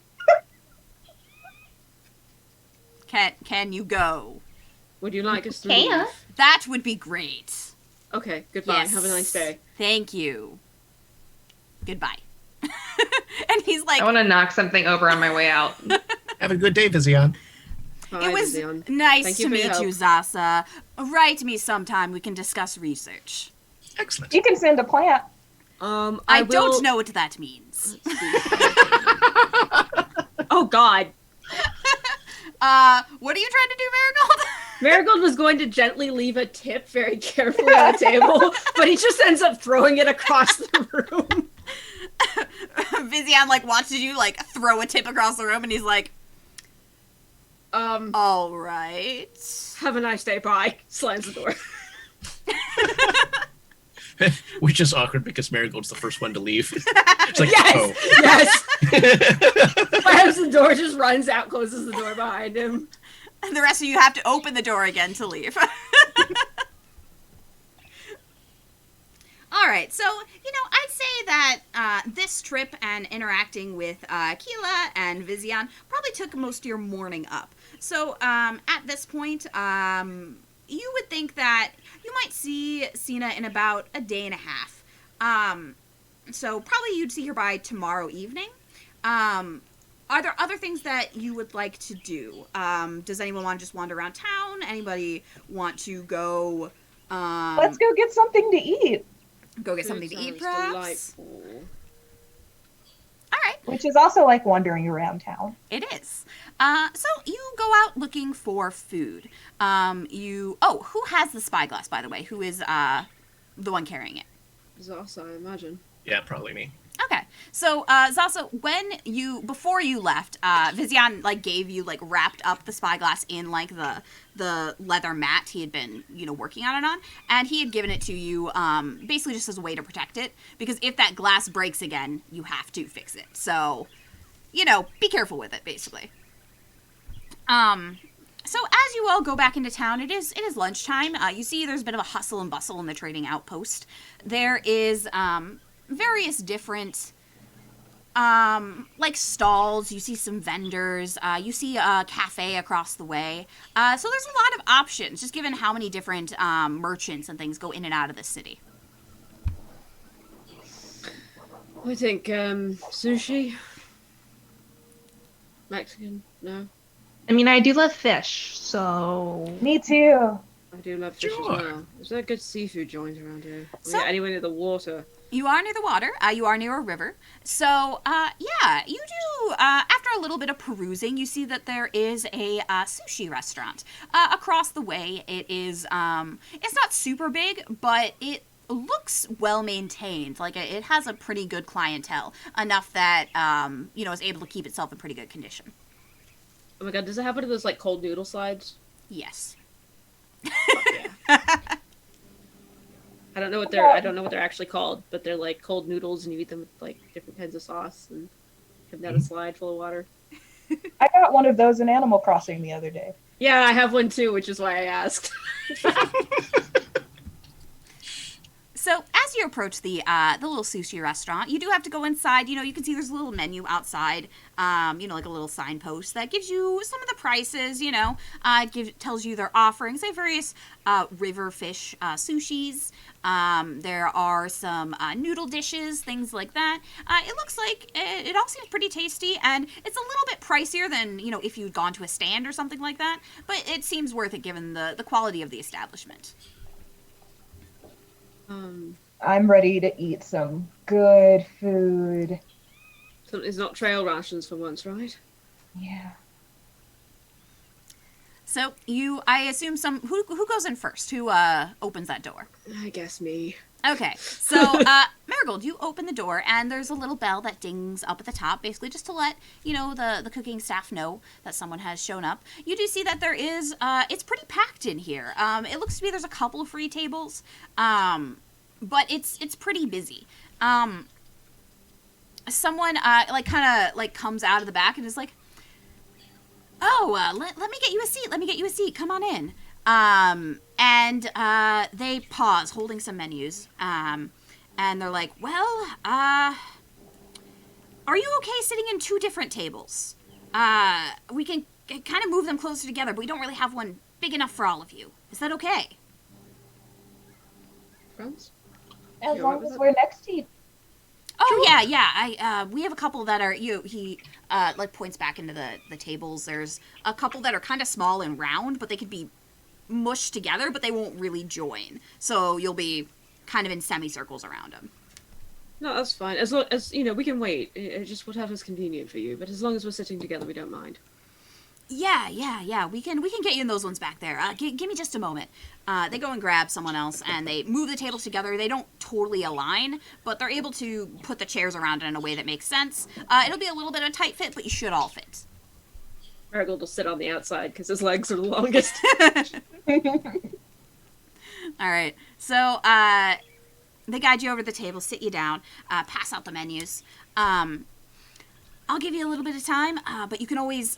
Can you go? Would you like us to Can. leave? That would be great. Okay, goodbye. Yes. Have a nice day. Thank you. Goodbye." And he's like, I want to knock something over on my way out. Have a good day, Vizion. Bye, "It was Vizion. nice Thank you to for your meet you, help. Zasa. Write me sometime. We can discuss research." Excellent. You can send a plant. I will... don't know what that means. Oh, God. What are you trying to do, Marigold? Marigold was going to gently leave a tip very carefully on the table, but he just ends up throwing it across the room. Vizion, like, watches you, like, throw a tip across the room, and he's like, all right. Have a nice day, bye. Slams the door. Which is awkward because Marigold's the first one to leave. It's like, Yes! oh. Yes! Slams the door, just runs out, closes the door behind him. And the rest of you have to open the door again to leave. All right, so, I'd say that this trip and interacting with Keela and Vizion probably took most of your morning up. So, at this point, you would think that you might see Sina in about a day and a half. So, probably you'd see her by tomorrow evening. Are there other things that you would like to do? Does anyone want to just wander around town? Anybody want to go... Let's go get something to eat. Go get something to eat, perhaps? Delightful. All right. Which is also like wandering around town. It is. So you go out looking for food. Who has the spyglass, by the way? Who is the one carrying it? Zasa, I imagine. Yeah, probably me. Okay. So, Zasa, before you left, Vizion, like, gave you, like, wrapped up the spyglass in, like, the leather mat he had been, working on it on, and he had given it to you, basically just as a way to protect it, because if that glass breaks again, you have to fix it. So, be careful with it, basically. So as you all go back into town, it is lunchtime. You see there's a bit of a hustle and bustle in the trading outpost. There is, various different like stalls. You see some vendors. You see a cafe across the way. So there's a lot of options, just given how many different merchants and things go in and out of the city. I think sushi. Mexican? No. I mean, I do love fish, so... Me too. I do love fish Sure. as well. Is there good seafood joints around here? So- Anywhere near the water? You are near the water. You are near a river. So, yeah, you do, after a little bit of perusing, you see that there is a sushi restaurant. Across the way, it is, it's not super big, but it looks well maintained. Like, it has a pretty good clientele. Enough that, is able to keep itself in pretty good condition. Oh my god, does it have one of those, like, cold noodle slides? Yes. I don't know what they're actually called, but they're like cold noodles, and you eat them with like different kinds of sauce, and come down a slide full of water. I got one of those in Animal Crossing the other day. Yeah, I have one too, which is why I asked. So, as as you approach the little sushi restaurant, you do have to go inside. You know, you can see there's a little menu outside. You know, like a little signpost that gives you some of the prices. You know, tells you their offerings. They have various river fish sushis. There are some noodle dishes, things like that. It looks like it all seems pretty tasty, and it's a little bit pricier than, you know, if you'd gone to a stand or something like that. But it seems worth it given the quality of the establishment. I'm ready to eat some good food. So it's not trail rations for once, right? Yeah. So I assume who goes in first? Who opens that door? I guess me. Okay, so Marigold, you open the door, and there's a little bell that dings up at the top, basically just to let, you know, the cooking staff know that someone has shown up. You do see that there is, it's pretty packed in here. It looks to be there's a couple of free tables, but it's pretty busy. Someone, kind of comes out of the back and is like, oh, let me get you a seat. Let me get you a seat. Come on in. And they pause, holding some menus. And they're like, well, are you okay sitting in two different tables? We can kind of move them closer together, but we don't really have one big enough for all of you. Is that okay? Friends? As Yeah, long what was as it? we're next to you. Oh, yeah. We have a couple that are, he points back into the tables. There's a couple that are kind of small and round, but they could be mushed together, but they won't really join. So you'll be kind of in semicircles around them. No, that's fine. As long as, you know, we can wait. It's just whatever's convenient for you. But as long as we're sitting together, we don't mind. Yeah. We can get you in those ones back there. Give me just a moment. They go and grab someone else, and they move the tables together. They don't totally align, but they're able to put the chairs around in a way that makes sense. It'll be a little bit of a tight fit, but you should all fit. Marigold will sit on the outside because his legs are the longest. All right. So they guide you over to the table, sit you down, pass out the menus. I'll give you a little bit of time, but you can always,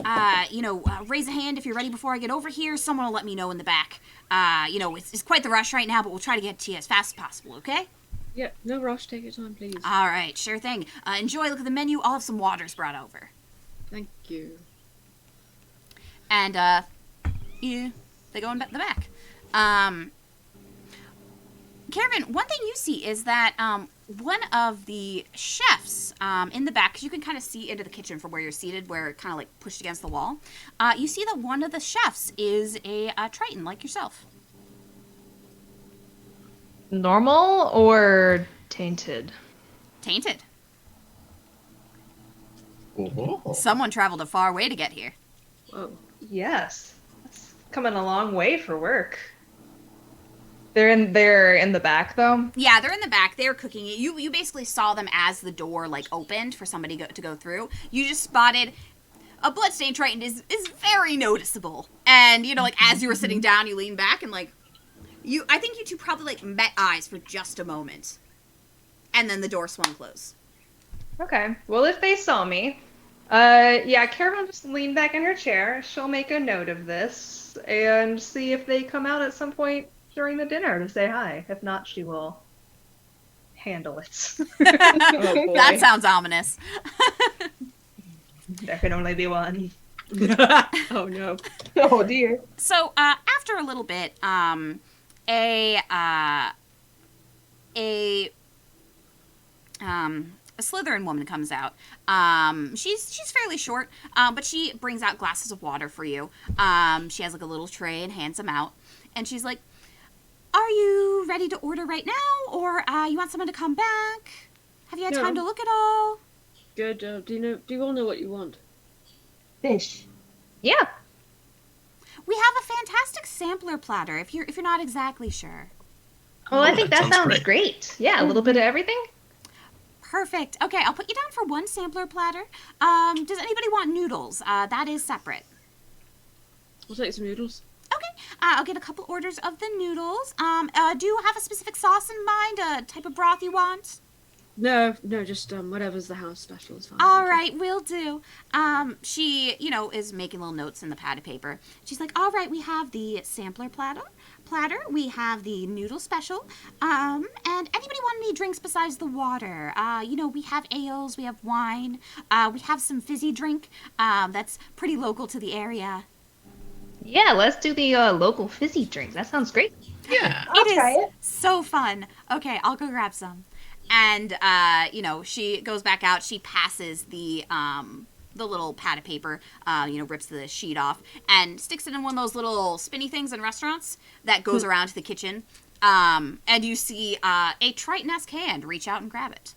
raise a hand if you're ready before I get over here. Someone will let me know in the back. It's quite the rush right now, but we'll try to get to you as fast as possible, okay? Yeah, no rush. Take your time, please. All right, sure thing. Enjoy, look at the menu. I'll have some waters brought over. Thank you. And, they go in the back. Caravan, one thing you see is that one of the chefs in the back, because you can kind of see into the kitchen from where you're seated, where it kind of like pushed against the wall, you see that one of the chefs is a Triton like yourself. Normal or tainted? Tainted. Oh. Someone traveled a far way to get here. Whoa. Yes. That's coming a long way for work. They're in the back though. Yeah, they're in the back. They're cooking it. You basically saw them as the door opened for somebody to go through. You just spotted a bloodstained Triton is very noticeable. And as you were sitting down, you leaned back and I think you two probably met eyes for just a moment, and then the door swung closed. Okay. Well, if they saw me, Caravan will just lean back in her chair. She'll make a note of this and see if they come out at some point during the dinner to say hi. If not, she will handle it. Oh, boy. That sounds ominous. There can only be one. Oh, no. Oh dear. So after a little bit, a Slytherin woman comes out. She's fairly short, but she brings out glasses of water for you. She has a little tray and hands them out, and she's like, "Are you ready to order right now, or you want someone to come back? Have you had time to look at all?" Good. Do you all know what you want? Fish. Yeah. We have a fantastic sampler platter. If you're not exactly sure. Well, I Oh, think that that sounds sounds great. Yeah, a little bit of everything. Perfect. Okay, I'll put you down for one sampler platter. Does anybody want noodles? That is separate. We'll take some noodles. Okay, I'll get a couple orders of the noodles. Do you have a specific sauce in mind? A type of broth you want? No, just whatever's the house special is fine. All thank you. right, will do. She, is making little notes in the pad of paper. She's like, all right, we have the sampler platter. We have the noodle special. And anybody want any drinks besides the water? We have ales, we have wine. We have some fizzy drink. That's pretty local to the area. Yeah, let's do the local fizzy drinks. That sounds great. Yeah. I'll try it. So fun. Okay, I'll go grab some. And she goes back out. She passes the little pad of paper, rips the sheet off and sticks it in one of those little spinny things in restaurants that goes around to the kitchen. And you see a Triton-esque hand reach out and grab it.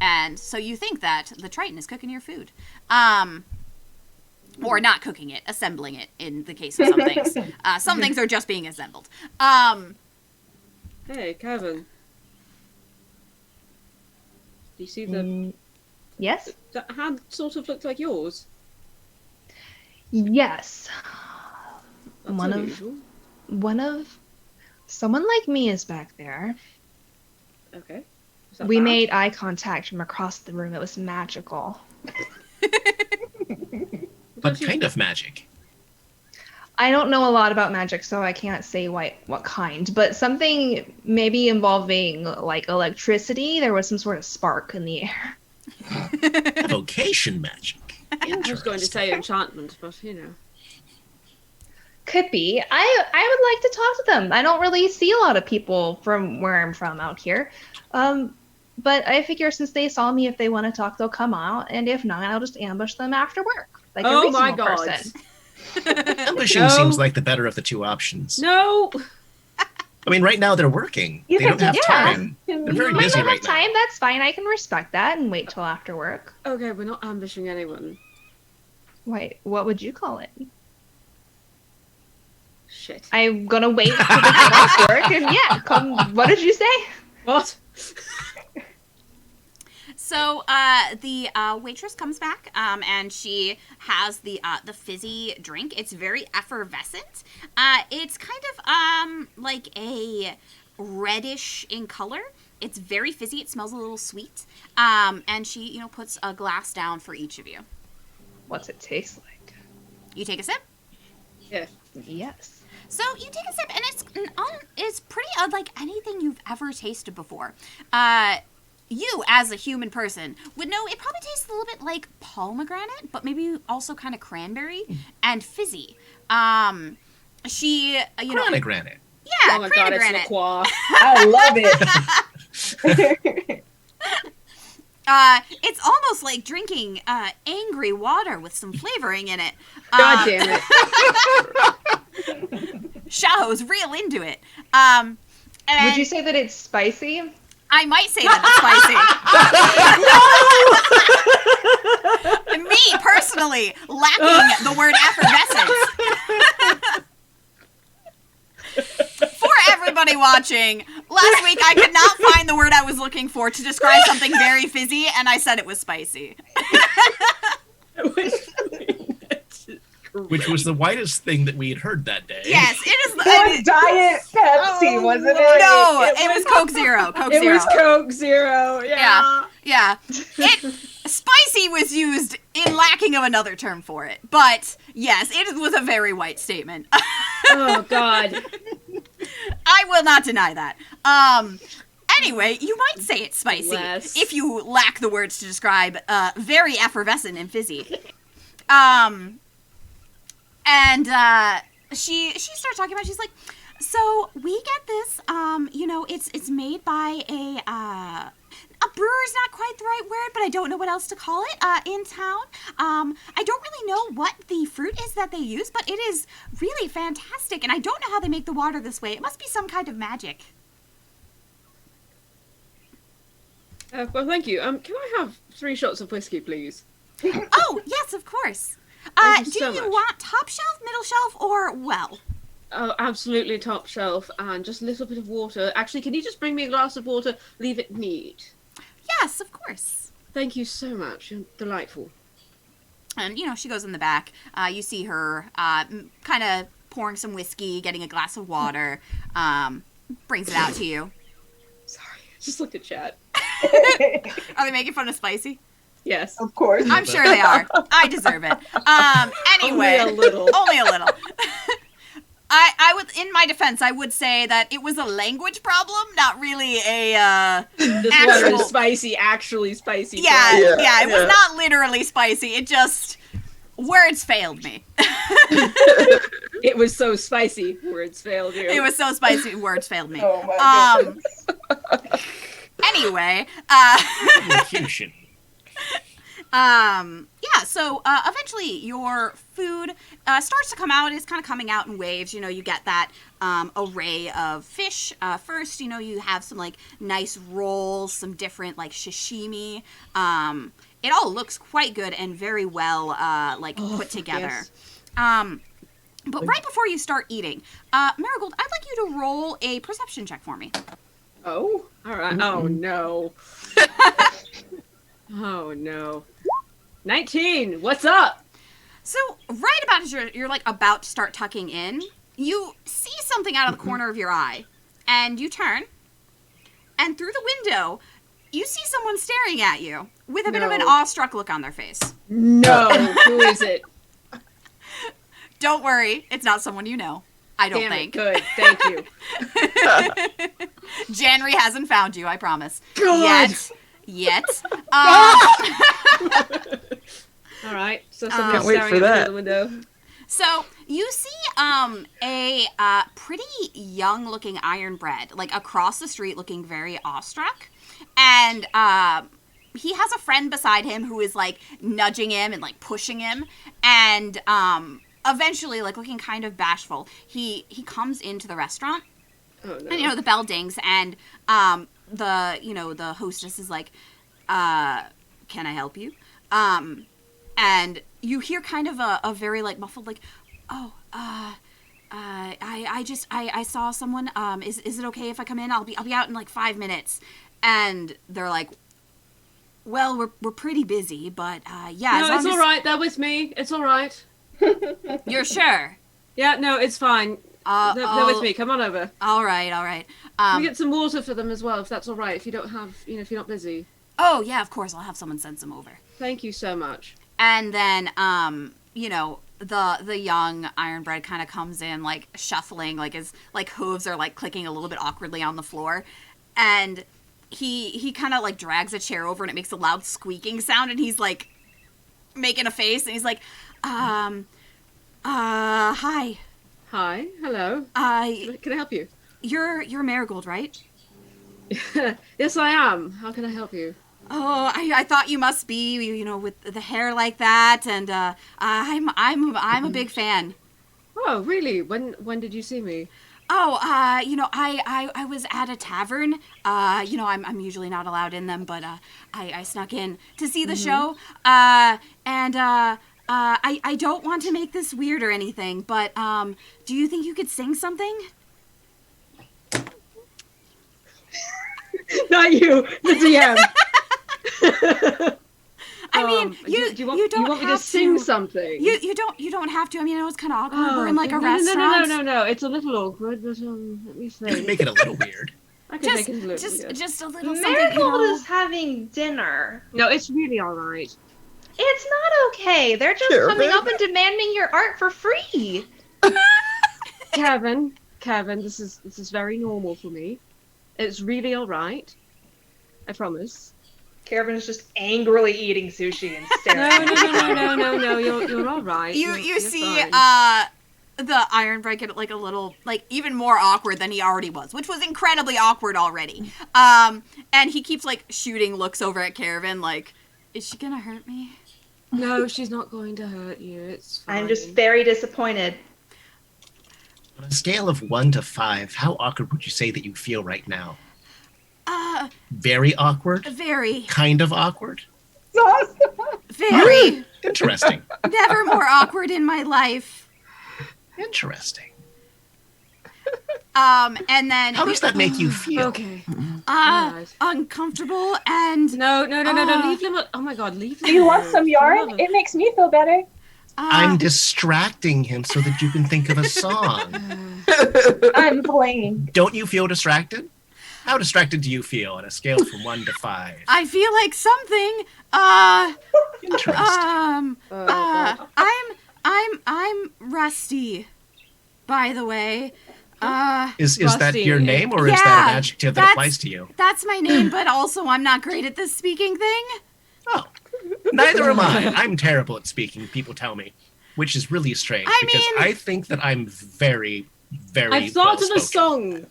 And so you think that the Triton is cooking your food. Or not cooking it, assembling it in the case of some things. Some things are just being assembled. Hey, Kevin. Do you see the Yes? that hand sort of looked like yours? Yes. That's unusual. Someone like me is back there. Okay. Is that We bad? made eye contact from across the room. It was magical. But kind of magic. I don't know a lot about magic, so I can't say what kind, but something maybe involving like electricity. There was some sort of spark in the air. Vocation magic. I was going to say enchantment, but Could be. I would like to talk to them. I don't really see a lot of people from where I'm from out here. But I figure since they saw me, if they want to talk, they'll come out, and if not, I'll just ambush them after work. Like a Oh my reasonable god. person. Ambushing No. seems like the better of the two options. No. I mean, right now they're working. You They can don't have just time. ask. They're very Might busy not right have now. time, that's fine. I can respect that and wait till after work. Okay, we're not ambushing anyone. Wait, what would you call it? Shit. I'm gonna wait till they get off work and yeah, come. What did you say? What? So the waitress comes back, and she has the fizzy drink. It's very effervescent. It's kind of like a reddish in color. It's very fizzy. It smells a little sweet. And she, puts a glass down for each of you. What's it taste like? You take a sip. Yeah. Yes. So you take a sip, and it's pretty unlike anything you've ever tasted before. You, as a human person, would know it probably tastes a little bit like pomegranate, but maybe also kind of cranberry and fizzy. She, Granite. yeah, Oh my god, it's cranberry. LaCroix. I love it. It's almost like drinking angry water with some flavoring in it. God damn it. Shaho's real into it. Would And you say that it's spicy? I might say that it's spicy. Me, personally, lacking the word effervescence. For everybody watching, last week I could not find the word I was looking for to describe something very fizzy, and I said it was spicy. Which was the whitest thing that we had heard that day. Yes, it is. It was Diet Pepsi, wasn't it? No, it was Coke Zero. Coke It Zero. was Coke Zero. Yeah. Yeah. Spicy was used in lacking of another term for it. But yes, it was a very white statement. Oh god. I will not deny that. Anyway, you might say it's spicy Less. if you lack the words to describe very effervescent and fizzy. And she started talking about it. She's like, so we get this, it's made by a brewer's not quite the right word, but I don't know what else to call it, in town. I don't really know what the fruit is that they use, but it is really fantastic, and I don't know how they make the water this way. It must be some kind of magic. Well, thank you. Can I have 3 shots of whiskey, please? Oh, yes, of course. Thank you Do so you much. want top shelf, middle shelf, or well? Oh, absolutely top shelf, and just a little bit of water. Actually, can you just bring me a glass of water? Leave it neat. Yes, of course. Thank you so much. You're delightful. And, she goes in the back. You see her kind of pouring some whiskey, getting a glass of water, brings it out to you. Sorry, I just looked at chat. Are they making fun of spicy? Yes. Of course. I'm sure they are. I deserve it. Anyway, Only a little. Only a little. I would, in my defense, I would say that it was a language problem, not really a This actual. water is spicy, actually spicy. Yeah, Yeah, yeah, it was yeah. not literally spicy. It just words failed me. It was so spicy. Words failed you. It was so spicy, words failed me. Oh my goodness. Anyway, Elocution. yeah, so eventually your food starts to come out. It's kind of coming out in waves. You know, you get that array of fish. First, you know, you have some like nice rolls, some different like sashimi. It all looks quite good and very well like put together. yes. But right before you start eating, Marigold, I'd like you to roll a perception check for me. Oh, all right. Oh no. Oh no. 19. What's up? So right about as you're like about to start tucking in, you see something out of the corner of your eye, and you turn, and through the window, you see someone staring at you with a bit of an No. awestruck look on their face. No. Who is it? Don't worry, it's not someone you know. I don't Damn it. think. Good. Thank you. Janry hasn't found you, I promise. God. Yet. All right. So Can't somebody's wait staring for at me that. through the window. So you see a pretty young looking ironbred like across the street looking very awestruck, and he has a friend beside him who is like nudging him and like pushing him, and eventually like looking kind of bashful, he comes into the restaurant. Oh no. And, you know, the bell dings, and the hostess is like, can I help you? And you hear kind of a very, like, muffled, like, oh, I saw someone, is it okay if I come in? I'll be out in, like, 5 minutes. And they're like, well, we're pretty busy, but, yeah. No, it's all right. They're with me. It's all right. You're sure? Yeah, no, it's fine. They're with me. Come on over. All right. Can we get some water for them as well, if that's all right. If you don't have, if you're not busy. Oh, yeah, of course. I'll have someone send some over. Thank you so much. And then, the young ironbred kind of comes in, like, shuffling, like, his, like, hooves are, like, clicking a little bit awkwardly on the floor. And he kind of, like, drags a chair over, and it makes a loud squeaking sound, and he's, like, making a face, and he's like, hi. Hi. Hello. Can I help you? You're Marigold, right? Yes, I am. How can I help you? Oh, I thought you must be, you know, with the hair like that, and I'm a big fan. Oh, really? When did you see me? Oh, I was at a tavern. I'm usually not allowed in them, but I snuck in to see the show. I don't want to make this weird or anything, but do you think you could sing something? Not you, the DM. I mean, do you want me to have sing something? You don't have to. I mean, I know it's kind of awkward. We're in like a no, restaurant. No. It's a little awkward, but let me think. Make it a little weird. I can make it a little Just a little something. Marigold is having dinner. No, it's really all right. It's not okay. They're just coming up and demanding your art for free. Kevin, this is very normal for me. It's really all right. I promise. Kevin is just angrily eating sushi and staring. No. You're all right. You see, fine. the ironbred get like a little, like even more awkward than he already was, which was incredibly awkward already. And he keeps like shooting looks over at Caravan, like, is she gonna hurt me? No, she's not going to hurt you. It's fine. I'm just very disappointed. On a scale of 1 to 5, how awkward would you say that you feel right now? Very awkward? Very, Kind of awkward? very, Interesting. never more awkward in my life. Interesting. And then How does that make you feel? Okay. Alright. uncomfortable and No. Leave them. Oh my God, leave them. Do you want alone. some yarn? It makes me feel better. I'm distracting him so that you can think of a song. I'm playing. Don't you feel distracted? Yes. Don't you feel distracted? Okay. Don't you feel distracted? Uh, How distracted do you feel on a scale from 1 to 5? I feel like something. Interesting. God. I'm rusty. By the way, Is that Rusty, your name, or is yeah, that an adjective that that's- applies to you? that's my name. But also, I'm not great at this speaking thing. Oh, neither am I. I'm terrible at speaking, people tell me, which is really strange I because mean- I think that I'm very, very I've thought of a well-spoken. song.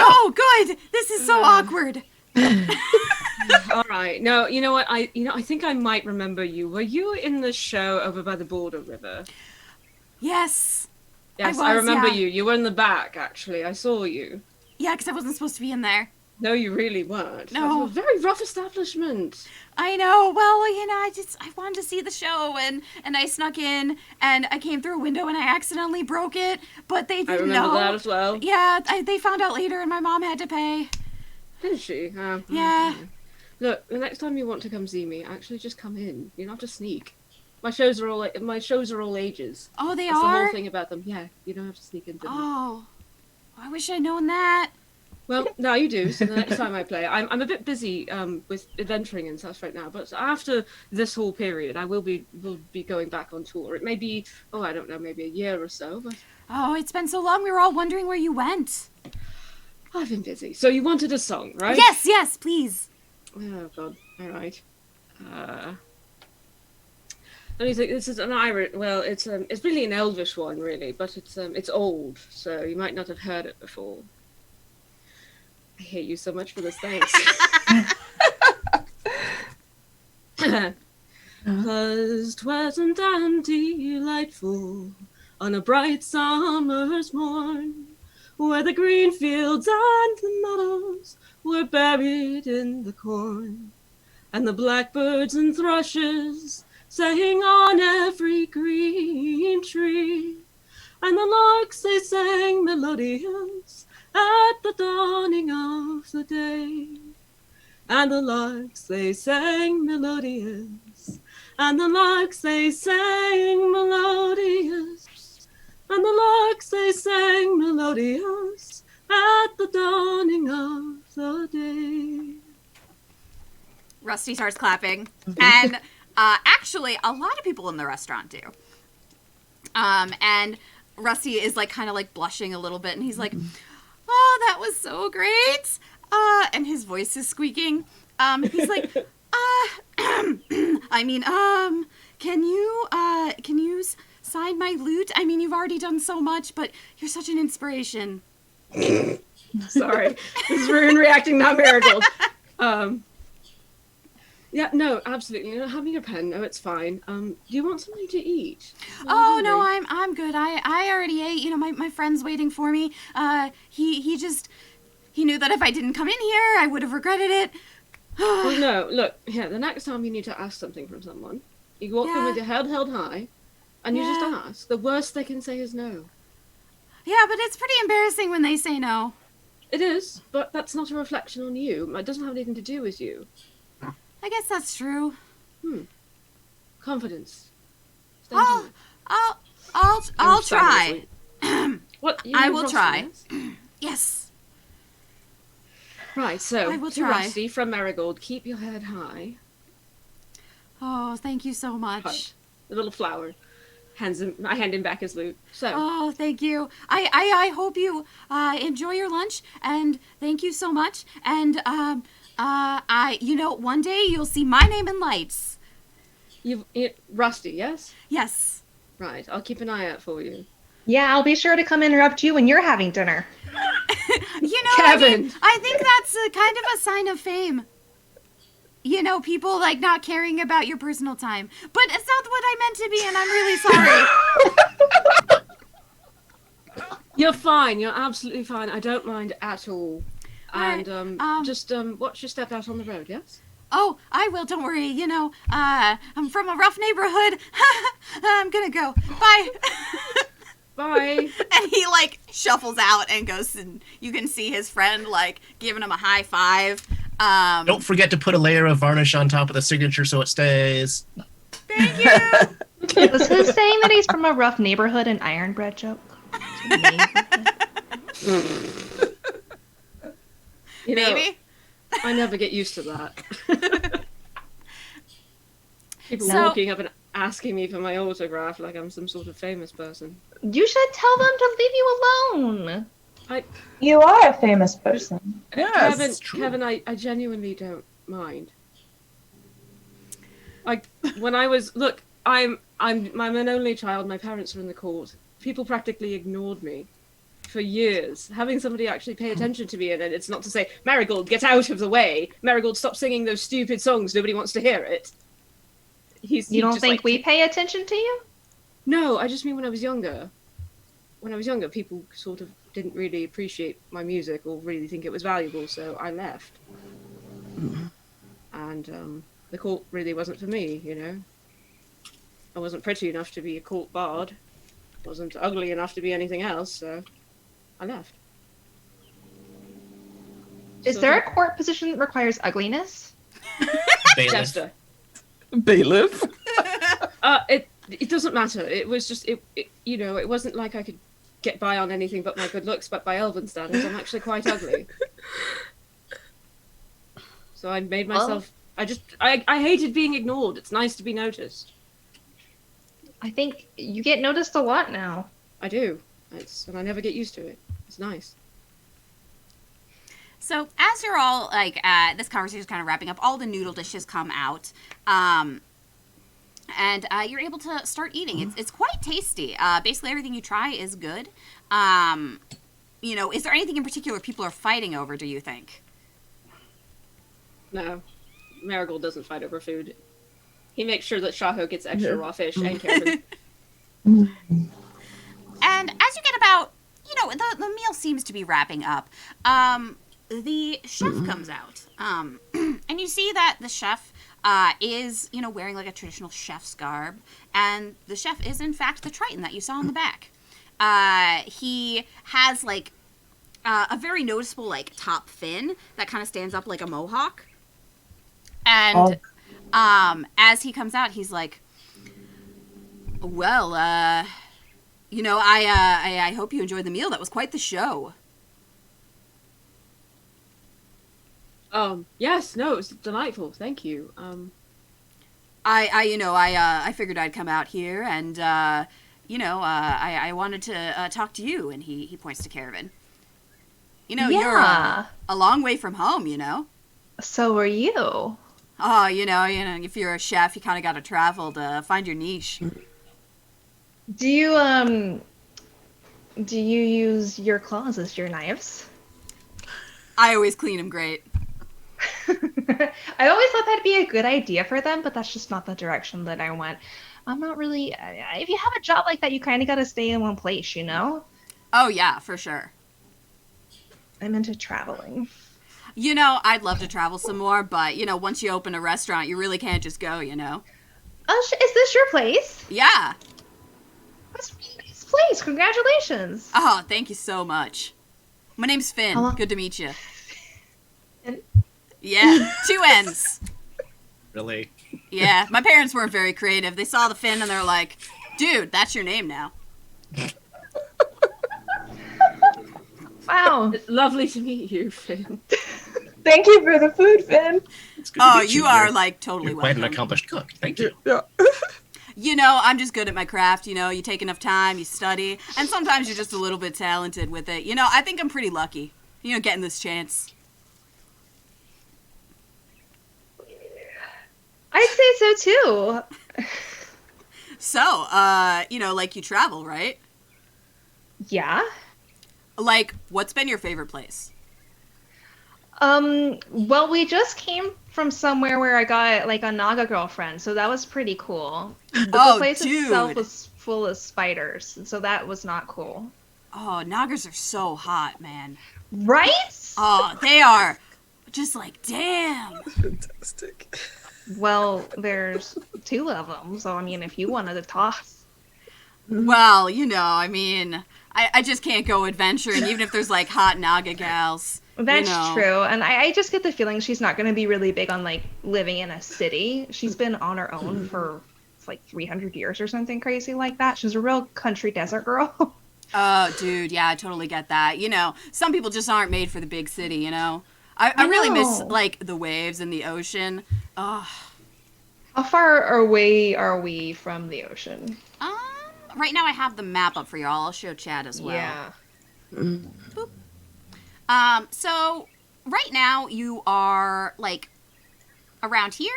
Oh, good. This is so awkward. All right. No, you know what? I think I might remember you. Were you in the show over by the Border River? Yes. Yes, was, I remember yeah. you. You were in the back, actually. I saw you. Yeah, because I wasn't supposed to be in there. No, you really weren't. No. That's a very rough establishment. I know. Well, I wanted to see the show, and I snuck in, and I came through a window, and I accidentally broke it, but they I didn't remember know. that as well. Yeah, they found out later, and my mom had to pay. Didn't she? Yeah. Look, the next time you want to come see me, actually just come in. You don't have to sneak. My shows are all ages. Oh, they That's the are? whole thing about them. Yeah, you don't have to sneak into them. Oh, I wish I'd known that. Well, now you do. So the next time I play, I'm a bit busy with adventuring and such right now. But after this whole period, I will be going back on tour. It may be, I don't know, maybe a year or so. But Oh, it's been so long. We were all wondering where you went. I've been busy. So you wanted a song, right? Yes, please. Oh God. All right. Let me think. This is an Irish. Well, it's really an Elvish one, really, but it's old, so you might not have heard it before. I hate you so much for this. Thanks. 'Twas pleasant and delightful on a bright summer's morn, where the green fields and the meadows were buried in the corn, and the blackbirds and thrushes sang on every green tree, and the larks they sang melodious at the dawning of the day, and the larks they sang melodious, and the larks they sang melodious, and the larks they sang melodious at the dawning of the day. Rusty starts clapping, and actually, a lot of people in the restaurant do. And Rusty is like kind of like blushing a little bit, and he's like, "Oh, that was so great!" And his voice is squeaking. He's like, can you sign my lute? I mean, you've already done so much, but you're such an inspiration." Sorry, this is Rune reacting, not Marigold. Yeah, no, absolutely. You know, having your pen, no, it's fine. Do you want something to eat? Oh no, I'm good. I already ate. You know, my friend's waiting for me. He knew that if I didn't come in here, I would have regretted it. Well, no, look, here, the next time you need to ask something from someone, you walk in with your head held high, and you just ask. The worst they can say is no. Yeah, but it's pretty embarrassing when they say no. It is, but that's not a reflection on you. It doesn't have anything to do with you. I guess that's true. Confidence. I'll try. What? I will try. Yes. Right, so, I will to try. Rusty from Marigold, keep your head high. Oh, thank you so much. Hush. The little flower. I hand him back his lute. So, Oh, thank you. I hope you enjoy your lunch, and thank you so much. And one day you'll see my name in lights. Rusty, yes? Yes. Right, I'll keep an eye out for you. Yeah, I'll be sure to come interrupt you when you're having dinner. Kevin! I think that's a kind of a sign of fame. You know, people like not caring about your personal time. But it's not what I meant to be, and I'm really sorry. You're fine, you're absolutely fine. I don't mind at all. Right, And just watch your step out on the road, yes? Oh, I will, don't worry. You know, I'm from a rough neighborhood. I'm gonna go. Bye. Bye. And he, like, shuffles out and goes, and you can see his friend, like, giving him a high five. Don't forget to put a layer of varnish on top of the signature so it stays. Thank you. Was his saying that he's from a rough neighborhood an Iron Bread joke? You know, Maybe. I never get used to that. People So- walking up and asking me for my autograph like I'm some sort of famous person. You should tell them to leave you alone. You are a famous person. Yes, it's true. Kevin, I genuinely don't mind. Like when I was I'm an only child. My parents are in the court. People practically ignored me for years. Having somebody actually pay attention to me, and it's not to say, Marigold, get out of the way. Marigold, stop singing those stupid songs. Nobody wants to hear it. You don't think we pay attention to you? No, I just mean when I was younger. When I was younger, people sort of didn't really appreciate my music or really think it was valuable, so I left. And the court really wasn't for me, you know. I wasn't pretty enough to be a court bard. Wasn't ugly enough to be anything else, so I left. Is So there a court position that requires ugliness? Bailiff. Jester. Bailiff. It doesn't matter. It was just it you know, it wasn't like I could get by on anything but my good looks, but by elven standards I'm actually quite ugly. So I made myself I hated being ignored. It's nice to be noticed. I think you get noticed a lot now. I do. And I never get used to it. It's nice. So as you're all like this conversation is kind of wrapping up, all the noodle dishes come out, and you're able to start eating. It's quite tasty. Basically everything you try is good. You know, is there anything in particular people are fighting over? Do you think? No. Marigold doesn't fight over food. He makes sure that Shaho gets extra raw fish and Kevin. And as you get about, you know, the meal seems to be wrapping up. The chef comes out, and you see that the chef is, you know, wearing like a traditional chef's garb, and the chef is in fact the Triton that you saw in the back. He has like a very noticeable like top fin that kind of stands up like a mohawk, and as he comes out, he's like, "Well, you know, I hope you enjoyed the meal. That was quite the show." Yes, no, it was delightful. Thank you. I figured I'd come out here and, you know, I wanted to talk to you. And he points to Caravan. You know, you're a long way from home, you know. So are you. Oh, you know, if you're a chef, you kind of got to travel to find your niche. Do you use your claws as your knives? I always clean them great. I always thought that'd be a good idea for them, but that's just not the direction that I went. I'm not really. If you have a job like that, you kind of got to stay in one place, you know? Oh, yeah, for sure. I'm into traveling. You know, I'd love to travel some more, but, you know, once you open a restaurant, you really can't just go, you know? Oh, is this your place? Yeah. That's a really nice place. Congratulations. Oh, thank you so much. My name's Finn. Hello. Good to meet you. Finn? Yeah, 2 N's. Really? Yeah, my parents weren't very creative. They saw the Finn and they're like, dude, that's your name now. Wow. It's lovely to meet you, Finn. Thank you for the food, Finn. It's good to Oh, meet you are You're- like totally You're quite an welcome. accomplished cook. Thank you. Yeah. You know, I'm just good at my craft. You know, you take enough time, you study, and sometimes you're just a little bit talented with it. You know, I think I'm pretty lucky, you know, getting this chance. I'd say so too. So, you know, like you travel, right? Yeah. Like, what's been your favorite place? Well, we just came from somewhere where I got like a Naga girlfriend, so that was pretty cool. But Oh, the place itself dude. was full of spiders, so that was not cool. Oh, Nagas are so hot, man. Right? Oh, they are just like, damn. Fantastic. Well, there's 2 of them, so I mean, if you wanted to toss. Well, you know, I mean, I just can't go adventuring, even if there's like hot Naga gals. That's you know. true, and I just get the feeling she's not going to be really big on like living in a city. She's been on her own for like 300 years or something crazy like that. She's a real country desert girl. Oh, dude, yeah, I totally get that. You know, some people just aren't made for the big city, you know? I really miss know. like the waves and the ocean. How far away are we from the ocean? Um, right now I have the map up for y'all. I'll show Chad as well. Yeah. So right now you are like around here.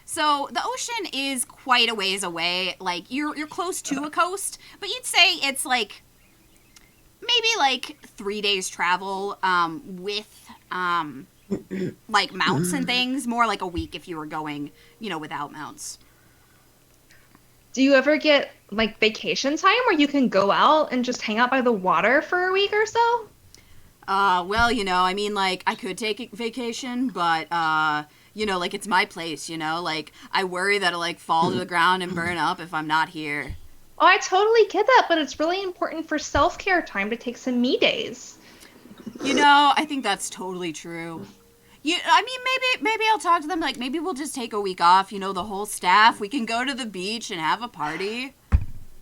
So the ocean is quite a ways away. Like you're close to a coast, but you'd say it's like maybe like 3 days travel with like mounts and things. More like a week if you were going, without mounts. Do you ever get like vacation time where you can go out and just hang out by the water for a week or so? Well, I mean, like, I could take a vacation, but, like, it's my place, like, I worry that it'll, like, fall to the ground and burn up if I'm not here. Oh, I totally get that, but it's really important for self-care time to take some me days. I think that's totally true. I mean, maybe I'll talk to them, like, maybe we'll just take a week off, the whole staff. We can go to the beach and have a party.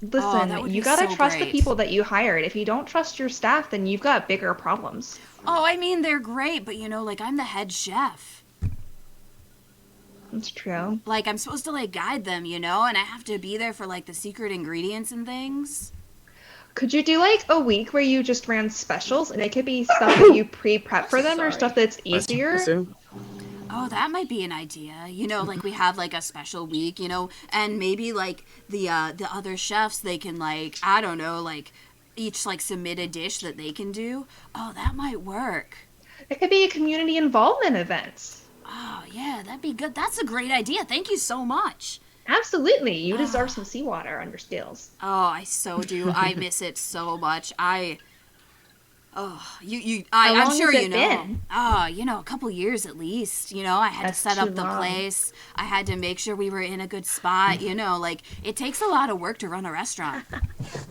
Listen, that would you be gotta so trust the great. people that you hired. If you don't trust your staff, then you've got bigger problems. Oh, I mean, they're great, but, like, I'm the head chef. That's true. Like, I'm supposed to, like, guide them, and I have to be there for, like, the secret ingredients and things. Could you do like a week where you just ran specials and it could be stuff that you pre-prep for them or stuff that's easier? Oh, that might be an idea. Like we have like a special week, and maybe like the other chefs, they can like, I don't know, like each like submit a dish that they can do. Oh, that might work. It could be a community involvement event. Oh, yeah, that'd be good. That's a great idea. Thank you so much. Absolutely. You deserve some seawater on your scales. Oh, I so do. I miss it so much. I'm How sure long has you it know. been? Oh, a couple years at least. I had That's to set too up the long. place. I had to make sure we were in a good spot. Like it takes a lot of work to run a restaurant.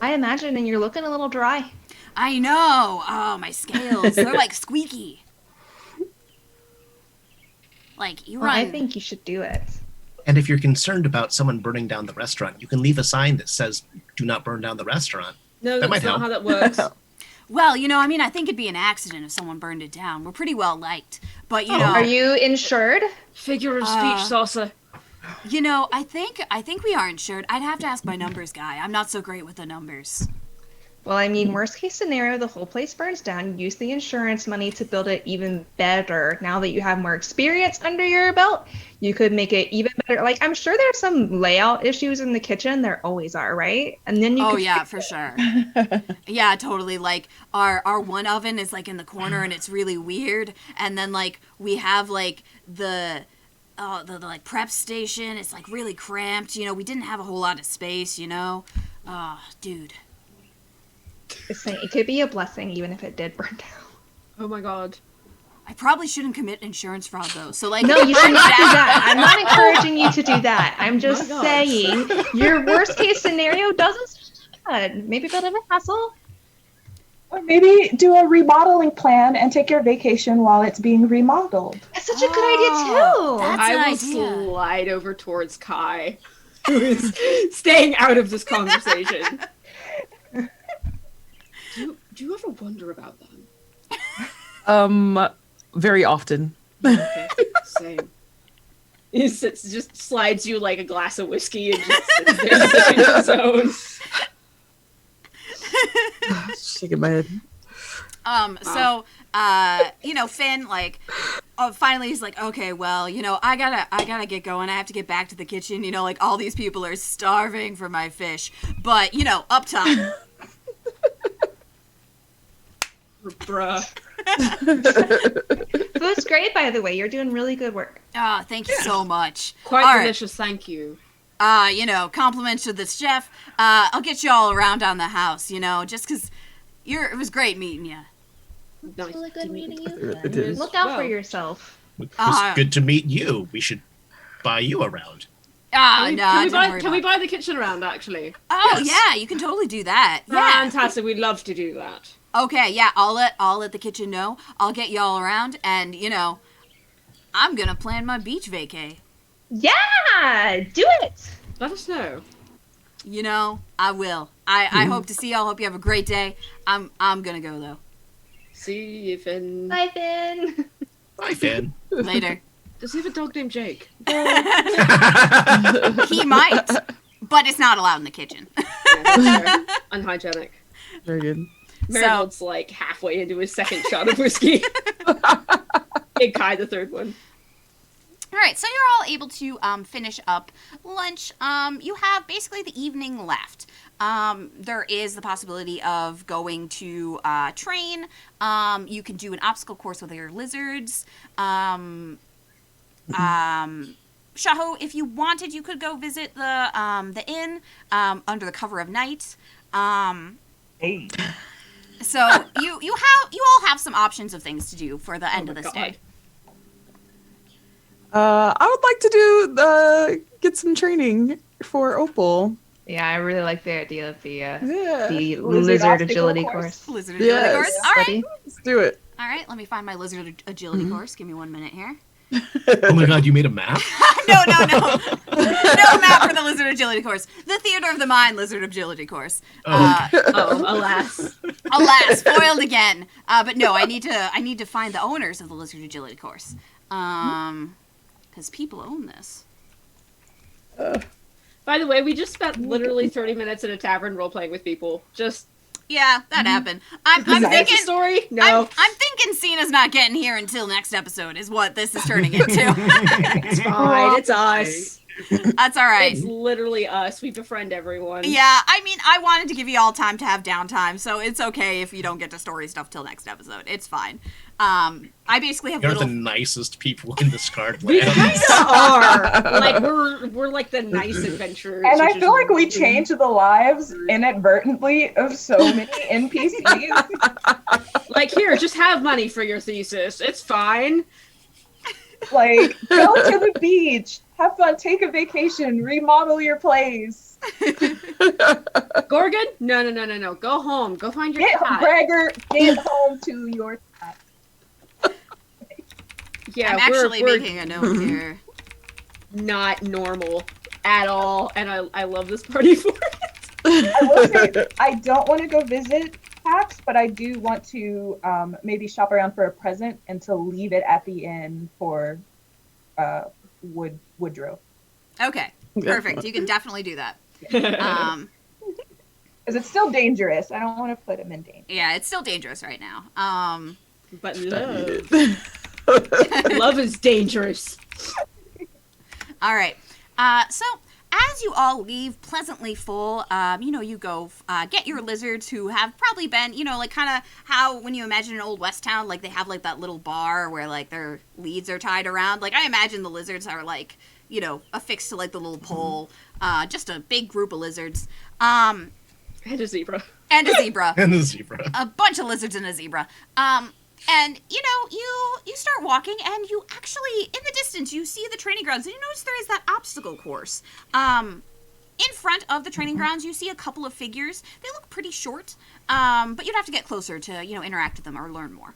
I imagine, and you're looking a little dry. I know. Oh, my scales. They're like squeaky. Like you Well, run. I think you should do it. And if you're concerned about someone burning down the restaurant, you can leave a sign that says, "Do not burn down the restaurant." No, That might that's not help. how that works. Well, I mean, I think it'd be an accident if someone burned it down. We're pretty well liked, but Are you insured? Figure of speech, Salsa. I think we are insured. I'd have to ask my numbers guy. I'm not so great with the numbers. Well, I mean, worst case scenario, the whole place burns down. Use the insurance money to build it even better. Now that you have more experience under your belt, you could make it even better. Like, I'm sure there's some layout issues in the kitchen. There always are, right? And then you Oh could yeah, for sure. Yeah, totally. Like our one oven is like in the corner and it's really weird. And then like we have like the like prep station. It's like really cramped. We didn't have a whole lot of space. Oh, dude. it could be a blessing even if it did burn down. Oh my god. I probably shouldn't commit insurance fraud though. So like No, you should not do that. I'm not encouraging you to do that. I'm just God. saying your worst case scenario doesn't sound bad. Maybe a bit of a hassle. Or maybe do a remodeling plan and take your vacation while it's being remodeled. That's such a good idea too. That's I an will idea. slide over towards Kai, who is staying out of this conversation. Do you ever wonder about them? Very often. Okay, same. He just slides you like a glass of whiskey and just sits there sipping his own. Shaking my head. So, Finn, like, finally he's like, okay, well, I gotta get going. I have to get back to the kitchen. Like, all these people are starving for my fish. But, up top. Bruh. Food's great, by the way. You're doing really good work. Thank you so much. Quite All right. delicious, thank you. Compliments to the chef. I'll get you all around on the house, just because it was great meeting you. Nice Really to good meet meeting you. you. It is. Look out for Well. yourself. It was good to meet you. We should buy you around. Can Don't we worry buy the kitchen around, actually? Oh, Yes. yeah, you can totally do that. Yeah. Fantastic, we'd love to do that. Okay, yeah, I'll let the kitchen know. I'll get y'all around, and, I'm gonna plan my beach vacay. Yeah, do it. Let us know. I will. I hope to see y'all. Hope you have a great day. I'm gonna go, though. See you, Finn. Bye, Finn. Bye, Finn. Later. Does he have a dog named Jake? He might, but it's not allowed in the kitchen. Yeah, that's fair. Unhygienic. Very good. Marigold's like halfway into his second shot of whiskey. Big Kai, the third one. All right, so you're all able to finish up lunch. You have basically the evening left. There is the possibility of going to train. You can do an obstacle course with your lizards. Shaho, if you wanted, you could go visit the inn under the cover of night. Hey. So you all have some options of things to do for the end of this day. I would like to get some training for Opal. Yeah, I really like the idea of the Yeah. the Lizard lizard obstacle agility course. course. Lizard agility Yes. course. All right. Buddy. Let's do it. All right, let me find my lizard agility course. Give me 1 minute here. Oh my god, you made a map? No. No map for the lizard agility course. The theater of the mind lizard agility course. Oh, Oh, alas. Alas, foiled again. But no, I need to find the owners of the lizard agility course. Because people own this. By the way, we just spent literally 30 minutes in a tavern role-playing with people. Just, Yeah, that happened. I'm is that thinking. the story? No. I'm thinking Cena's not getting here until next episode is what this is turning into. It's fine. It's us. That's all right. It's literally us. We befriend everyone. Yeah, I mean, I wanted to give you all time to have downtime, so it's okay if you don't get to story stuff till next episode. It's fine. I basically have you're little. the nicest people in this card We land. kind of are. Like, we're like the nice adventurers. And I which is feel like we really- changed the lives inadvertently of so many NPCs. Like, here, just have money for your thesis. It's fine. Like, go to the beach, have fun, take a vacation, remodel your place. Gorgon? No. Go home. Go find your Get cat. Bragger, get home to your cat. Yeah, I'm actually we're making a note here. not normal at all, and I love this party for it. I will say, I don't want to go visit Pax, but I do want to maybe shop around for a present and to leave it at the inn for Woodrow. Okay, perfect. You can definitely do that. Because it's still dangerous. I don't want to put him in danger. Yeah, it's still dangerous right now. But love is dangerous. All right. So as you all leave pleasantly full, you go get your lizards who have probably been, like kind of how when you imagine an old West town, like they have like that little bar where like their leads are tied around. Like I imagine the lizards are like, affixed to like the little pole. Just a big group of lizards. And a zebra. And a zebra. And the zebra. A bunch of lizards and a zebra. And you start walking, and you actually, in the distance, you see the training grounds, and you notice there is that obstacle course. In front of the training grounds, you see a couple of figures. They look pretty short, but you'd have to get closer to, interact with them or learn more.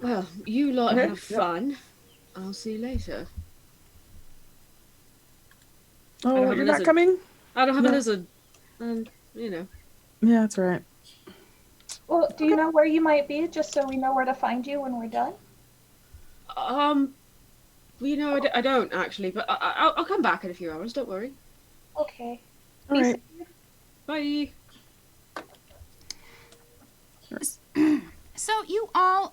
Well, you lot have fun. I'll see you later. Oh, have you're a not lizard. coming? I don't have a No. lizard. Yeah, that's right. Well, do you know where you might be, just so we know where to find you when we're done? I don't actually, but I'll come back in a few hours. Don't worry. Okay. All right. Bye. So you all,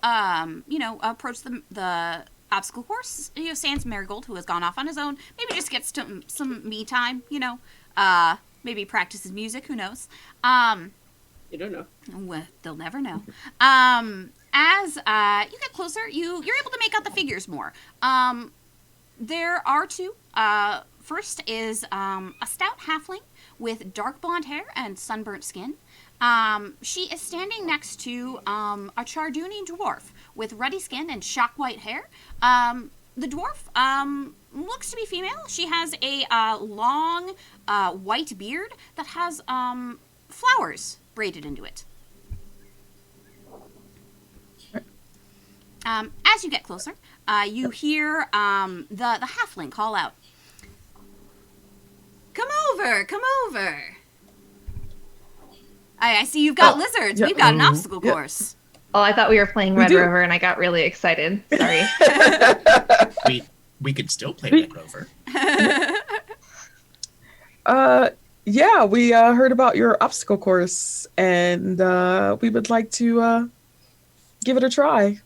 approach the obstacle course. Sans Marigold, who has gone off on his own, maybe just gets to some me time, maybe practices music, who knows. You don't know. Well, they'll never know. As you get closer, you're able to make out the figures more. There are two. First is a stout halfling with dark blonde hair and sunburnt skin. She is standing next to a Charduni dwarf with ruddy skin and shock white hair. The dwarf looks to be female. She has a long white beard that has flowers braided into it. As you get closer, you hear the halfling call out, Come over. I see you've got lizards. yeah. We've got an obstacle course. Oh, I thought we were playing We Red do. Rover, and I got really excited. Sorry. We could still play Red Rover. Yeah, we heard about your obstacle course, and we would like to give it a try.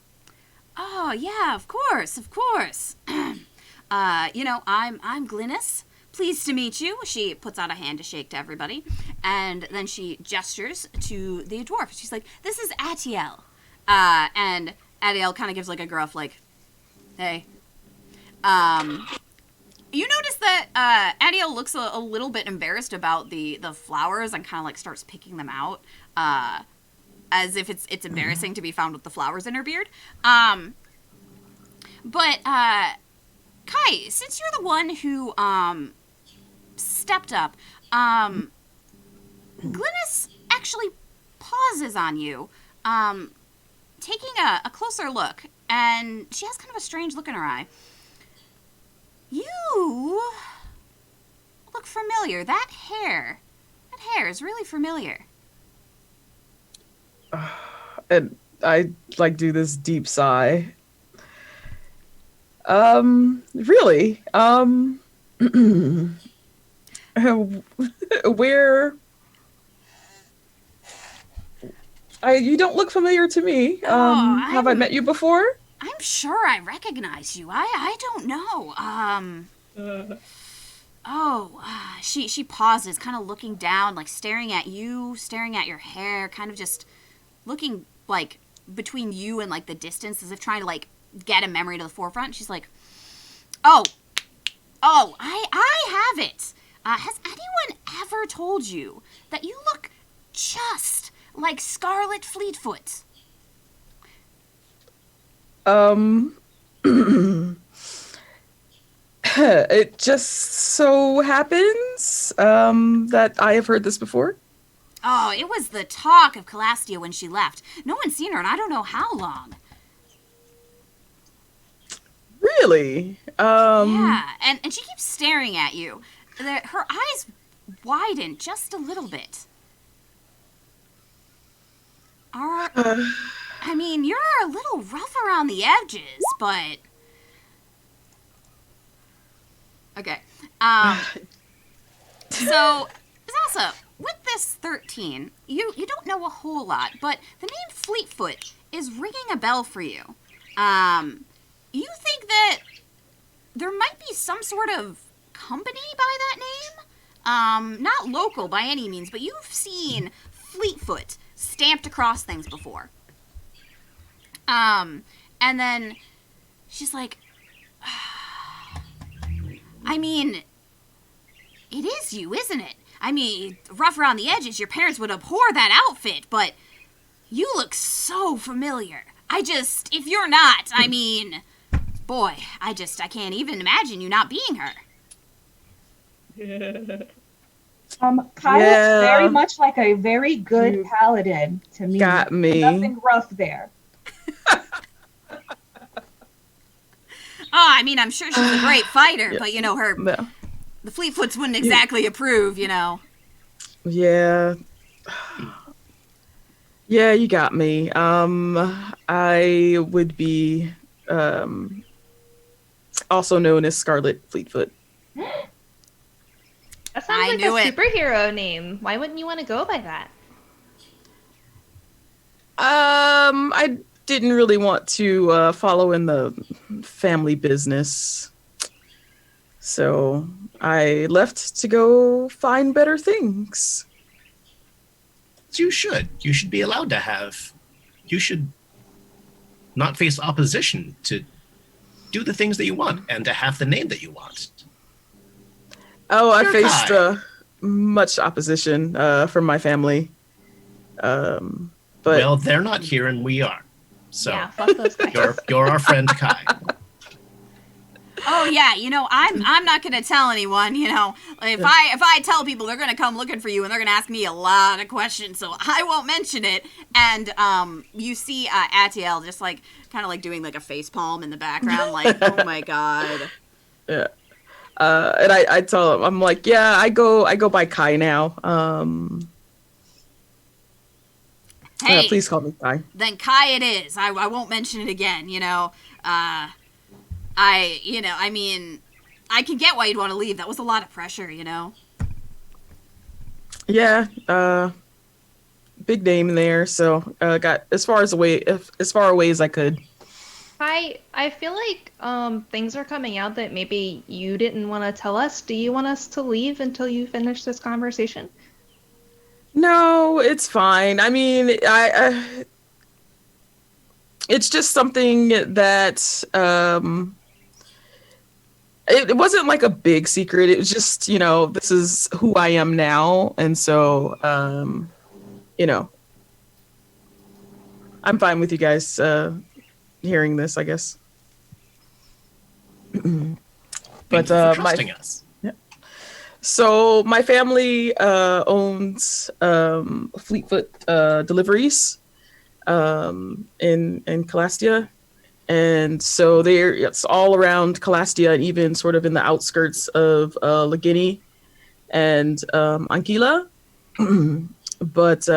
Oh yeah, of course, of course. I'm Glynis. Pleased to meet you. She puts out a hand to shake to everybody, and then she gestures to the dwarf. She's like, "This is Atiel," and Atiel kind of gives like a gruff like, "Hey." You notice that Atiel looks a little bit embarrassed about the flowers and kind of like starts picking them out, as if it's embarrassing to be found with the flowers in her beard. But Kai, since you're the one who stepped up, Glynis actually pauses on you, taking a closer look, and she has kind of a strange look in her eye. You look familiar. That hair is really familiar. And I like do this deep sigh. Really? Where? You don't look familiar to me. Have I met you before? I'm sure I recognize you. I don't know. She pauses, kind of looking down, like staring at you, staring at your hair, kind of just looking like between you and like the distance, as if trying to like get a memory to the forefront. She's like, I have it. Has anyone ever told you that you look just like Scarlet Fleetfoot? It just so happens that I have heard this before. Oh, it was the talk of Calastia when she left. No one's seen her in I don't know how long. Really? Yeah, and she keeps staring at you. Her eyes widen just a little bit. I mean, you're a little rough around the edges, but... Okay. So, Zasa, with this 13, you don't know a whole lot, but the name Fleetfoot is ringing a bell for you. You think that there might be some sort of company by that name? Not local by any means, but you've seen Fleetfoot stamped across things before. And then she's like, I mean, it is you, isn't it? I mean, rough around the edges, your parents would abhor that outfit, but you look so familiar. If you're not, I mean, boy, I can't even imagine you not being her. Kai Yeah. looks very much like a very good paladin to me. Got me. Nothing rough there. Oh, I mean, I'm sure she's a great fighter, Yeah. but, No. the Fleetfoots wouldn't exactly approve, Yeah. Yeah, you got me. I would be also known as Scarlet Fleetfoot. That sounds I like knew a it. superhero name. Why wouldn't you want to go by that? I didn't really want to follow in the family business. So I left to go find better things. You should. You should be allowed to have. You should not face opposition to do the things that you want and to have the name that you want. Oh, I You're faced Kai. much opposition from my family. But Well, they're not here and we are. So Yeah, fuck those guys. you're our friend Kai. Oh yeah, I'm not gonna tell anyone. If I tell people, they're gonna come looking for you and they're gonna ask me a lot of questions, so I won't mention it. And you see Atiel just like kind of like doing like a face palm in the background, like oh my god. yeah. And I tell him, I'm like, yeah, I go by Kai now. Hey, Please call me Kai. then Kai it is. I won't mention it again, you know. I mean, I can get why you'd want to leave. That was a lot of pressure, you know. Yeah, big name there, so got as far away as I could. I feel like things are coming out that maybe you didn't want to tell us. Do you want us to leave until you finish this conversation? No, it's fine. I mean, it's just something that it wasn't like a big secret. It was just, you know, this is who I am now, and so you know, I'm fine with you guys hearing this, I guess. Thank But you for trusting us. So my family owns Fleetfoot Deliveries in Calastia, and so it's all around Calastia and even sort of in the outskirts of Lagini and Anquila. But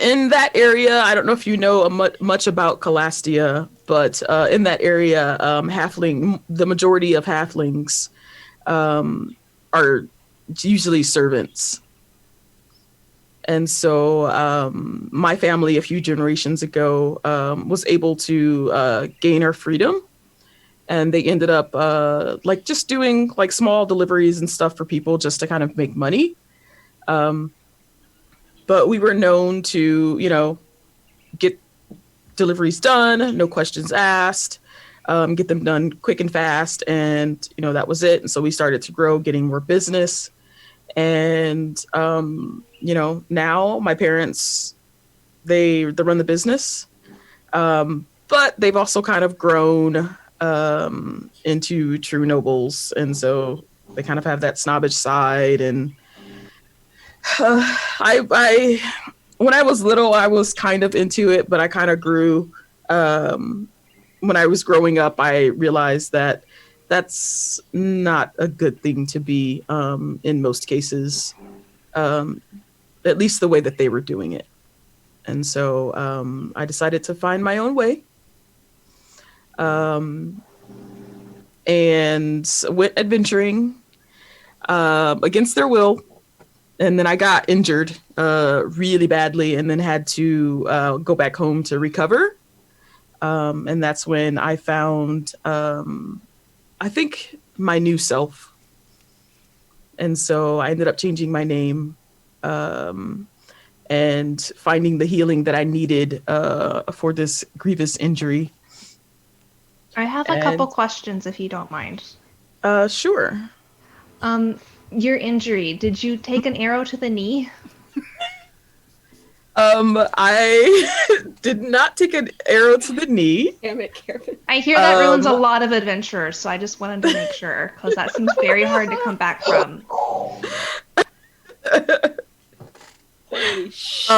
in that area, I don't know if you know much about Calastia, but in that area, the majority of halflings are usually servants. And so my family a few generations ago was able to gain our freedom, and they ended up like just doing like small deliveries and stuff for people just to kind of make money. But we were known to, you know, get deliveries done, no questions asked, get them done quick and fast. And, you know, that was it. And so we started to grow, getting more business. And, you know, now my parents, they run the business. But they've also kind of grown into true nobles. And so they kind of have that snobbish side. And I when I was little, I was kind of into it, but I kind of grew. When I was growing up, I realized that that's not a good thing to be in most cases, at least the way that they were doing it. And so I decided to find my own way, and went adventuring against their will. And then I got injured really badly, and then had to go back home to recover. And that's when I found, I think, my new self. And so I ended up changing my name and finding the healing that I needed for this grievous injury. I have a couple questions if you don't mind. Sure. Your injury, did you take an arrow to the knee? I did not take an arrow to the knee. Damn it, Kevin. I hear that ruins a lot of adventures, so I just wanted to make sure, because that seems very hard to come back from. Holy shit.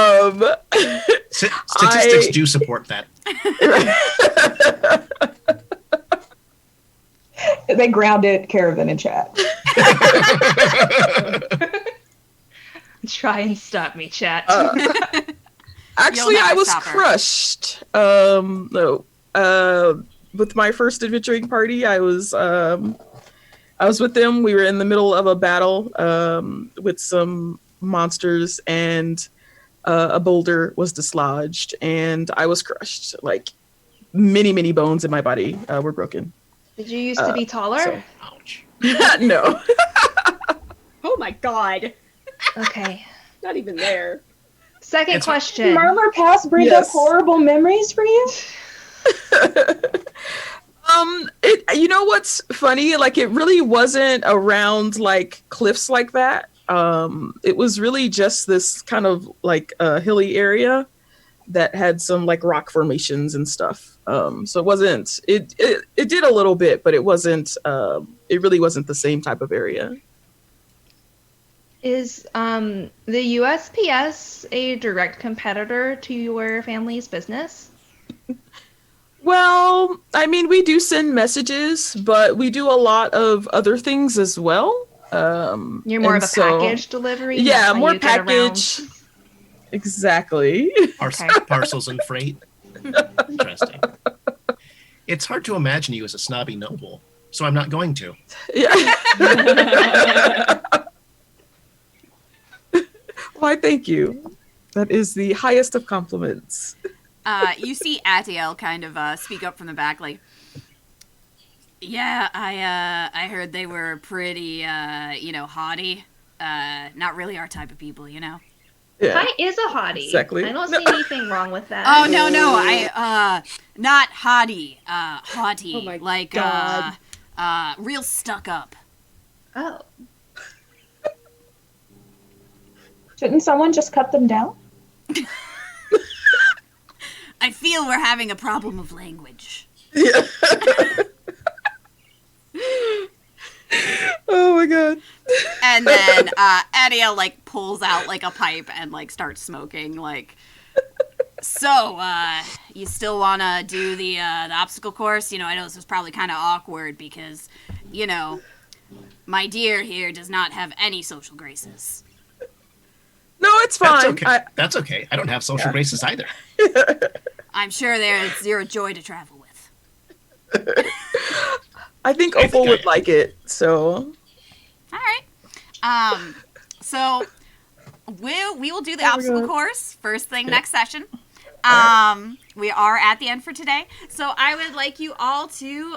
Statistics do support that. They grounded Caravan in chat. Try and stop me, chat. Actually, never I was stop her. crushed. With my first adventuring party, I was with them. We were in the middle of a battle with some monsters, and a boulder was dislodged, and I was crushed. Like many bones in my body were broken. Did you used to be taller? Ouch. No. Oh my god. Okay. Not even there. Second It's- question. Murmur Pass bring up Yes. horrible memories for you? You know what's funny? Like, it really wasn't around like cliffs like that. It was really just this kind of like hilly area that had some like rock formations and stuff. So it wasn't. It did a little bit, but it wasn't. It really wasn't the same type of area. Is the USPS a direct competitor to your family's business? Well, I mean, we do send messages, but we do a lot of other things as well. You're more and of a so- package delivery? Yeah, That's how more you get around- package. Exactly. Okay. Parcels and freight. Interesting. It's hard to imagine you as a snobby noble, so I'm not going to. Yeah. Why, thank you. That is the highest of compliments. You see Atiel kind of speak up from the back, like, yeah, I heard they were pretty, haughty. Not really our type of people, you know. Yeah. Kai is a hottie. Exactly. I don't see anything wrong with that. Oh no, I not haughty, haughty, Oh my like God. real stuck up. Oh. Shouldn't someone just cut them down? I feel we're having a problem of language. Yeah. Oh my god. And then Adiel like pulls out like a pipe and like starts smoking. Like, so you still wanna do the obstacle course? You know, I know this was probably kind of awkward because, you know, my dear here does not have any social graces. No, it's That's fine. okay. That's okay. I don't have social graces either. I'm sure you're a joy to travel with. I think I Opal think would like it, so. All right. So we will do the Oh my obstacle God. course first thing next session. We are at the end for today, so I would like you all to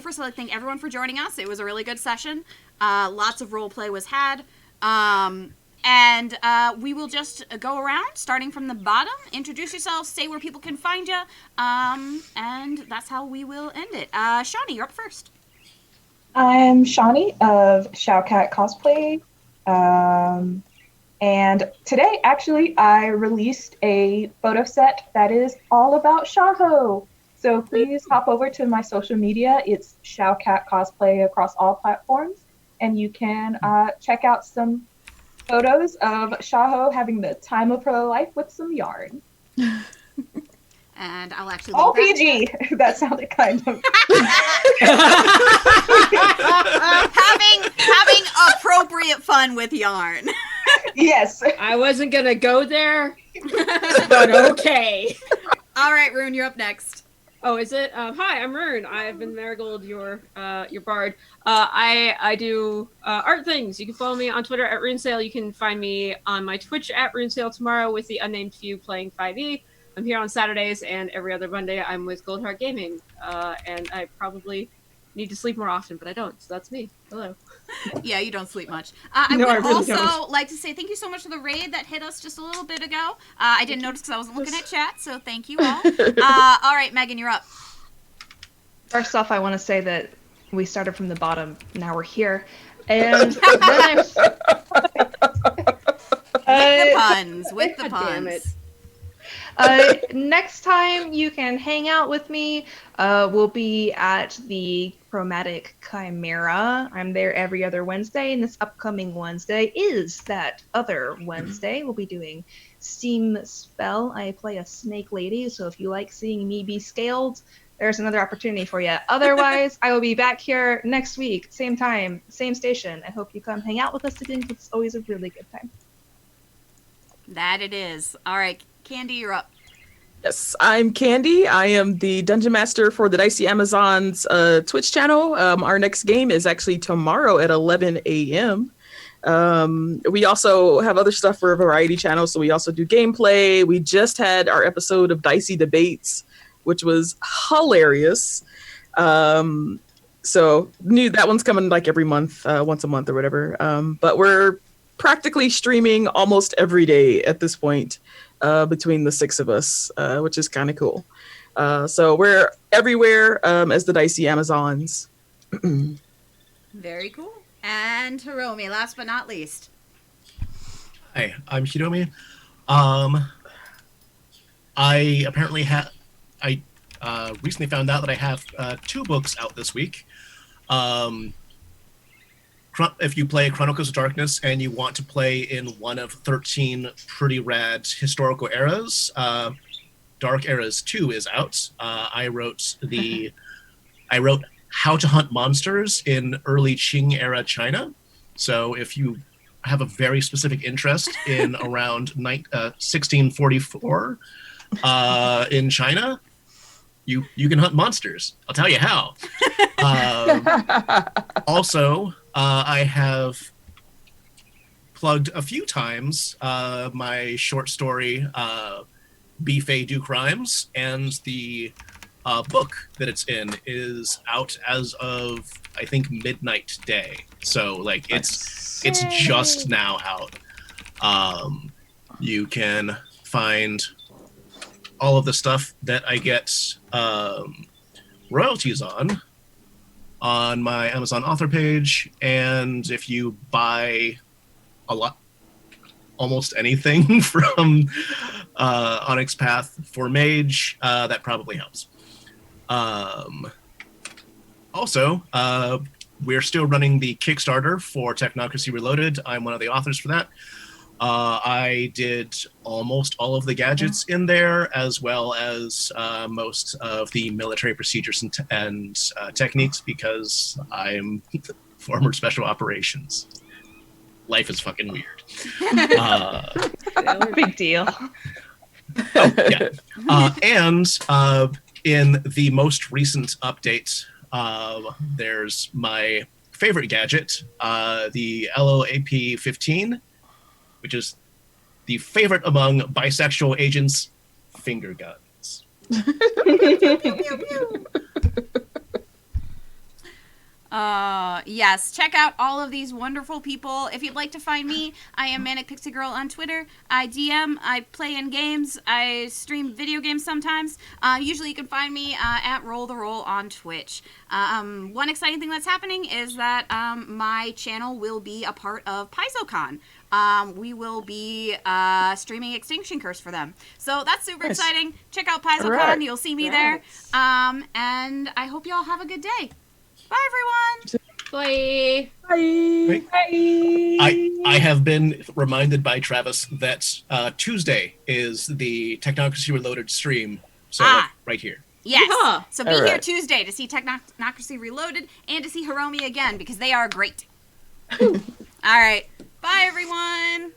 first of all, thank everyone for joining us. It was a really good session. Lots of role play was had, and we will just go around, starting from the bottom. Introduce yourselves, say where people can find you, and that's how we will end it. Shawnee, you're up first. I'm Shawnee of Showcat Cosplay. And today, actually, I released a photo set that is all about Shaho. So please hop over to my social media. It's Showcat Cosplay across all platforms. And you can check out some photos of Shaho having the time of her life with some yarn. And I'll actually All link that. PG. That sounded kind of... having appropriate fun with yarn. Yes. I wasn't gonna go there, but okay. All right, Rune, you're up next. Oh, is it? Hi, I'm Rune. I've been Marigold, your bard. I do art things. You can follow me on Twitter at RuneSale. You can find me on my Twitch at RuneSale tomorrow with the unnamed few playing 5e. I'm here on Saturdays, and every other Monday I'm with Goldheart Gaming. And I probably need to sleep more often, but I don't. So that's me. Hello. Yeah, you don't sleep much. I No, would I really also don't. like to say thank you so much for the raid that hit us just a little bit ago. I didn't notice because I wasn't looking at chat, so thank you all. All right, Megan, you're up. First off, I want to say that we started from the bottom. Now we're here. And then With the puns. With the God damn puns. next time you can hang out with me, we'll be at the Chromatic Chimera. I'm there every other Wednesday, and this upcoming Wednesday is that other Wednesday. We'll be doing Steam Spell. I play a snake lady, so if you like seeing me be scaled, there's another opportunity for you. Otherwise, I will be back here next week, same time, same station. I hope you come hang out with us again. It's always a really good time. That it is. All right, Candy, you're up. Yes, I'm Candy. I am the Dungeon Master for the Dicey Amazons Twitch channel. Our next game is actually tomorrow at 11 a.m. We also have other stuff for a variety channel, so we also do gameplay. We just had our episode of Dicey Debates, which was hilarious. So that one's coming like every month, once a month or whatever. But we're practically streaming almost every day at this point. Between the six of us, which is kind of cool. So we're everywhere as the Dicey Amazons. Very cool. And Hiromi, last but not least. Hi, I'm Hiromi. I apparently recently found out that I have 2 books out this week. If you play Chronicles of Darkness and you want to play in one of 13 pretty rad historical eras, Dark Eras 2 is out. I wrote How to Hunt Monsters in early Qing era China. So if you have a very specific interest in around 1644 in China, you can hunt monsters. I'll tell you how. Also, I have plugged a few times my short story, Be Fay Do Crimes, and the book that it's in is out as of, I think, midnight today. So, like, it's just now out. You can find all of the stuff that I get royalties on my Amazon author page, and if you buy almost anything from Onyx Path for Mage, that probably helps. Also, we're still running the Kickstarter for Technocracy Reloaded. I'm one of the authors for that. I did almost all of the gadgets in there, as well as most of the military procedures and techniques, because I'm former special operations. Life is fucking weird. Big deal. Oh, yeah. And in the most recent update, there's my favorite gadget, the LOAP 15, which is the favorite among bisexual agents, finger guns. Yes, check out all of these wonderful people. If you'd like to find me, I am Manic Pixie Girl on Twitter. I DM, I play in games, I stream video games sometimes. Usually you can find me at Roll the Roll on Twitch. One exciting thing that's happening is that my channel will be a part of PaizoCon. We will be streaming Extinction Curse for them. So that's super exciting. Check out PaizoCon. Right. You'll see me there. And I hope you all have a good day. Bye, everyone. Bye. I have been reminded by Travis that Tuesday is the Technocracy Reloaded stream. So like, right here. Yes. Yeah. So be All here right. Tuesday to see Technocracy Reloaded and to see Hiromi again because they are great. All right. Bye, everyone.